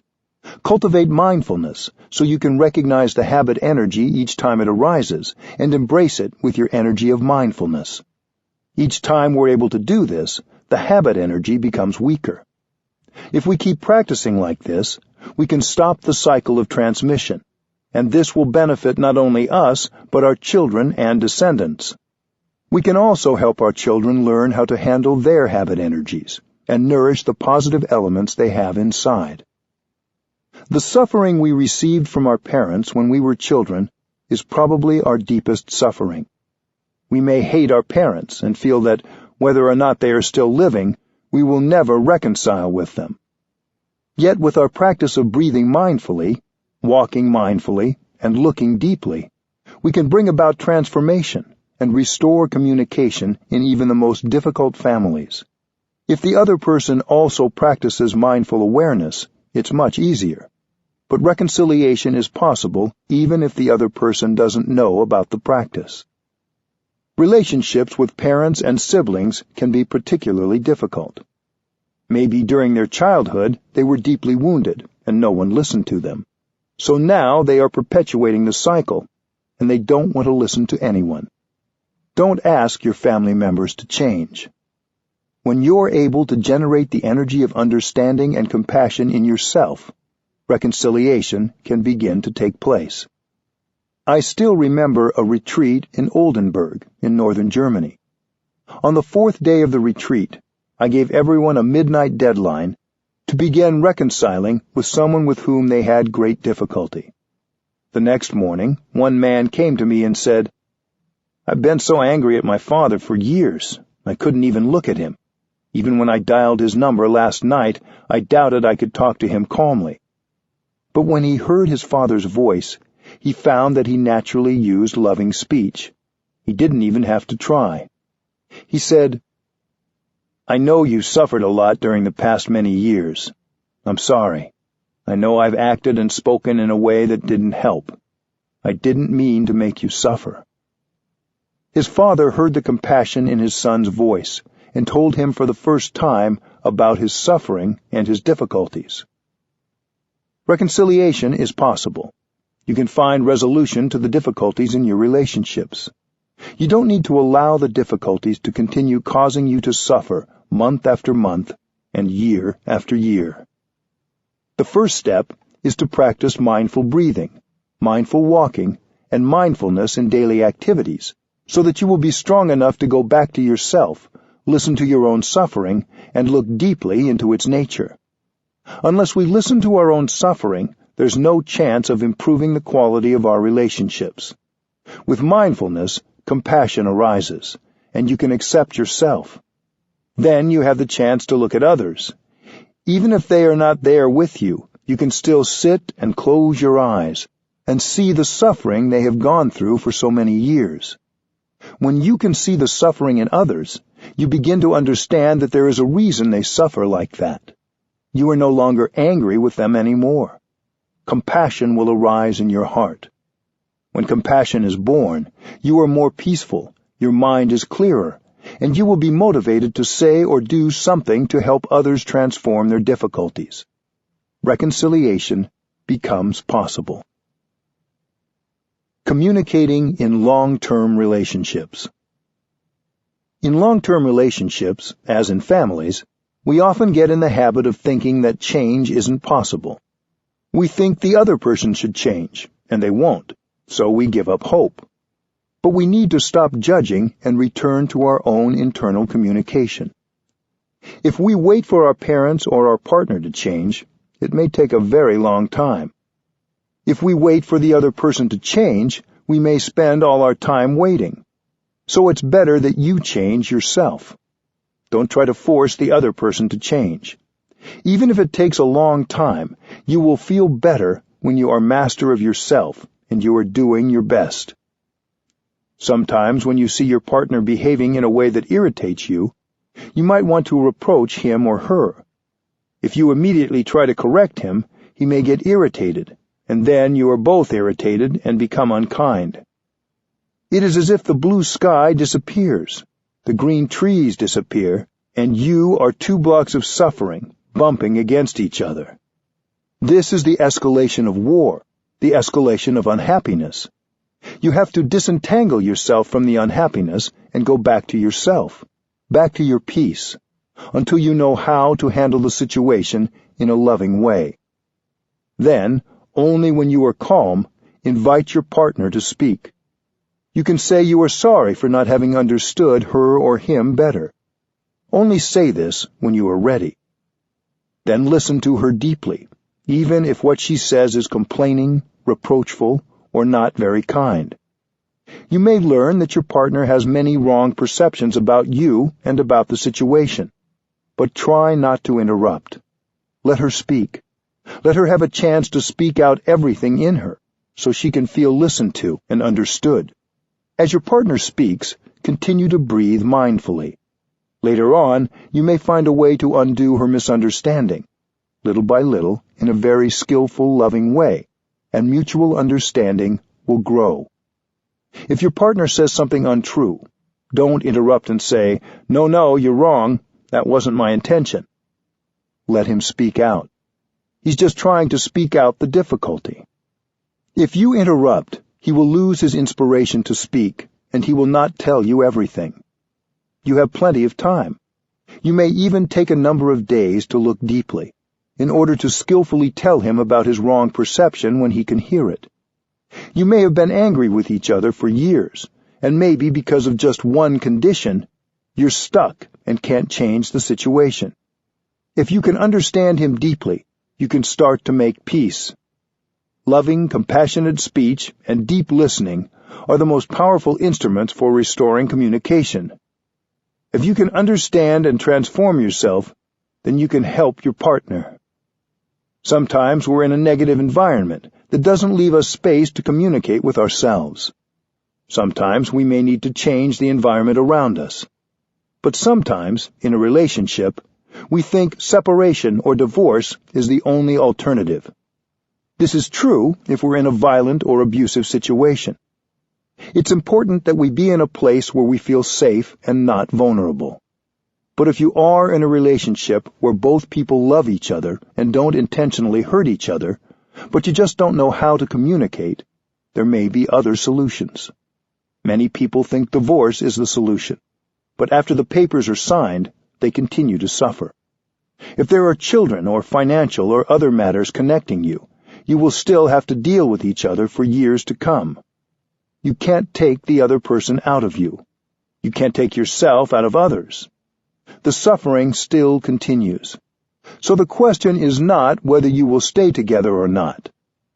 Cultivate mindfulness so you can recognize the habit energy each time it arises and embrace it with your energy of mindfulness. Each time we're able to do this, the habit energy becomes weaker. If we keep practicing like this, we can stop the cycle of transmission, and this will benefit not only us, but our children and descendants. We can also help our children learn how to handle their habit energies and nourish the positive elements they have inside. The suffering we received from our parents when we were children is probably our deepest suffering. We may hate our parents and feel that, whether or not they are still living, we will never reconcile with them. Yet with our practice of breathing mindfully, walking mindfully, and looking deeply, we can bring about transformation and restore communication in even the most difficult families. If the other person also practices mindful awareness, it's much easier. But reconciliation is possible even if the other person doesn't know about the practice. Relationships with parents and siblings can be particularly difficult. Maybe during their childhood they were deeply wounded and no one listened to them. So now they are perpetuating the cycle, and they don't want to listen to anyone. Don't ask your family members to change. When you're able to generate the energy of understanding and compassion in yourself, reconciliation can begin to take place. I still remember a retreat in Oldenburg in northern Germany. On the 4th day of the retreat, I gave everyone a midnight deadline to begin reconciling with someone with whom they had great difficulty. The next morning, one man came to me and said, "I've been so angry at my father for years, I couldn't even look at him. Even when I dialed his number last night, I doubted I could talk to him calmly." But when he heard his father's voice, he found that he naturally used loving speech. He didn't even have to try. He said, "I know you suffered a lot during the past many years. I'm sorry. I know I've acted and spoken in a way that didn't help. I didn't mean to make you suffer." His father heard the compassion in his son's voice and told him for the first time about his suffering and his difficulties. Reconciliation is possible. You can find resolution to the difficulties in your relationships. You don't need to allow the difficulties to continue causing you to suffer month after month and year after year. The first step is to practice mindful breathing, mindful walking, and mindfulness in daily activities, so that you will be strong enough to go back to yourself, listen to your own suffering, and look deeply into its nature. Unless we listen to our own suffering, there's no chance of improving the quality of our relationships. With mindfulness, compassion arises, and you can accept yourself. Then you have the chance to look at others. Even if they are not there with you, you can still sit and close your eyes and see the suffering they have gone through for so many years. When you can see the suffering in others, you begin to understand that there is a reason they suffer like that. You are no longer angry with them anymore. Compassion will arise in your heart. When compassion is born, you are more peaceful, your mind is clearer, and you will be motivated to say or do something to help others transform their difficulties. Reconciliation becomes possible. Communicating in long-term relationships. In long-term relationships, as in families, we often get in the habit of thinking that change isn't possible. We think the other person should change, and they won't, so we give up hope. But we need to stop judging and return to our own internal communication. If we wait for our parents or our partner to change, it may take a very long time. If we wait for the other person to change, we may spend all our time waiting. So it's better that you change yourself. Don't try to force the other person to change. Even if it takes a long time, you will feel better when you are master of yourself and you are doing your best. Sometimes when you see your partner behaving in a way that irritates you, you might want to reproach him or her. If you immediately try to correct him, he may get irritated, and then you are both irritated and become unkind. It is as if the blue sky disappears, the green trees disappear, and you are 2 blocks of suffering, bumping against each other. This is the escalation of war, the escalation of unhappiness. You have to disentangle yourself from the unhappiness and go back to yourself, back to your peace, until you know how to handle the situation in a loving way. Then, only when you are calm, invite your partner to speak. You can say you are sorry for not having understood her or him better. Only say this when you are ready. Then listen to her deeply, even if what she says is complaining, reproachful, or not very kind. You may learn that your partner has many wrong perceptions about you and about the situation, but try not to interrupt. Let her speak. Let her have a chance to speak out everything in her, so she can feel listened to and understood. As your partner speaks, continue to breathe mindfully. Later on, you may find a way to undo her misunderstanding, little by little, in a very skillful, loving way, and mutual understanding will grow. If your partner says something untrue, don't interrupt and say, "No, you're wrong. That wasn't my intention." Let him speak out. He's just trying to speak out the difficulty. If you interrupt, he will lose his inspiration to speak, and he will not tell you everything. You have plenty of time. You may even take a number of days to look deeply, in order to skillfully tell him about his wrong perception when he can hear it. You may have been angry with each other for years, and maybe because of just one condition, you're stuck and can't change the situation. If you can understand him deeply, you can start to make peace. Loving, compassionate speech and deep listening are the most powerful instruments for restoring communication. If you can understand and transform yourself, then you can help your partner. Sometimes we're in a negative environment that doesn't leave us space to communicate with ourselves. Sometimes we may need to change the environment around us. But sometimes, in a relationship, we think separation or divorce is the only alternative. This is true if we're in a violent or abusive situation. It's important that we be in a place where we feel safe and not vulnerable. But if you are in a relationship where both people love each other and don't intentionally hurt each other, but you just don't know how to communicate, there may be other solutions. Many people think divorce is the solution, but after the papers are signed, they continue to suffer. If there are children or financial or other matters connecting you, you will still have to deal with each other for years to come. You can't take the other person out of you. You can't take yourself out of others. The suffering still continues. So the question is not whether you will stay together or not.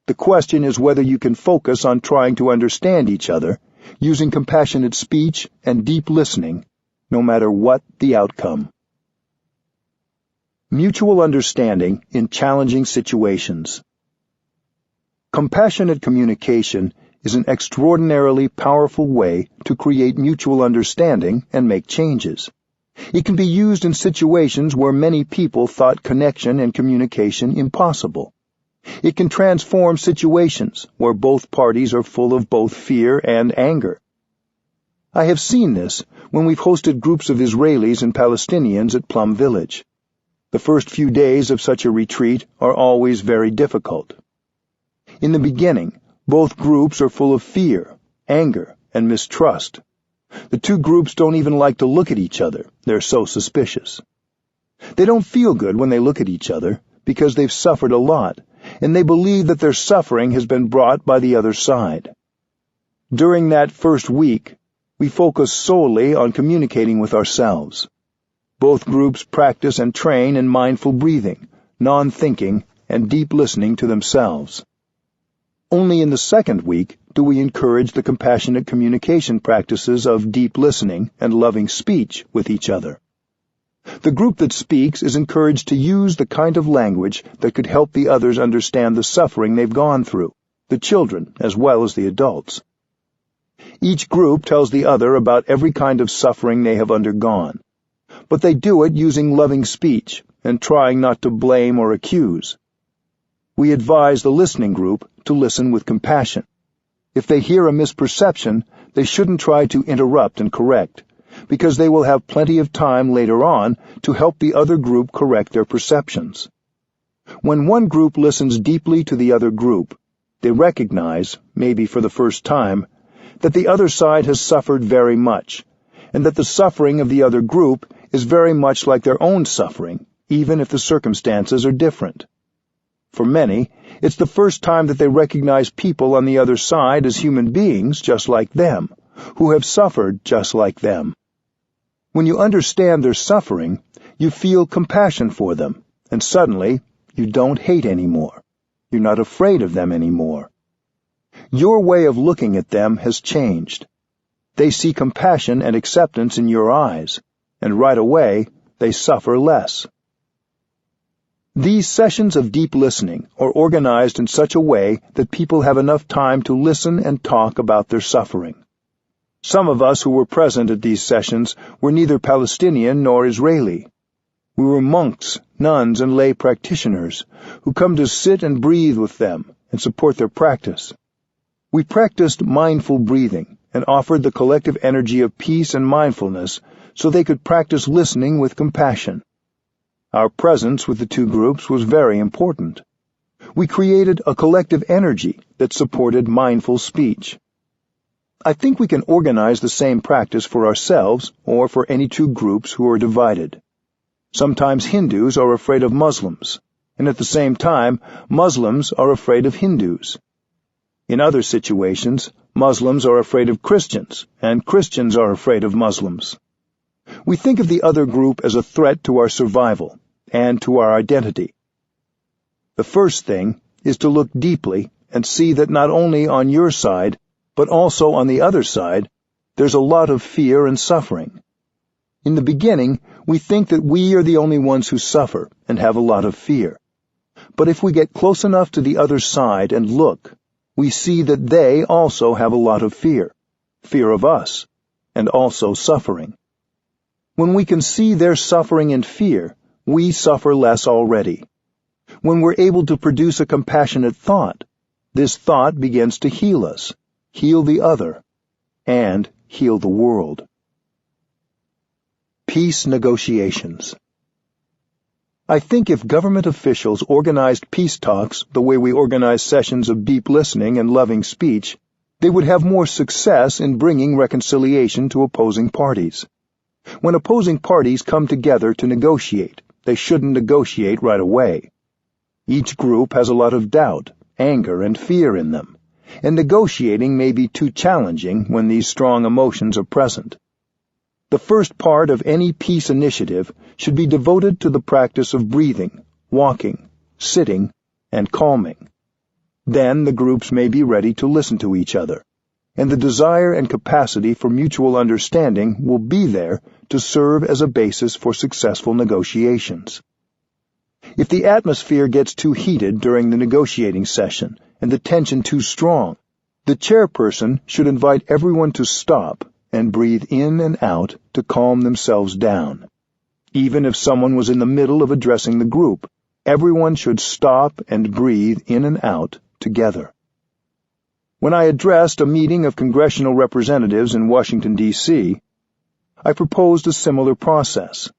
The question is whether you can focus on trying to understand each other, using compassionate speech and deep listening, no matter what the outcome. Mutual understanding in challenging situations. Compassionate communication is an extraordinarily powerful way to create mutual understanding and make changes. It can be used in situations where many people thought connection and communication impossible. It can transform situations where both parties are full of both fear and anger. I have seen this when we've hosted groups of Israelis and Palestinians at Plum Village. The first few days of such a retreat are always very difficult. In the beginning, both groups are full of fear, anger, and mistrust. The two groups don't even like to look at each other. They're so suspicious. They don't feel good when they look at each other because they've suffered a lot, and they believe that their suffering has been brought by the other side. During that first week, we focus solely on communicating with ourselves. Both groups practice and train in mindful breathing, non-thinking, and deep listening to themselves. Only in the second week do we encourage the compassionate communication practices of deep listening and loving speech with each other. The group that speaks is encouraged to use the kind of language that could help the others understand the suffering they've gone through, the children as well as the adults. Each group tells the other about every kind of suffering they have undergone, but they do it using loving speech and trying not to blame or accuse. We advise the listening group to listen with compassion. If they hear a misperception, they shouldn't try to interrupt and correct, because they will have plenty of time later on to help the other group correct their perceptions. When one group listens deeply to the other group, they recognize, maybe for the first time, that the other side has suffered very much, and that the suffering of the other group is very much like their own suffering, even if the circumstances are different. For many, it's the first time that they recognize people on the other side as human beings just like them, who have suffered just like them. When you understand their suffering, you feel compassion for them, and suddenly you don't hate anymore. You're not afraid of them anymore. Your way of looking at them has changed. They see compassion and acceptance in your eyes, and right away they suffer less. These sessions of deep listening are organized in such a way that people have enough time to listen and talk about their suffering. Some of us who were present at these sessions were neither Palestinian nor Israeli. We were monks, nuns, and lay practitioners who come to sit and breathe with them and support their practice. We practiced mindful breathing and offered the collective energy of peace and mindfulness so they could practice listening with compassion. Our presence with the two groups was very important. We created a collective energy that supported mindful speech. I think we can organize the same practice for ourselves or for any two groups who are divided. Sometimes Hindus are afraid of Muslims, and at the same time, Muslims are afraid of Hindus. In other situations, Muslims are afraid of Christians, and Christians are afraid of Muslims. We think of the other group as a threat to our survival and to our identity. The first thing is to look deeply and see that not only on your side, but also on the other side, there's a lot of fear and suffering. In the beginning, we think that we are the only ones who suffer and have a lot of fear. But if we get close enough to the other side and look, we see that they also have a lot of fear of us, and also suffering. When we can see their suffering and fear, we suffer less already. When we're able to produce a compassionate thought, this thought begins to heal us, heal the other, and heal the world. Peace negotiations. I think if government officials organized peace talks the way we organize sessions of deep listening and loving speech, they would have more success in bringing reconciliation to opposing parties. When opposing parties come together to negotiate, they shouldn't negotiate right away. Each group has a lot of doubt, anger, and fear in them, and negotiating may be too challenging when these strong emotions are present. The first part of any peace initiative should be devoted to the practice of breathing, walking, sitting, and calming. Then the groups may be ready to listen to each other, and the desire and capacity for mutual understanding will be there to serve as a basis for successful negotiations. If the atmosphere gets too heated during the negotiating session and the tension too strong, the chairperson should invite everyone to stop and breathe in and out to calm themselves down. Even if someone was in the middle of addressing the group, everyone should stop and breathe in and out together. When I addressed a meeting of congressional representatives in Washington, D.C., I proposed a similar process.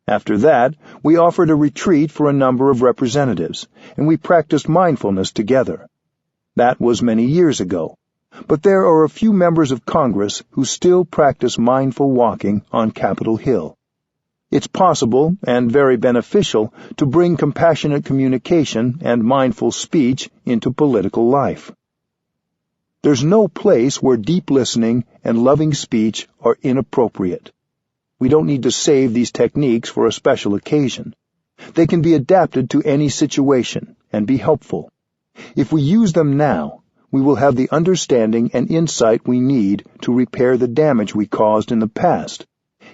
After that, we offered a retreat for a number of representatives, and we practiced mindfulness together. That was many years ago, but there are a few members of Congress who still practice mindful walking on Capitol Hill. It's possible and very beneficial to bring compassionate communication and mindful speech into political life. There's no place where deep listening and loving speech are inappropriate. We don't need to save these techniques for a special occasion. They can be adapted to any situation and be helpful. If we use them now, we will have the understanding and insight we need to repair the damage we caused in the past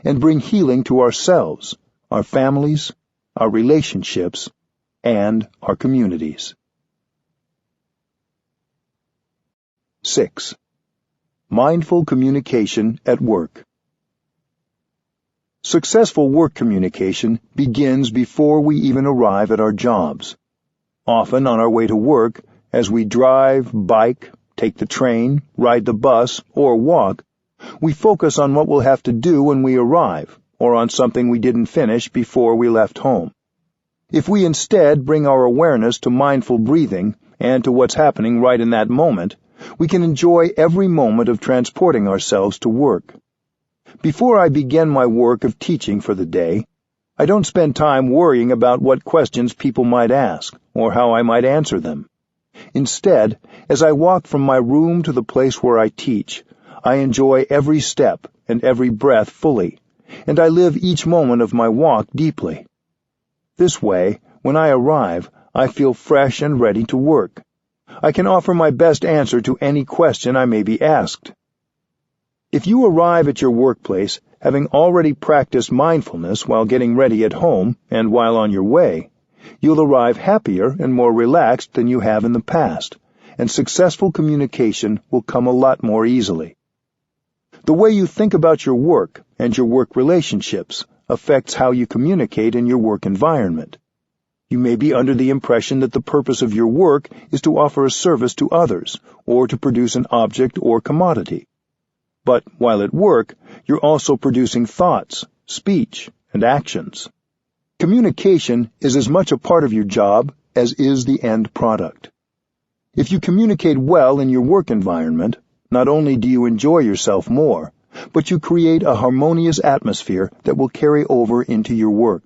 and bring healing to ourselves, our families, our relationships, and our communities. 6. Mindful communication at work. Successful work communication begins before we even arrive at our jobs. Often on our way to work, as we drive, bike, take the train, ride the bus, or walk, we focus on what we'll have to do when we arrive, or on something we didn't finish before we left home. If we instead bring our awareness to mindful breathing and to what's happening right in that moment, we can enjoy every moment of transporting ourselves to work. Before I begin my work of teaching for the day, I don't spend time worrying about what questions people might ask or how I might answer them. Instead, as I walk from my room to the place where I teach, I enjoy every step and every breath fully, and I live each moment of my walk deeply. This way, when I arrive, I feel fresh and ready to work. I can offer my best answer to any question I may be asked. If you arrive at your workplace having already practiced mindfulness while getting ready at home and while on your way, You'll arrive happier and more relaxed than you have in the past, and successful communication will come a lot more easily. The way you think about your work and your work relationships affects how you communicate in your work environment. You may be under the impression that the purpose of your work is to offer a service to others or to produce an object or commodity. But while at work, you're also producing thoughts, speech, and actions. Communication is as much a part of your job as is the end product. If you communicate well in your work environment, not only do you enjoy yourself more, but you create a harmonious atmosphere that will carry over into your work.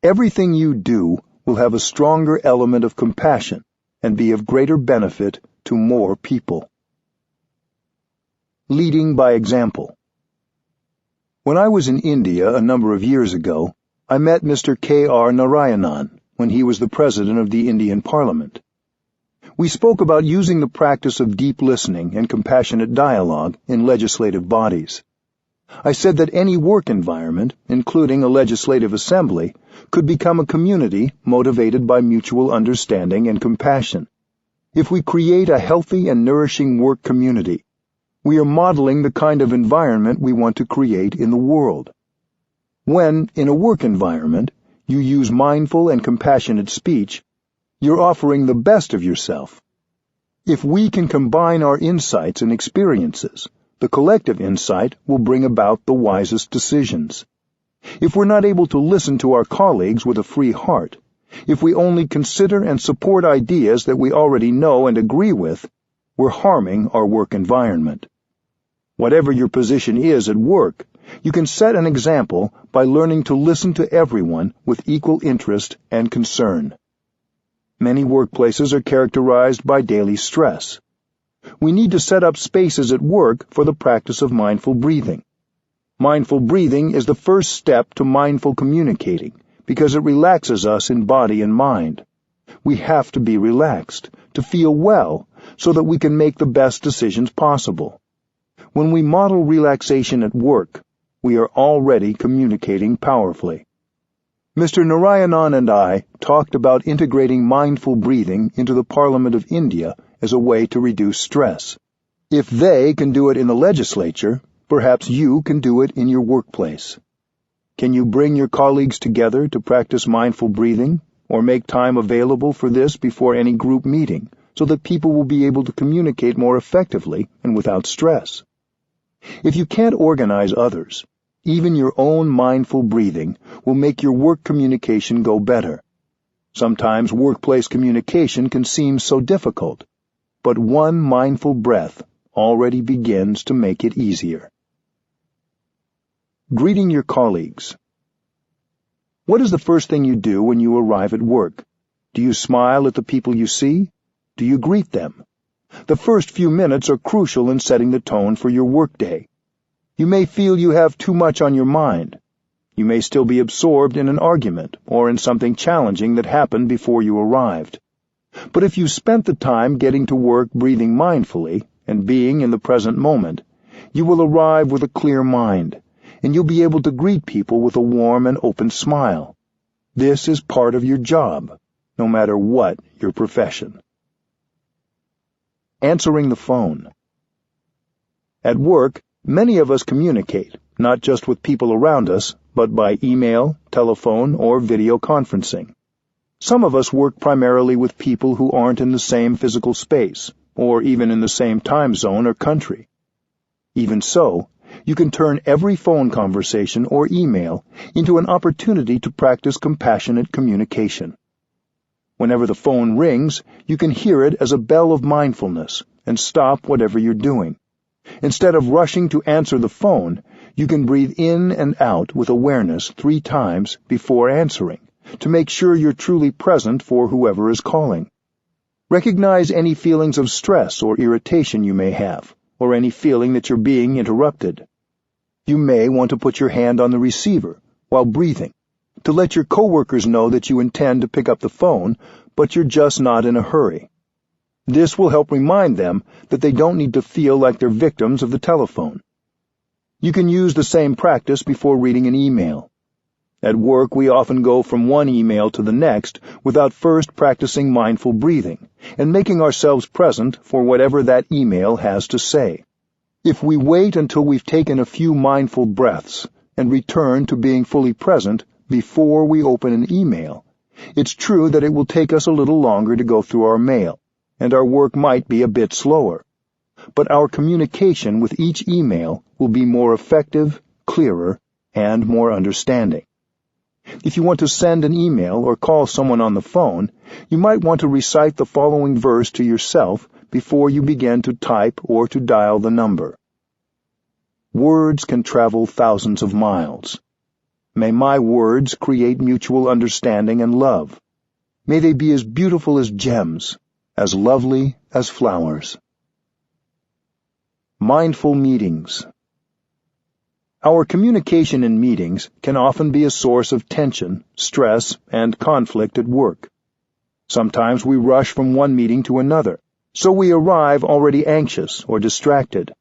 Everything you do will have a stronger element of compassion and be of greater benefit to more people. Leading by example. When I was in India a number of years ago, I met Mr. K.R. Narayanan when he was the President of the Indian Parliament. We spoke about using the practice of deep listening and compassionate dialogue in legislative bodies. I said that any work environment, including a legislative assembly, could become a community motivated by mutual understanding and compassion. If we create a healthy and nourishing work community, we are modeling the kind of environment we want to create in the world. When, in a work environment, you use mindful and compassionate speech, you're offering the best of yourself. If we can combine our insights and experiences, the collective insight will bring about the wisest decisions. If we're not able to listen to our colleagues with a free heart, if we only consider and support ideas that we already know and agree with, we're harming our work environment. Whatever your position is at work, you can set an example by learning to listen to everyone with equal interest and concern. Many workplaces are characterized by daily stress. We need to set up spaces at work for the practice of mindful breathing. Mindful breathing is the first step to mindful communicating because it relaxes us in body and mind. We have to be relaxed, to feel well, so that we can make the best decisions possible. When we model relaxation at work, we are already communicating powerfully. Mr. Narayanan and I talked about integrating mindful breathing into the Parliament of India as a way to reduce stress. If they can do it in the legislature, perhaps you can do it in your workplace. Can you bring your colleagues together to practice mindful breathing, or make time available for this before any group meeting, so that people will be able to communicate more effectively and without stress? If you can't organize others, even your own mindful breathing will make your work communication go better. Sometimes workplace communication can seem so difficult, but one mindful breath already begins to make it easier. Greeting your colleagues. What is the first thing you do when you arrive at work? Do you smile at the people you see? Do you greet them? The first few minutes are crucial in setting the tone for your workday. You may feel you have too much on your mind. You may still be absorbed in an argument or in something challenging that happened before you arrived. But if you spent the time getting to work breathing mindfully and being in the present moment, you will arrive with a clear mind, and you'll be able to greet people with a warm and open smile. This is part of your job, no matter what your profession. Answering the phone. At work, many of us communicate, not just with people around us, but by email, telephone, or video conferencing. Some of us work primarily with people who aren't in the same physical space, or even in the same time zone or country. Even so, you can turn every phone conversation or email into an opportunity to practice compassionate communication. Whenever the phone rings, you can hear it as a bell of mindfulness and stop whatever you're doing. Instead of rushing to answer the phone, you can breathe in and out with awareness 3 times before answering, to make sure you're truly present for whoever is calling. Recognize any feelings of stress or irritation you may have, or any feeling that you're being interrupted. You may want to put your hand on the receiver while breathing, to let your coworkers know that you intend to pick up the phone, but you're just not in a hurry. This will help remind them that they don't need to feel like they're victims of the telephone. You can use the same practice before reading an email. At work, we often go from one email to the next without first practicing mindful breathing and making ourselves present for whatever that email has to say. If we wait until we've taken a few mindful breaths and return to being fully present before we open an email, it's true that it will take us a little longer to go through our mail, and our work might be a bit slower. But our communication with each email will be more effective, clearer, and more understanding. If you want to send an email or call someone on the phone, you might want to recite the following verse to yourself before you begin to type or to dial the number. Words can travel thousands of miles. May my words create mutual understanding and love. May they be as beautiful as gems, as lovely as flowers. Mindful meetings. Our communication in meetings can often be a source of tension, stress, and conflict at work. Sometimes we rush from one meeting to another, so we arrive already anxious or distracted.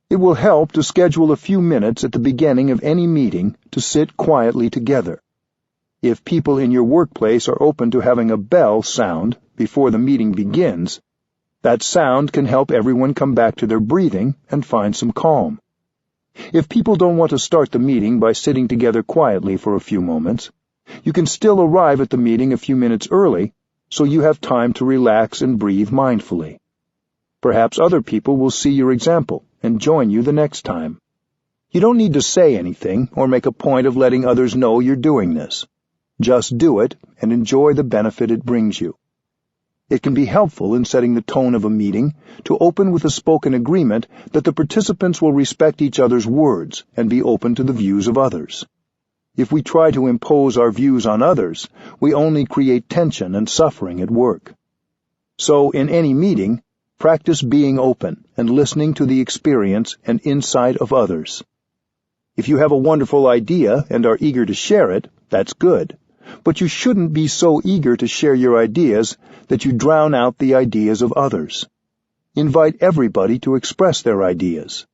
It will help to schedule a few minutes at the beginning of any meeting to sit quietly together. If people in your workplace are open to having a bell sound before the meeting begins, that sound can help everyone come back to their breathing and find some calm. If people don't want to start the meeting by sitting together quietly for a few moments, you can still arrive at the meeting a few minutes early so you have time to relax and breathe mindfully. Perhaps other people will see your example and join you the next time. You don't need to say anything or make a point of letting others know you're doing this. Just do it and enjoy the benefit it brings you. It can be helpful in setting the tone of a meeting to open with a spoken agreement that the participants will respect each other's words and be open to the views of others. If we try to impose our views on others, we only create tension and suffering at work. So, in any meeting, practice being open and listening to the experience and insight of others. If you have a wonderful idea and are eager to share it, that's good. But you shouldn't be so eager to share your ideas that you drown out the ideas of others. Invite everybody to express their ideas.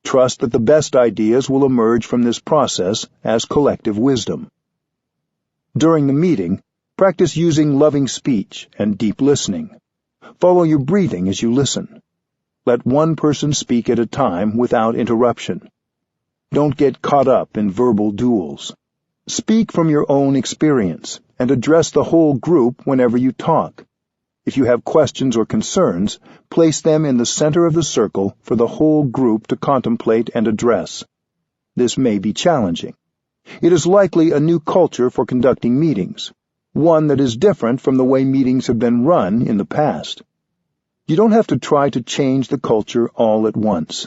Trust that the best ideas will emerge from this process as collective wisdom. During the meeting, practice using loving speech and deep listening. Follow your breathing as you listen. Let one person speak at a time without interruption. Don't get caught up in verbal duels. Speak from your own experience and address the whole group whenever you talk. If you have questions or concerns, place them in the center of the circle for the whole group to contemplate and address. This may be challenging. It is likely a new culture for conducting meetings, one that is different from the way meetings have been run in the past. You don't have to try to change the culture all at once.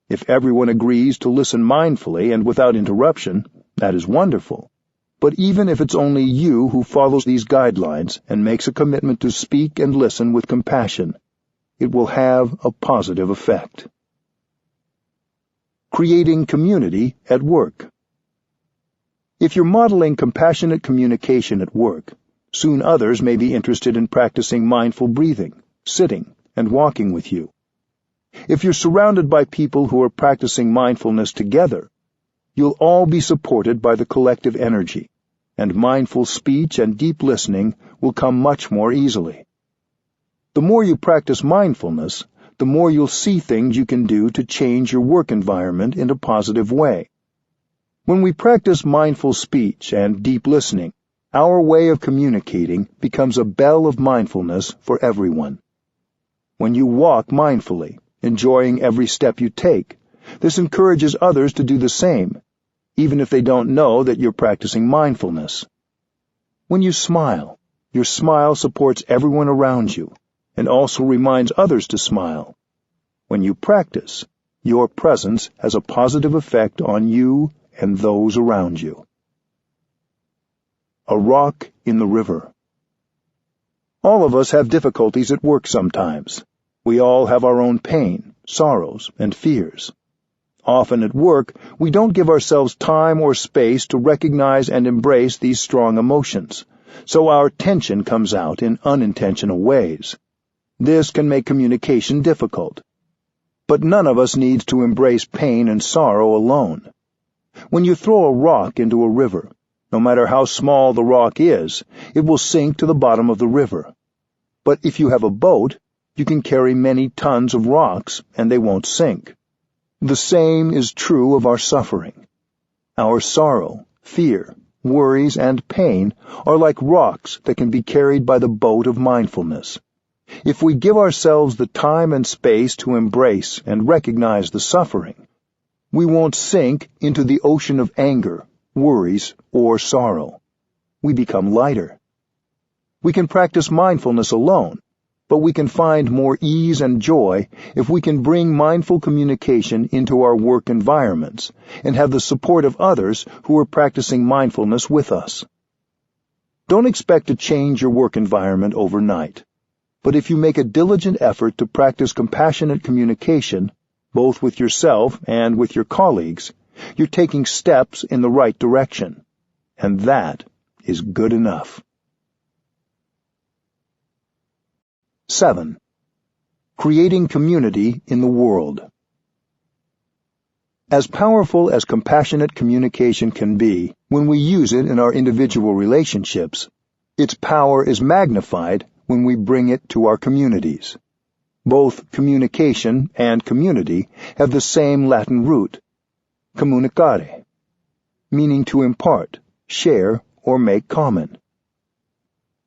If everyone agrees to listen mindfully and without interruption, that is wonderful. But even if it's only you who follows these guidelines and makes a commitment to speak and listen with compassion, it will have a positive effect. Creating community at work. If you're modeling compassionate communication at work, soon others may be interested in practicing mindful breathing, sitting, and walking with you. If you're surrounded by people who are practicing mindfulness together, you'll all be supported by the collective energy, and mindful speech and deep listening will come much more easily. The more you practice mindfulness, the more you'll see things you can do to change your work environment in a positive way. When we practice mindful speech and deep listening, our way of communicating becomes a bell of mindfulness for everyone. When you walk mindfully, enjoying every step you take, this encourages others to do the same, even if they don't know that you're practicing mindfulness. When you smile, your smile supports everyone around you and also reminds others to smile. When you practice, your presence has a positive effect on you and those around you. A rock in the river. All of us have difficulties at work sometimes. We all have our own pain, sorrows, and fears. Often at work, we don't give ourselves time or space to recognize and embrace these strong emotions, so our tension comes out in unintentional ways. This can make communication difficult. But none of us needs to embrace pain and sorrow alone. When you throw a rock into a river, No matter how small the rock is, it will sink to the bottom of the river. But if you have a boat, you can carry many tons of rocks and they won't sink. The same is true of our suffering. Our sorrow, fear, worries, and pain are like rocks that can be carried by the boat of mindfulness. If we give ourselves the time and space to embrace and recognize the suffering, we won't sink into the ocean of anger, worries, or sorrow. We become lighter. We can practice mindfulness alone, but we can find more ease and joy if we can bring mindful communication into our work environments and have the support of others who are practicing mindfulness with us. Don't expect to change your work environment overnight, but if you make a diligent effort to practice compassionate communication, both with yourself and with your colleagues, you're taking steps in the right direction, and that is good enough. 7. Creating community in the world. As powerful as compassionate communication can be when we use it in our individual relationships, its power is magnified when we bring it to our communities. Both communication and community have the same Latin root, communicare, meaning to impart, share, or make common.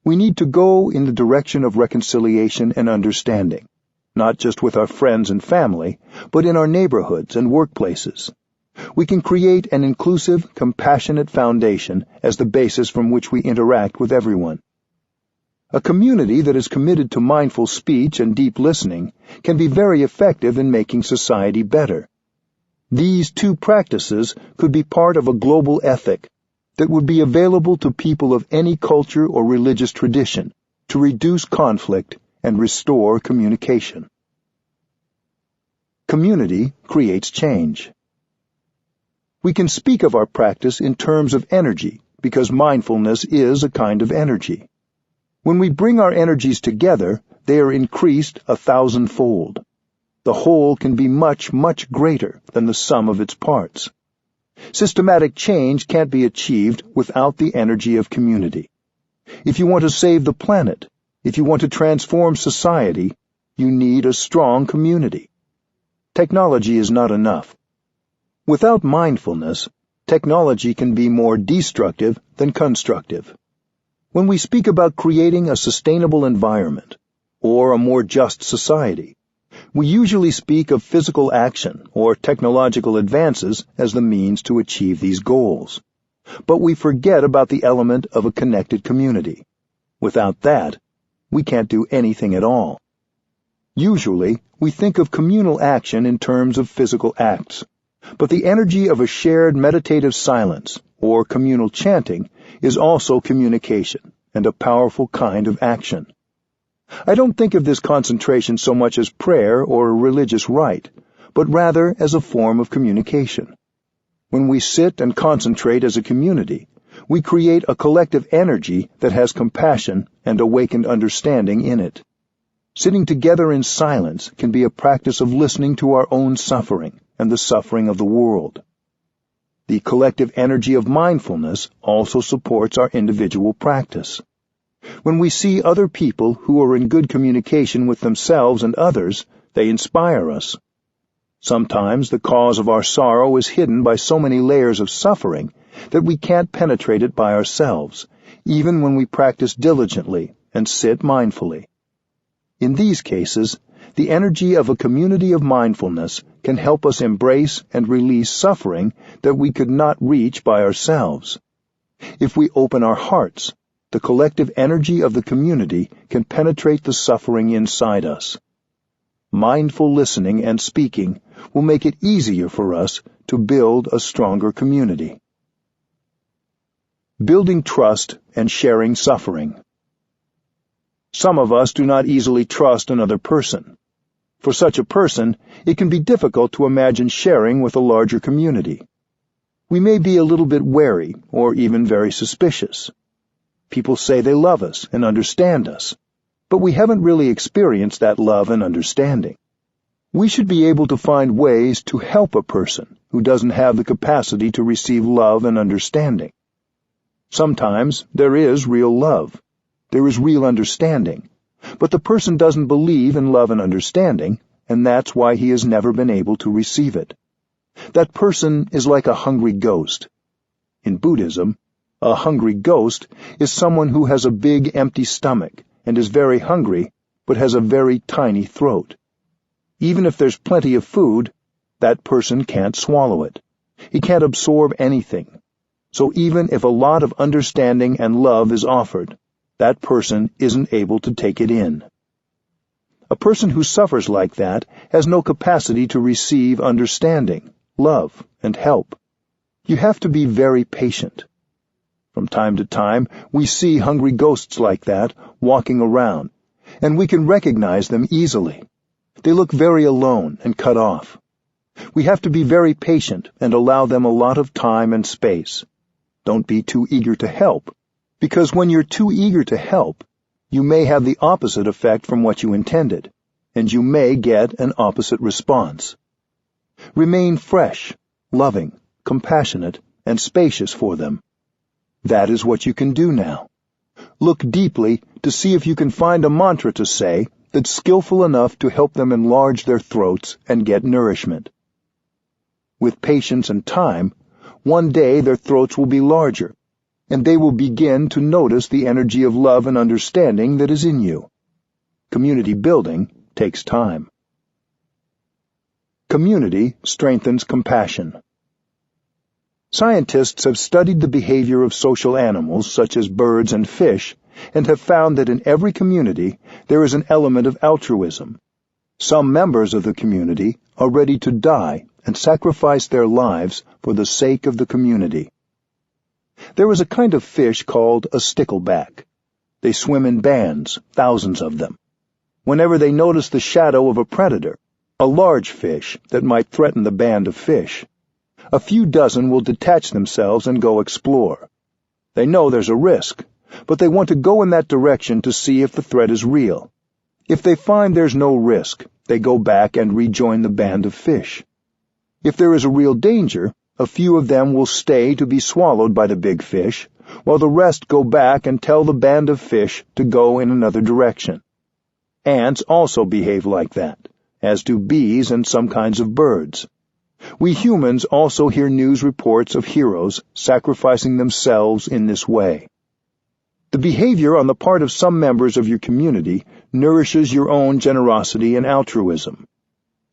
We need to go in the direction of reconciliation and understanding, not just with our friends and family, but in our neighborhoods and workplaces. We can create an inclusive, compassionate foundation as the basis from which we interact with everyone. A community that is committed to mindful speech and deep listening can be very effective in making society better. These two practices could be part of a global ethic that would be available to people of any culture or religious tradition to reduce conflict and restore communication. Community creates change. We can speak of our practice in terms of energy because mindfulness is a kind of energy. When we bring our energies together, they are increased 1,000-fold. The whole can be much, much greater than the sum of its parts. Systematic change can't be achieved without the energy of community. If you want to save the planet, if you want to transform society, you need a strong community. Technology is not enough. Without mindfulness, technology can be more destructive than constructive. When we speak about creating a sustainable environment or a more just society, we usually speak of physical action or technological advances as the means to achieve these goals. But we forget about the element of a connected community. Without that, we can't do anything at all. Usually, we think of communal action in terms of physical acts, but the energy of a shared meditative silence or communal chanting is also communication and a powerful kind of action. I don't think of this concentration so much as prayer or a religious rite, but rather as a form of communication. When we sit and concentrate as a community, we create a collective energy that has compassion and awakened understanding in it. Sitting together in silence can be a practice of listening to our own suffering and the suffering of the world. The collective energy of mindfulness also supports our individual practice. When we see other people who are in good communication with themselves and others, they inspire us. Sometimes the cause of our sorrow is hidden by so many layers of suffering that we can't penetrate it by ourselves, even when we practice diligently and sit mindfully. In these cases, the energy of a community of mindfulness can help us embrace and release suffering that we could not reach by ourselves. If we open our hearts, the collective energy of the community can penetrate the suffering inside us. Mindful listening and speaking will make it easier for us to build a stronger community. Building trust and sharing suffering. Some of us do not easily trust another person. For such a person, it can be difficult to imagine sharing with a larger community. We may be a little bit wary or even very suspicious. People say they love us and understand us, but we haven't really experienced that love and understanding. We should be able to find ways to help a person who doesn't have the capacity to receive love and understanding. Sometimes there is real love. There is real understanding. But the person doesn't believe in love and understanding, and that's why he has never been able to receive it. That person is like a hungry ghost. In Buddhism, a hungry ghost is someone who has a big empty stomach and is very hungry, but has a very tiny throat. Even if there's plenty of food, that person can't swallow it. He can't absorb anything. So even if a lot of understanding and love is offered, that person isn't able to take it in. A person who suffers like that has no capacity to receive understanding, love, and help. You have to be very patient. From time to time, we see hungry ghosts like that walking around, and we can recognize them easily. They look very alone and cut off. We have to be very patient and allow them a lot of time and space. Don't be too eager to help, because when you're too eager to help, you may have the opposite effect from what you intended, and you may get an opposite response. Remain fresh, loving, compassionate, and spacious for them. That is what you can do now. Look deeply to see if you can find a mantra to say that's skillful enough to help them enlarge their throats and get nourishment. With patience and time, one day their throats will be larger, and they will begin to notice the energy of love and understanding that is in you. Community building takes time. Community strengthens compassion. Scientists have studied the behavior of social animals such as birds and fish and have found that in every community there is an element of altruism. Some members of the community are ready to die and sacrifice their lives for the sake of the community. There is a kind of fish called a stickleback. They swim in bands, thousands of them. Whenever they notice the shadow of a predator, a large fish that might threaten the band of fish, a few dozen will detach themselves and go explore. They know there's a risk, but they want to go in that direction to see if the threat is real. If they find there's no risk, they go back and rejoin the band of fish. If there is a real danger, a few of them will stay to be swallowed by the big fish, while the rest go back and tell the band of fish to go in another direction. Ants also behave like that, as do bees and some kinds of birds. We humans also hear news reports of heroes sacrificing themselves in this way. The behavior on the part of some members of your community nourishes your own generosity and altruism.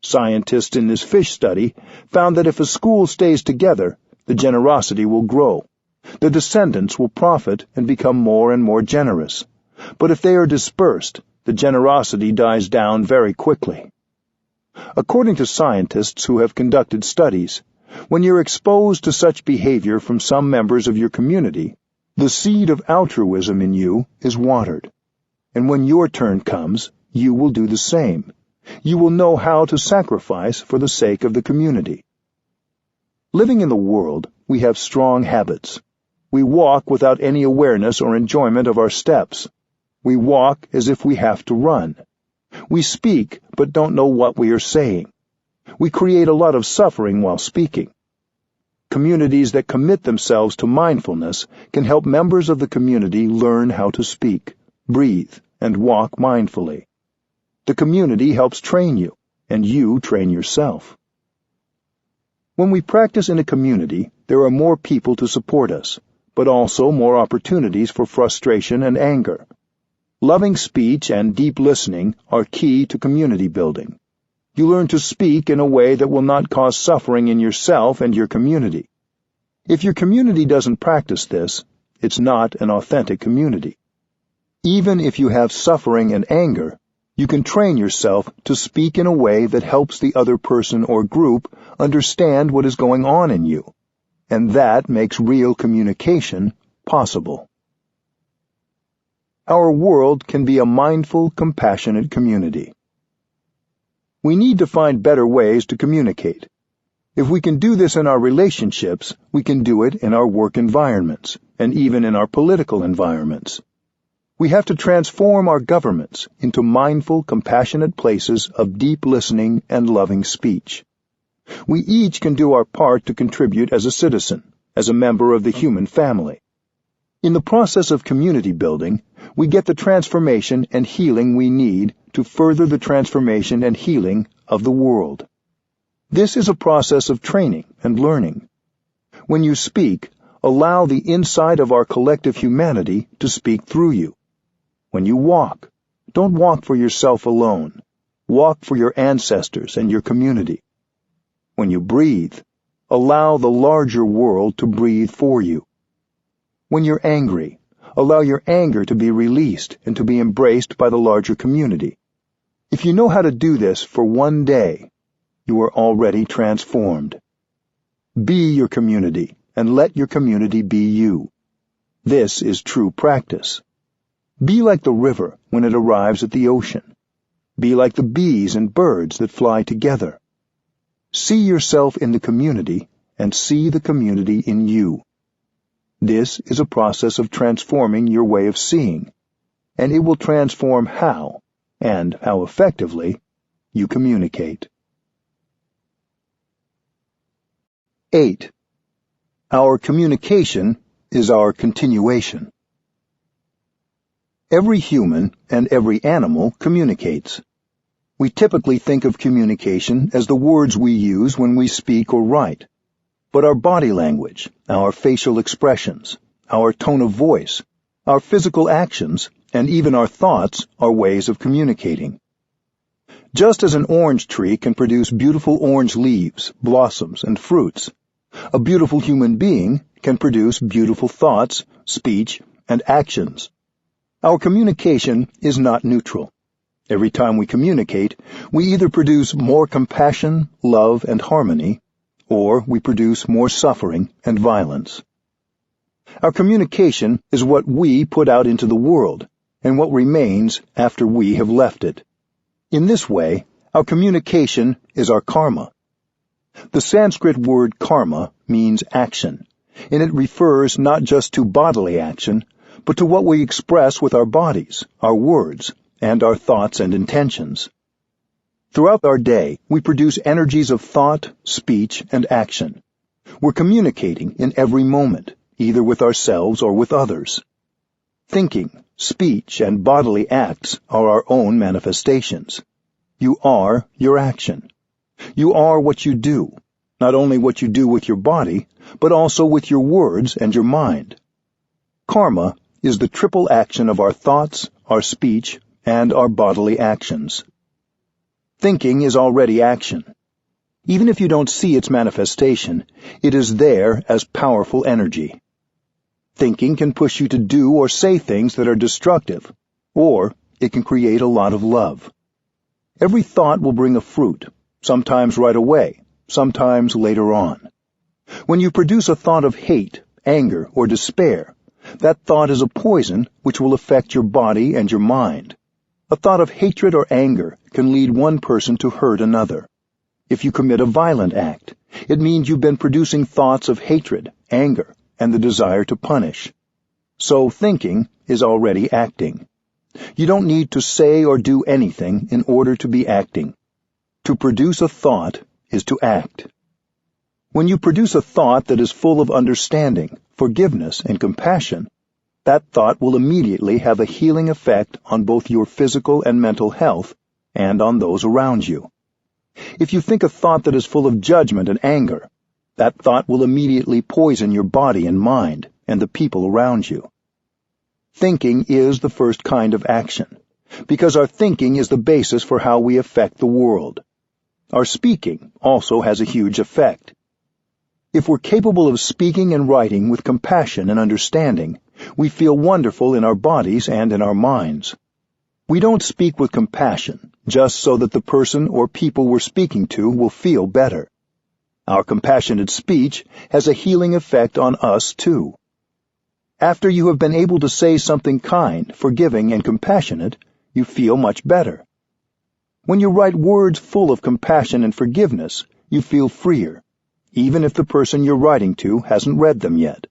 Scientists in this fish study found that if a school stays together, the generosity will grow. The descendants will profit and become more and more generous. But if they are dispersed, the generosity dies down very quickly. According to scientists who have conducted studies, when you're exposed to such behavior from some members of your community, the seed of altruism in you is watered. And when your turn comes, you will do the same. You will know how to sacrifice for the sake of the community. Living in the world, we have strong habits. We walk without any awareness or enjoyment of our steps. We walk as if we have to run. We speak, but don't know what we are saying. We create a lot of suffering while speaking. Communities that commit themselves to mindfulness can help members of the community learn how to speak, breathe, and walk mindfully. The community helps train you, and you train yourself. When we practice in a community, there are more people to support us, but also more opportunities for frustration and anger. Loving speech and deep listening are key to community building. You learn to speak in a way that will not cause suffering in yourself and your community. If your community doesn't practice this, it's not an authentic community. Even if you have suffering and anger, you can train yourself to speak in a way that helps the other person or group understand what is going on in you, and that makes real communication possible. Our world can be a mindful, compassionate community. We need to find better ways to communicate. If we can do this in our relationships, we can do it in our work environments, and even in our political environments. We have to transform our governments into mindful, compassionate places of deep listening and loving speech. We each can do our part to contribute as a citizen, as a member of the human family. In the process of community building, we get the transformation and healing we need to further the transformation and healing of the world. This is a process of training and learning. When you speak, allow the inside of our collective humanity to speak through you. When you walk, don't walk for yourself alone. Walk for your ancestors and your community. When you breathe, allow the larger world to breathe for you. When you're angry, allow your anger to be released and to be embraced by the larger community. If you know how to do this for one day, you are already transformed. Be your community and let your community be you. This is true practice. Be like the river when it arrives at the ocean. Be like the bees and birds that fly together. See yourself in the community and see the community in you. This is a process of transforming your way of seeing, and it will transform how, and how effectively, you communicate. 8. Our communication is our continuation. Every human and every animal communicates. We typically think of communication as the words we use when we speak or write. But our body language, our facial expressions, our tone of voice, our physical actions, and even our thoughts are ways of communicating. Just as an orange tree can produce beautiful orange leaves, blossoms, and fruits, a beautiful human being can produce beautiful thoughts, speech, and actions. Our communication is not neutral. Every time we communicate, we either produce more compassion, love, and harmony, or we produce more suffering and violence. Our communication is what we put out into the world, and what remains after we have left it. In this way, our communication is our karma. The Sanskrit word karma means action, and it refers not just to bodily action, but to what we express with our bodies, our words, and our thoughts and intentions. Throughout our day, we produce energies of thought, speech, and action. We're communicating in every moment, either with ourselves or with others. Thinking, speech, and bodily acts are our own manifestations. You are your action. You are what you do, not only what you do with your body, but also with your words and your mind. Karma is the triple action of our thoughts, our speech, and our bodily actions. Thinking is already action. Even if you don't see its manifestation, it is there as powerful energy. Thinking can push you to do or say things that are destructive, or it can create a lot of love. Every thought will bring a fruit, sometimes right away, sometimes later on. When you produce a thought of hate, anger, or despair, that thought is a poison which will affect your body and your mind. A thought of hatred or anger can lead one person to hurt another. If you commit a violent act, it means you've been producing thoughts of hatred, anger, and the desire to punish. So thinking is already acting. You don't need to say or do anything in order to be acting. To produce a thought is to act. When you produce a thought that is full of understanding, forgiveness, and compassion, that thought will immediately have a healing effect on both your physical and mental health and on those around you. If you think a thought that is full of judgment and anger, that thought will immediately poison your body and mind and the people around you. Thinking is the first kind of action, because our thinking is the basis for how we affect the world. Our speaking also has a huge effect. If we're capable of speaking and writing with compassion and understanding, we feel wonderful in our bodies and in our minds. We don't speak with compassion just so that the person or people we're speaking to will feel better. Our compassionate speech has a healing effect on us too. After you have been able to say something kind, forgiving, and compassionate, you feel much better. When you write words full of compassion and forgiveness, you feel freer, even if the person you're writing to hasn't read them yet.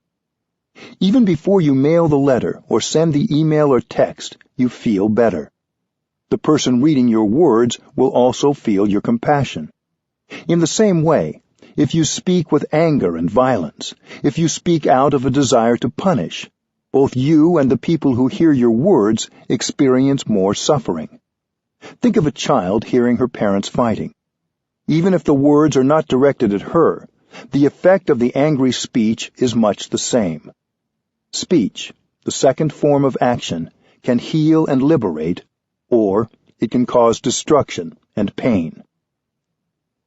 Even before you mail the letter or send the email or text, you feel better. The person reading your words will also feel your compassion. In the same way, if you speak with anger and violence, if you speak out of a desire to punish, both you and the people who hear your words experience more suffering. Think of a child hearing her parents fighting. Even if the words are not directed at her, the effect of the angry speech is much the same. Speech, the second form of action, can heal and liberate, or it can cause destruction and pain.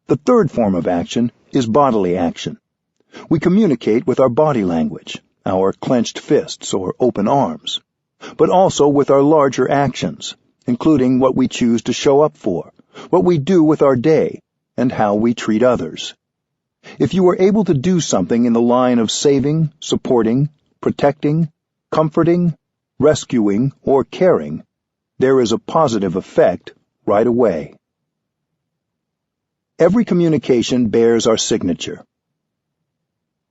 The third form of action is bodily action. We communicate with our body language, our clenched fists or open arms, but also with our larger actions, including what we choose to show up for, what we do with our day, and how we treat others. If you are able to do something in the line of saving, supporting, protecting, comforting, rescuing, or caring, there is a positive effect right away. Every communication bears our signature.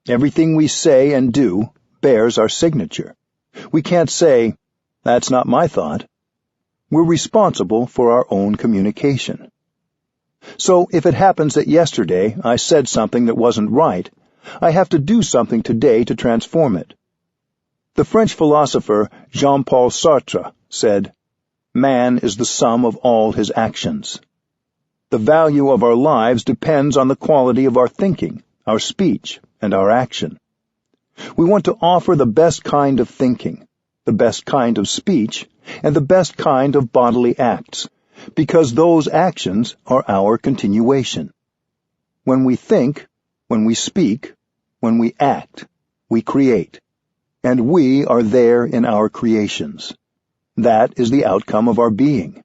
Everything we say and do bears our signature. We can't say, "That's not my thought." We're responsible for our own communication. So if it happens that yesterday I said something that wasn't right, I have to do something today to transform it. The French philosopher Jean-Paul Sartre said, "Man is the sum of all his actions." The value of our lives depends on the quality of our thinking, our speech, and our action. We want to offer the best kind of thinking, the best kind of speech, and the best kind of bodily acts, because those actions are our continuation. When we think, when we speak, when we act, we create, and we are there in our creations. That is the outcome of our being.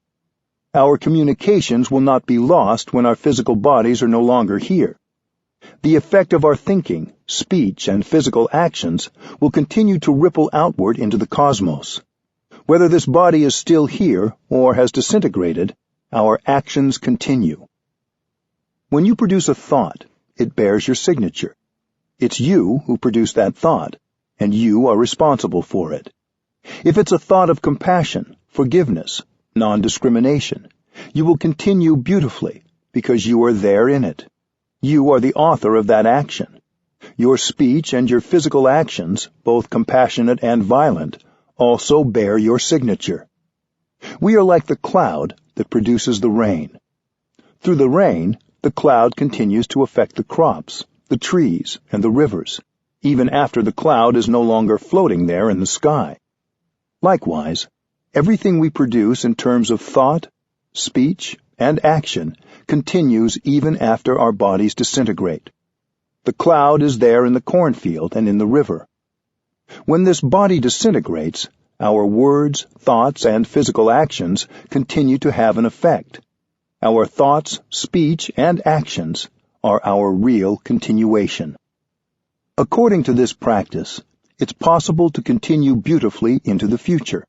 Our communications will not be lost when our physical bodies are no longer here. The effect of our thinking, speech, and physical actions will continue to ripple outward into the cosmos. Whether this body is still here or has disintegrated, our actions continue. When you produce a thought, it bears your signature. It's you who produced that thought, and you are responsible for it. If it's a thought of compassion, forgiveness, non-discrimination, you will continue beautifully because you are there in it. You are the author of that action. Your speech and your physical actions, both compassionate and violent, also bear your signature. We are like the cloud that produces the rain. Through the rain, the cloud continues to affect the crops, the trees, and the rivers, even after the cloud is no longer floating there in the sky. Likewise, everything we produce in terms of thought, speech, and action continues even after our bodies disintegrate. The cloud is there in the cornfield and in the river. When this body disintegrates, our words, thoughts, and physical actions continue to have an effect. Our thoughts, speech, and actions are our real continuation. According to this practice, it's possible to continue beautifully into the future.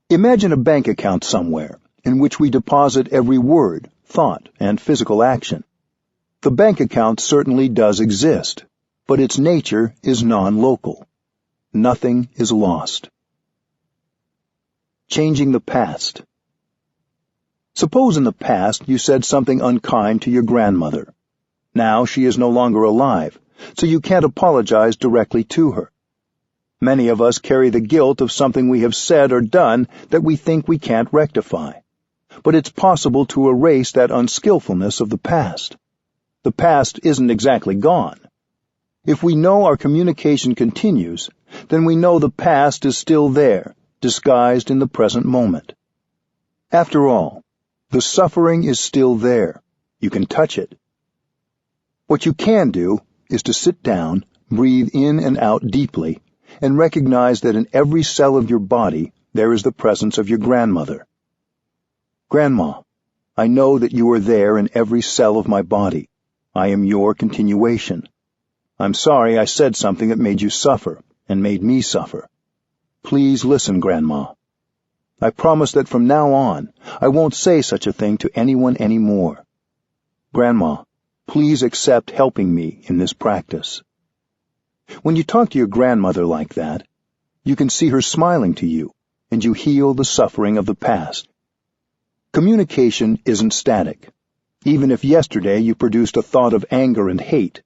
Imagine a bank account somewhere in which we deposit every word, thought, and physical action. The bank account certainly does exist, but its nature is non-local. Nothing is lost. Changing the past. Suppose in the past you said something unkind to your grandmother. Now she is no longer alive, so you can't apologize directly to her. Many of us carry the guilt of something we have said or done that we think we can't rectify. But it's possible to erase that unskillfulness of the past. The past isn't exactly gone. If we know our communication continues, then we know the past is still there, disguised in the present moment. After all, the suffering is still there. You can touch it. What you can do is to sit down, breathe in and out deeply, and recognize that in every cell of your body there is the presence of your grandmother. Grandma, I know that you are there in every cell of my body. I am your continuation. I'm sorry I said something that made you suffer and made me suffer. Please listen, Grandma. I promise that from now on, I won't say such a thing to anyone anymore. Grandma, please accept helping me in this practice. When you talk to your grandmother like that, you can see her smiling to you, and you heal the suffering of the past. Communication isn't static. Even if yesterday you produced a thought of anger and hate,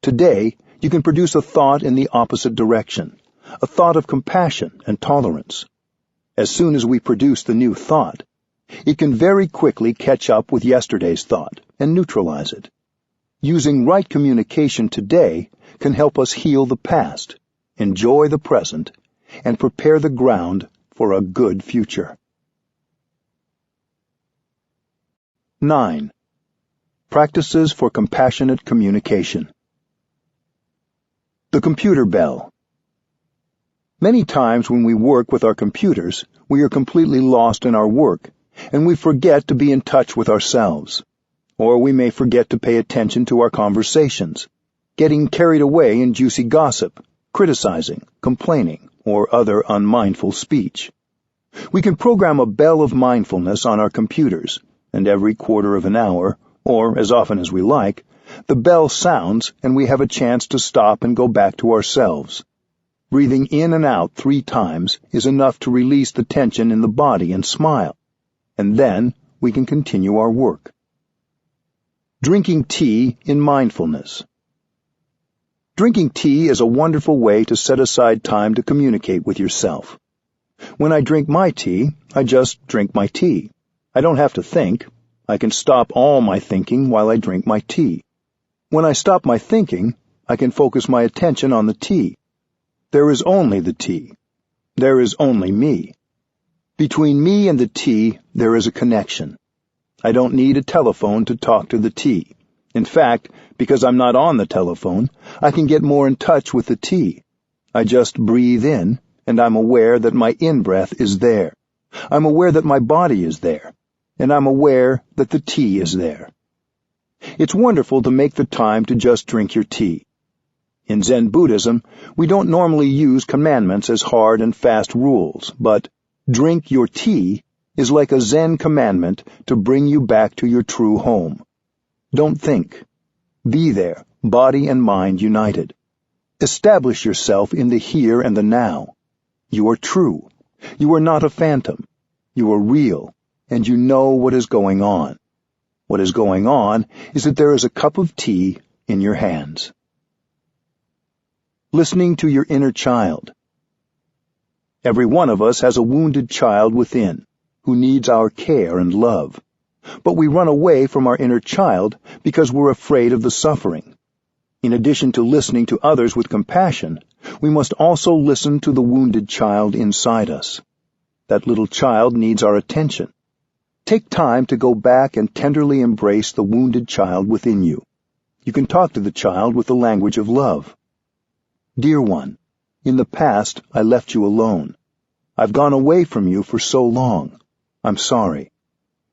today you can produce a thought in the opposite direction, a thought of compassion and tolerance. As soon as we produce the new thought, it can very quickly catch up with yesterday's thought and neutralize it. Using right communication today can help us heal the past, enjoy the present, and prepare the ground for a good future. 9. Practices for compassionate communication. The computer bell. Many times when we work with our computers, we are completely lost in our work, and we forget to be in touch with ourselves. Or we may forget to pay attention to our conversations, getting carried away in juicy gossip, criticizing, complaining, or other unmindful speech. We can program a bell of mindfulness on our computers, and every quarter of an hour, or as often as we like, the bell sounds and we have a chance to stop and go back to ourselves. Breathing in and out 3 times is enough to release the tension in the body and smile, and then we can continue our work. Drinking tea in mindfulness. Drinking tea is a wonderful way to set aside time to communicate with yourself. When I drink my tea, I just drink my tea. I don't have to think. I can stop all my thinking while I drink my tea. When I stop my thinking, I can focus my attention on the tea. There is only the tea. There is only me. Between me and the tea, there is a connection. I don't need a telephone to talk to the tea. In fact, because I'm not on the telephone, I can get more in touch with the tea. I just breathe in, and I'm aware that my in-breath is there. I'm aware that my body is there, and I'm aware that the tea is there. It's wonderful to make the time to just drink your tea. In Zen Buddhism, we don't normally use commandments as hard and fast rules, but drink your tea is like a Zen commandment to bring you back to your true home. Don't think. Be there, body and mind united. Establish yourself in the here and the now. You are true. You are not a phantom. You are real, and you know what is going on. What is going on is that there is a cup of tea in your hands. Listening to your inner child. Every one of us has a wounded child within, who needs our care and love. But we run away from our inner child because we're afraid of the suffering. In addition to listening to others with compassion, we must also listen to the wounded child inside us. That little child needs our attention. Take time to go back and tenderly embrace the wounded child within you. You can talk to the child with the language of love. Dear one, in the past I left you alone. I've gone away from you for so long. I'm sorry.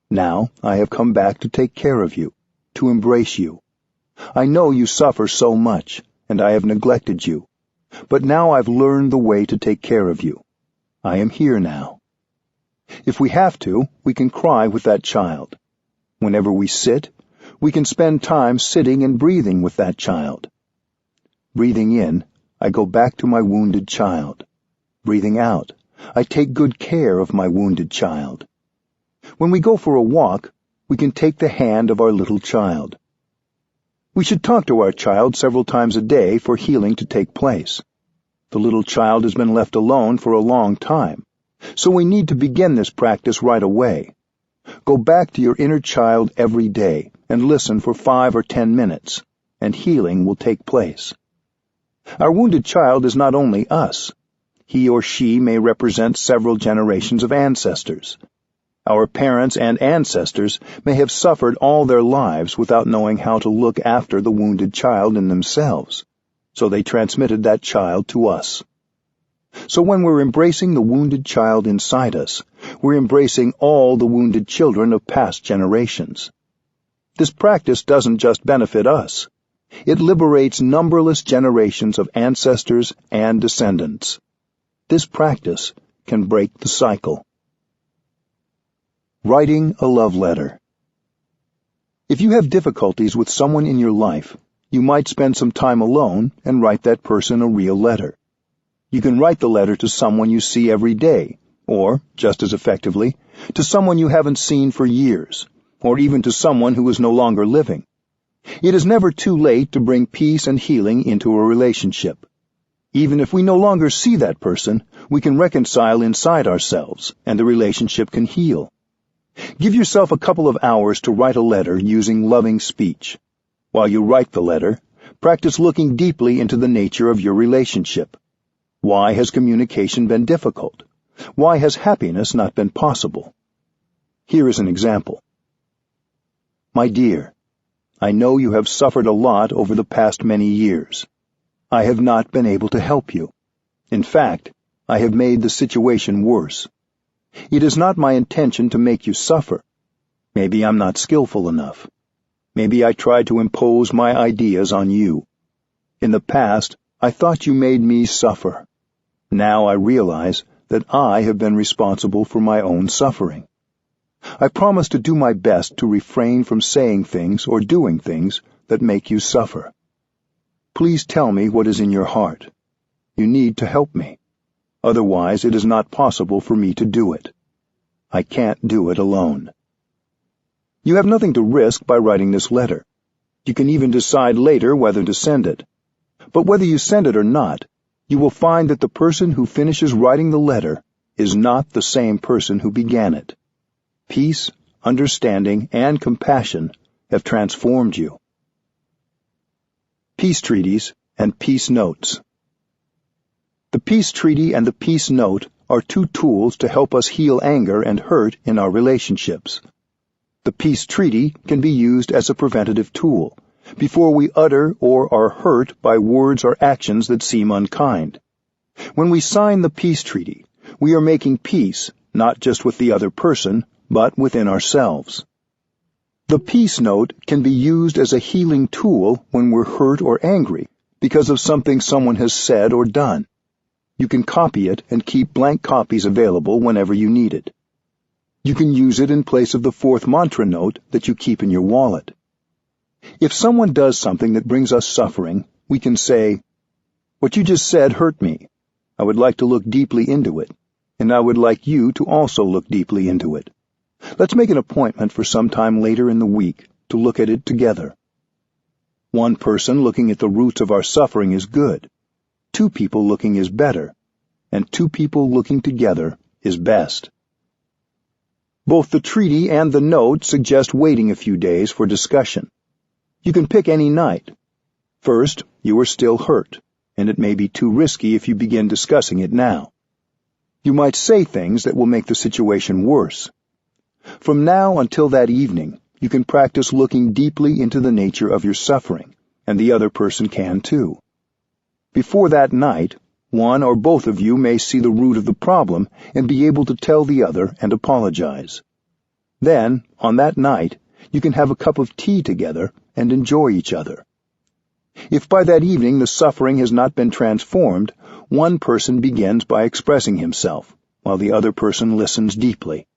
Now I have come back to take care of you, to embrace you. I know you suffer so much, and I have neglected you. But now I've learned the way to take care of you. I am here now. If we have to, we can cry with that child. Whenever we sit, we can spend time sitting and breathing with that child. Breathing in, I go back to my wounded child. Breathing out, I take good care of my wounded child. When we go for a walk, we can take the hand of our little child. We should talk to our child several times a day for healing to take place. The little child has been left alone for a long time, so we need to begin this practice right away. Go back to your inner child every day and listen for 5 or 10 minutes, and healing will take place. Our wounded child is not only us. He or she may represent several generations of ancestors. Our parents and ancestors may have suffered all their lives without knowing how to look after the wounded child in themselves, so they transmitted that child to us. So when we're embracing the wounded child inside us, we're embracing all the wounded children of past generations. This practice doesn't just benefit us. It liberates numberless generations of ancestors and descendants. This practice can break the cycle. Writing a love letter. If you have difficulties with someone in your life, you might spend some time alone and write that person a real letter. You can write the letter to someone you see every day, or, just as effectively, to someone you haven't seen for years, or even to someone who is no longer living. It is never too late to bring peace and healing into a relationship. Even if we no longer see that person, we can reconcile inside ourselves, and the relationship can heal. Give yourself a couple of hours to write a letter using loving speech. While you write the letter, practice looking deeply into the nature of your relationship. Why has communication been difficult? Why has happiness not been possible? Here is an example. My dear, I know you have suffered a lot over the past many years. I have not been able to help you. In fact, I have made the situation worse. It is not my intention to make you suffer. Maybe I'm not skillful enough. Maybe I tried to impose my ideas on you. In the past, I thought you made me suffer. Now I realize that I have been responsible for my own suffering. I promise to do my best to refrain from saying things or doing things that make you suffer. Please tell me what is in your heart. You need to help me. Otherwise, it is not possible for me to do it. I can't do it alone. You have nothing to risk by writing this letter. You can even decide later whether to send it. But whether you send it or not, you will find that the person who finishes writing the letter is not the same person who began it. Peace, understanding, and compassion have transformed you. Peace Treaties and Peace Notes. The Peace Treaty and the Peace Note are two tools to help us heal anger and hurt in our relationships. The Peace Treaty can be used as a preventative tool, before we utter or are hurt by words or actions that seem unkind. When we sign the Peace Treaty, we are making peace, not just with the other person, but within ourselves. The Peace Note can be used as a healing tool when we're hurt or angry because of something someone has said or done. You can copy it and keep blank copies available whenever you need it. You can use it in place of the fourth mantra note that you keep in your wallet. If someone does something that brings us suffering, we can say, "What you just said hurt me. I would like to look deeply into it, and I would like you to also look deeply into it. Let's make an appointment for some time later in the week to look at it together." One person looking at the roots of our suffering is good. Two people looking is better, and two people looking together is best. Both the treaty and the note suggest waiting a few days for discussion. You can pick any night. First, you are still hurt, and it may be too risky if you begin discussing it now. You might say things that will make the situation worse. From now until that evening, you can practice looking deeply into the nature of your suffering, and the other person can too. Before that night, one or both of you may see the root of the problem and be able to tell the other and apologize. Then, on that night, you can have a cup of tea together and enjoy each other. If by that evening the suffering has not been transformed, one person begins by expressing himself, while the other person listens deeply.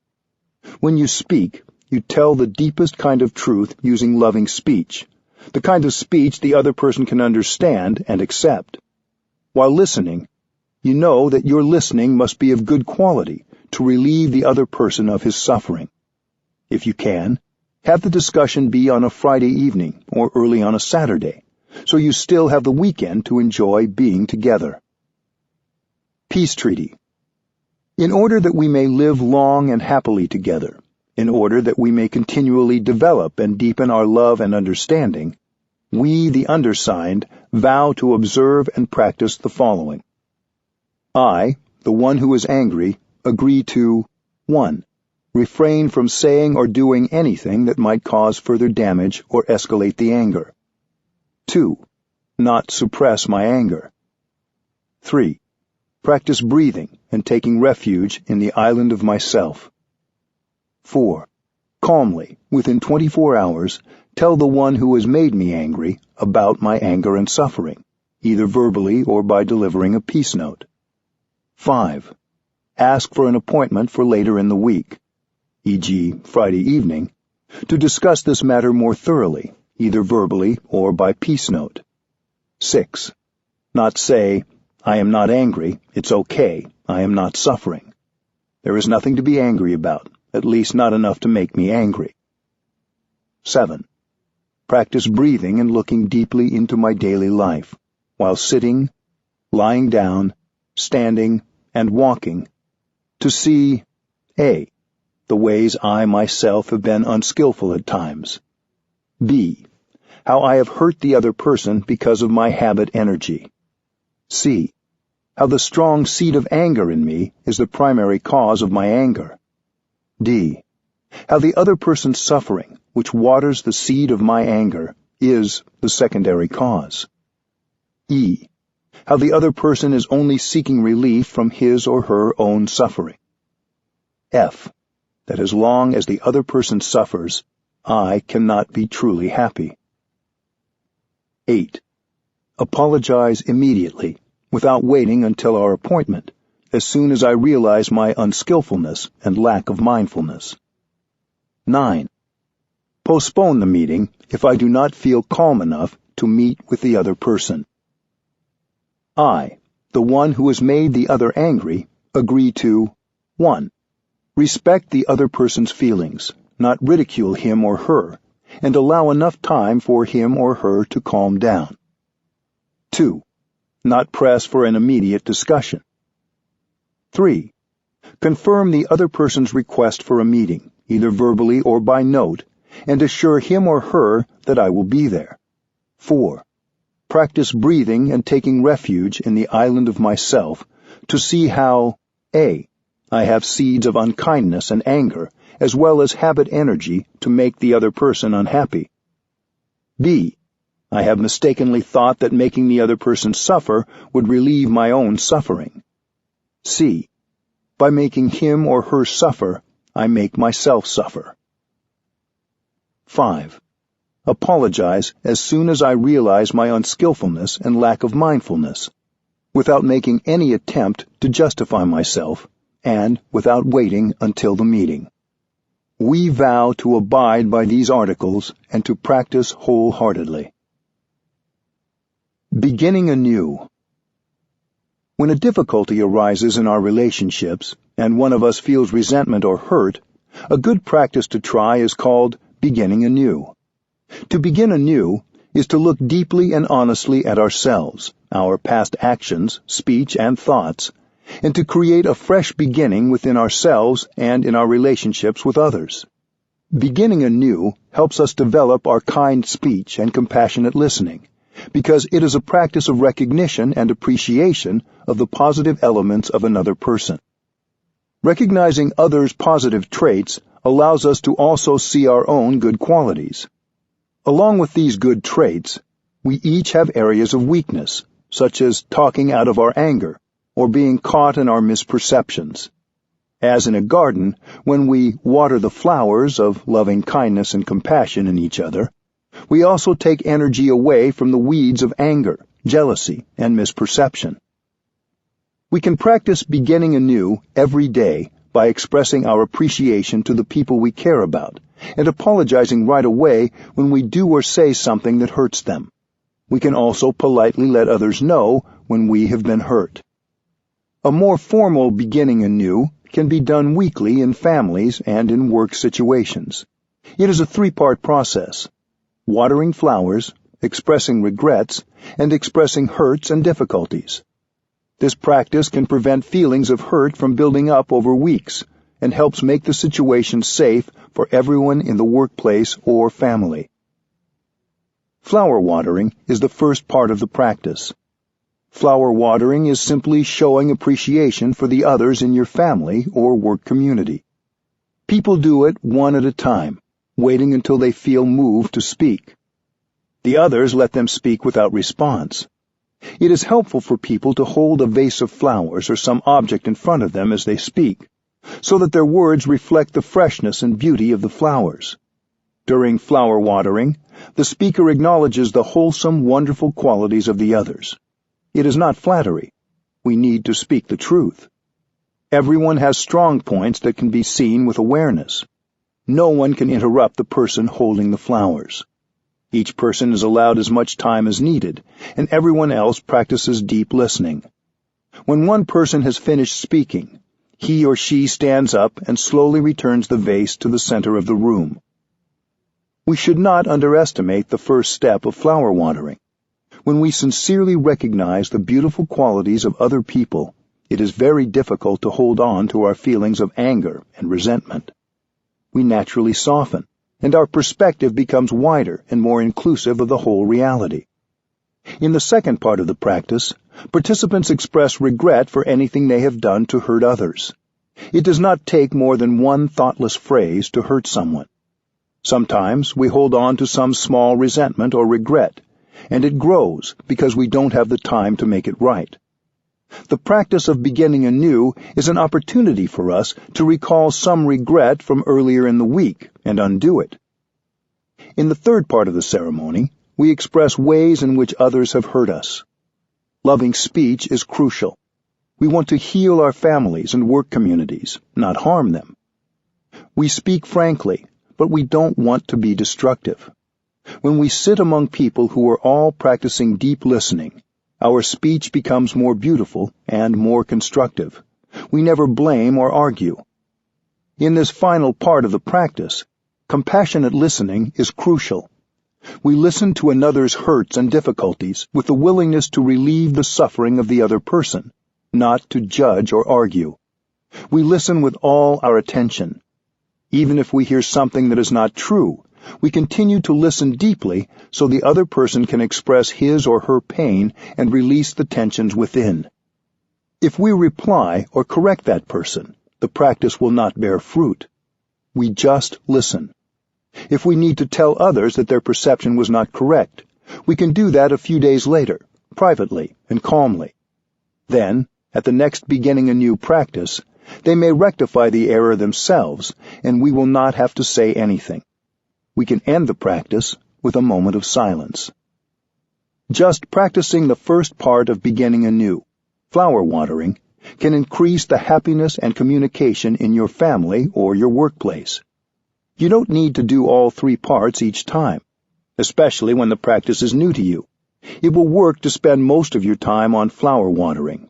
When you speak, you tell the deepest kind of truth using loving speech, the kind of speech the other person can understand and accept. While listening, you know that your listening must be of good quality to relieve the other person of his suffering. If you can, have the discussion be on a Friday evening or early on a Saturday, so you still have the weekend to enjoy being together. Peace Treaty. In order that we may live long and happily together, in order that we may continually develop and deepen our love and understanding, we, the undersigned, vow to observe and practice the following. I, the one who is angry, agree to 1. Refrain from saying or doing anything that might cause further damage or escalate the anger. 2. Not suppress my anger. 3. Practice breathing and taking refuge in the island of myself. 4. Calmly, within 24 hours, tell the one who has made me angry about my anger and suffering, either verbally or by delivering a peace note. 5. Ask for an appointment for later in the week, e.g., Friday evening, to discuss this matter more thoroughly, either verbally or by peace note. 6. Not say, "I am not angry, it's okay, I am not suffering." There is nothing to be angry about, at least not enough to make me angry. 7. Practice breathing and looking deeply into my daily life, while sitting, lying down, standing, and walking, to see A. The ways I myself have been unskillful at times. B. How I have hurt the other person because of my habit energy. C. How the strong seed of anger in me is the primary cause of my anger. D. How the other person's suffering, which waters the seed of my anger, is the secondary cause. E. How the other person is only seeking relief from his or her own suffering. F. That as long as the other person suffers, I cannot be truly happy. 8. Apologize immediately, without waiting until our appointment, as soon as I realize my unskillfulness and lack of mindfulness. 9. Postpone the meeting if I do not feel calm enough to meet with the other person. I, the one who has made the other angry, agree to 1. Respect the other person's feelings, not ridicule him or her, and allow enough time for him or her to calm down. 2. Not press for an immediate discussion. 3. Confirm the other person's request for a meeting, either verbally or by note, and assure him or her that I will be there. 4. Practice breathing and taking refuge in the island of myself to see how A. I have seeds of unkindness and anger, as well as habit energy to make the other person unhappy. B. I have mistakenly thought that making the other person suffer would relieve my own suffering. C. By making him or her suffer, I make myself suffer. 5. Apologize as soon as I realize my unskillfulness and lack of mindfulness, without making any attempt to justify myself, and without waiting until the meeting. We vow to abide by these articles and to practice wholeheartedly. Beginning anew. When a difficulty arises in our relationships, and one of us feels resentment or hurt, a good practice to try is called beginning anew. To begin anew is to look deeply and honestly at ourselves, our past actions, speech, and thoughts, and to create a fresh beginning within ourselves and in our relationships with others. Beginning anew helps us develop our kind speech and compassionate listening, because it is a practice of recognition and appreciation of the positive elements of another person. Recognizing others' positive traits allows us to also see our own good qualities. Along with these good traits, we each have areas of weakness, such as talking out of our anger, or being caught in our misperceptions. As in a garden, when we water the flowers of loving kindness and compassion in each other, we also take energy away from the weeds of anger, jealousy, and misperception. We can practice beginning anew every day by expressing our appreciation to the people we care about, and apologizing right away when we do or say something that hurts them. We can also politely let others know when we have been hurt. A more formal beginning anew can be done weekly in families and in work situations. It is a 3-part process: watering flowers, expressing regrets, and expressing hurts and difficulties. This practice can prevent feelings of hurt from building up over weeks and helps make the situation safe for everyone in the workplace or family. Flower watering is the first part of the practice. Flower watering is simply showing appreciation for the others in your family or work community. People do it one at a time, waiting until they feel moved to speak. The others let them speak without response. It is helpful for people to hold a vase of flowers or some object in front of them as they speak, so that their words reflect the freshness and beauty of the flowers. During flower watering, the speaker acknowledges the wholesome, wonderful qualities of the others. It is not flattery. We need to speak the truth. Everyone has strong points that can be seen with awareness. No one can interrupt the person holding the flowers. Each person is allowed as much time as needed, and everyone else practices deep listening. When one person has finished speaking, he or she stands up and slowly returns the vase to the center of the room. We should not underestimate the first step of flower watering. When we sincerely recognize the beautiful qualities of other people, it is very difficult to hold on to our feelings of anger and resentment. We naturally soften, and our perspective becomes wider and more inclusive of the whole reality. In the second part of the practice, participants express regret for anything they have done to hurt others. It does not take more than one thoughtless phrase to hurt someone. Sometimes we hold on to some small resentment or regret, and it grows because we don't have the time to make it right. The practice of beginning anew is an opportunity for us to recall some regret from earlier in the week and undo it. In the third part of the ceremony, we express ways in which others have hurt us. Loving speech is crucial. We want to heal our families and work communities, not harm them. We speak frankly, but we don't want to be destructive. When we sit among people who are all practicing deep listening, our speech becomes more beautiful and more constructive. We never blame or argue. In this final part of the practice, compassionate listening is crucial. We listen to another's hurts and difficulties with the willingness to relieve the suffering of the other person, not to judge or argue. We listen with all our attention. Even if we hear something that is not true, we continue to listen deeply so the other person can express his or her pain and release the tensions within. If we reply or correct that person, the practice will not bear fruit. We just listen. If we need to tell others that their perception was not correct, we can do that a few days later, privately and calmly. Then, at the next beginning anew practice, they may rectify the error themselves, and we will not have to say anything. We can end the practice with a moment of silence. Just practicing the first part of beginning anew, flower watering, can increase the happiness and communication in your family or your workplace. You don't need to do all three parts each time, especially when the practice is new to you. It will work to spend most of your time on flower watering.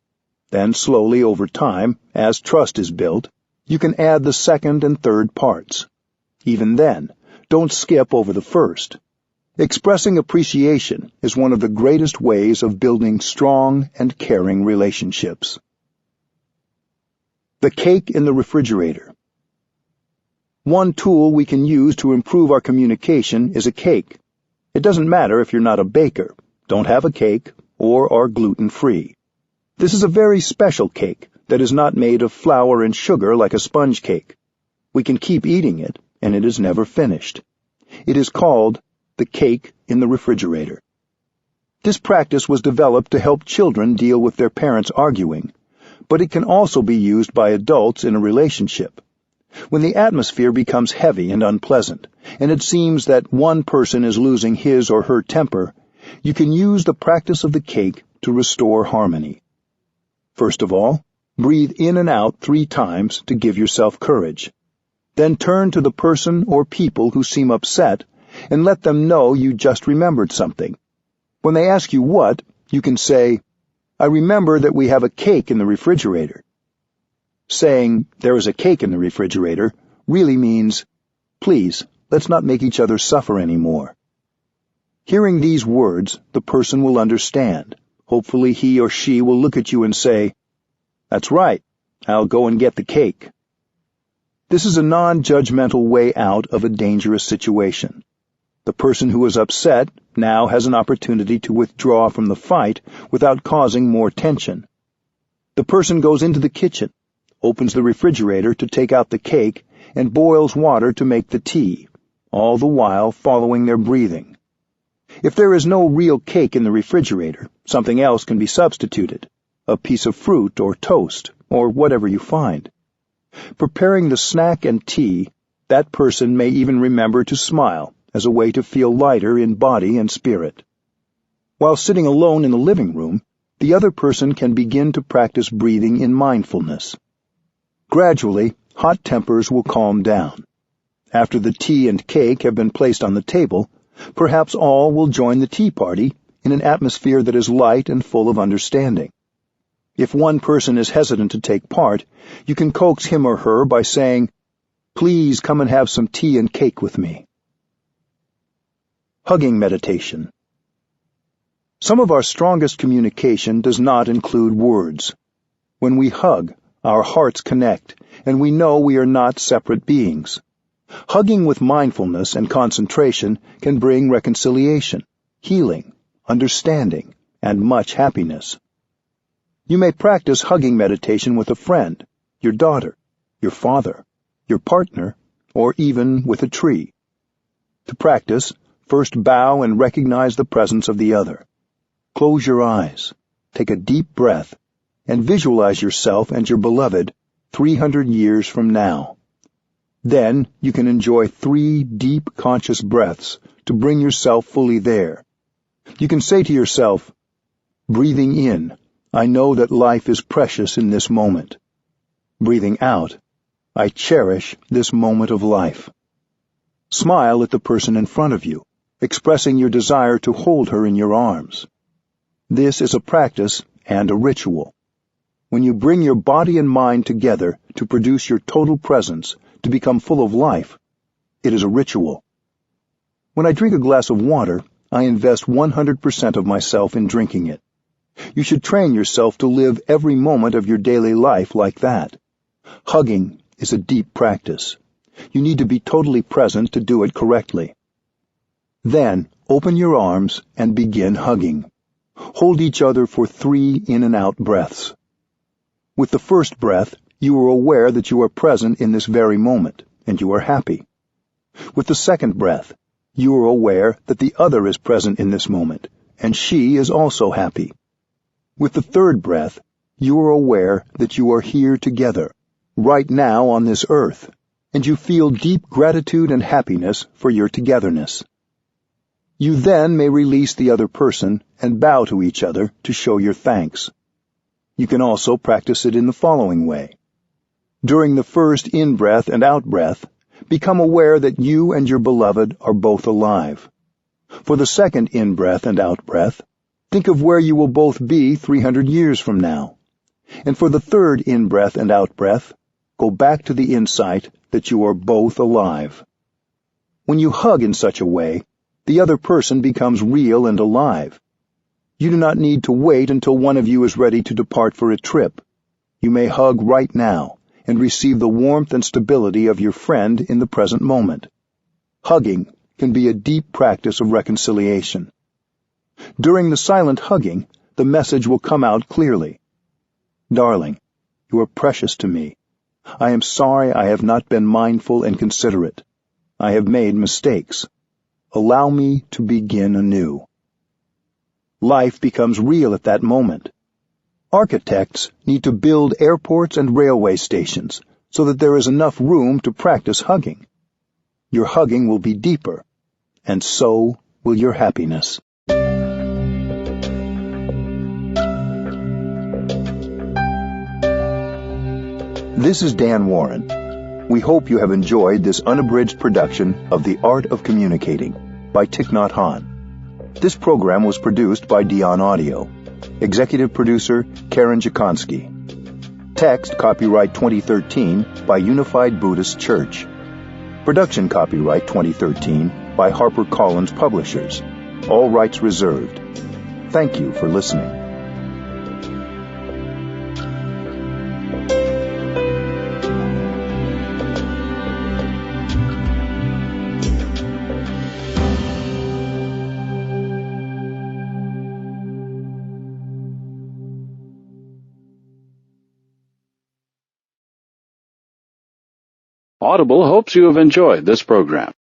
Then slowly over time, as trust is built, you can add the second and third parts. Even then, don't skip over the first. Expressing appreciation is one of the greatest ways of building strong and caring relationships. The cake in the refrigerator. One tool we can use to improve our communication is a cake. It doesn't matter if you're not a baker, don't have a cake, or are gluten-free. This is a very special cake that is not made of flour and sugar like a sponge cake. We can keep eating it, and it is never finished. It is called the cake in the refrigerator. This practice was developed to help children deal with their parents arguing, but it can also be used by adults in a relationship. When the atmosphere becomes heavy and unpleasant, and it seems that one person is losing his or her temper, you can use the practice of the cake to restore harmony. First of all, breathe in and out 3 times to give yourself courage. Then turn to the person or people who seem upset and let them know you just remembered something. When they ask you what, you can say, "I remember that we have a cake in the refrigerator." Saying, "There is a cake in the refrigerator," really means, "Please, let's not make each other suffer anymore." Hearing these words, the person will understand. Hopefully he or she will look at you and say, "That's right, I'll go and get the cake." This is a non-judgmental way out of a dangerous situation. The person who is upset now has an opportunity to withdraw from the fight without causing more tension. The person goes into the kitchen, opens the refrigerator to take out the cake, and boils water to make the tea, all the while following their breathing. If there is no real cake in the refrigerator, something else can be substituted, a piece of fruit or toast, or whatever you find. Preparing the snack and tea, that person may even remember to smile as a way to feel lighter in body and spirit. While sitting alone in the living room, the other person can begin to practice breathing in mindfulness. Gradually, hot tempers will calm down. After the tea and cake have been placed on the table, perhaps all will join the tea party in an atmosphere that is light and full of understanding. If one person is hesitant to take part, you can coax him or her by saying, "Please come and have some tea and cake with me." Hugging meditation. Some of our strongest communication does not include words. When we hug, our hearts connect, and we know we are not separate beings. Hugging with mindfulness and concentration can bring reconciliation, healing, understanding, and much happiness. You may practice hugging meditation with a friend, your daughter, your father, your partner, or even with a tree. To practice, first bow and recognize the presence of the other. Close your eyes, take a deep breath, and visualize yourself and your beloved 300 years from now. Then you can enjoy 3 deep conscious breaths to bring yourself fully there. You can say to yourself, breathing in, I know that life is precious in this moment. Breathing out, I cherish this moment of life. Smile at the person in front of you, expressing your desire to hold her in your arms. This is a practice and a ritual. When you bring your body and mind together to produce your total presence, to become full of life, it is a ritual. When I drink a glass of water, I invest 100% of myself in drinking it. You should train yourself to live every moment of your daily life like that. Hugging is a deep practice. You need to be totally present to do it correctly. Then, open your arms and begin hugging. Hold each other for 3 in and out breaths. With the first breath, you are aware that you are present in this very moment, and you are happy. With the second breath, you are aware that the other is present in this moment, and she is also happy. With the third breath, you are aware that you are here together, right now on this earth, and you feel deep gratitude and happiness for your togetherness. You then may release the other person and bow to each other to show your thanks. You can also practice it in the following way. During the first in-breath and out-breath, become aware that you and your beloved are both alive. For the second in-breath and out-breath, think of where you will both be 300 years from now. And for the third in-breath and out-breath, go back to the insight that you are both alive. When you hug in such a way, the other person becomes real and alive. You do not need to wait until one of you is ready to depart for a trip. You may hug right now and receive the warmth and stability of your friend in the present moment. Hugging can be a deep practice of reconciliation. During the silent hugging, the message will come out clearly. Darling, you are precious to me. I am sorry I have not been mindful and considerate. I have made mistakes. Allow me to begin anew. Life becomes real at that moment. Architects need to build airports and railway stations so that there is enough room to practice hugging. Your hugging will be deeper, and so will your happiness. This is Dan Warren. We hope you have enjoyed this unabridged production of The Art of Communicating by Thich Nhat Hanh. This program was produced by Dion Audio. Executive producer Karen Jakonski. Text copyright 2013 by Unified Buddhist Church. Production copyright 2013 by HarperCollins Publishers. All rights reserved. Thank you for listening.
Audible hopes you have enjoyed this program.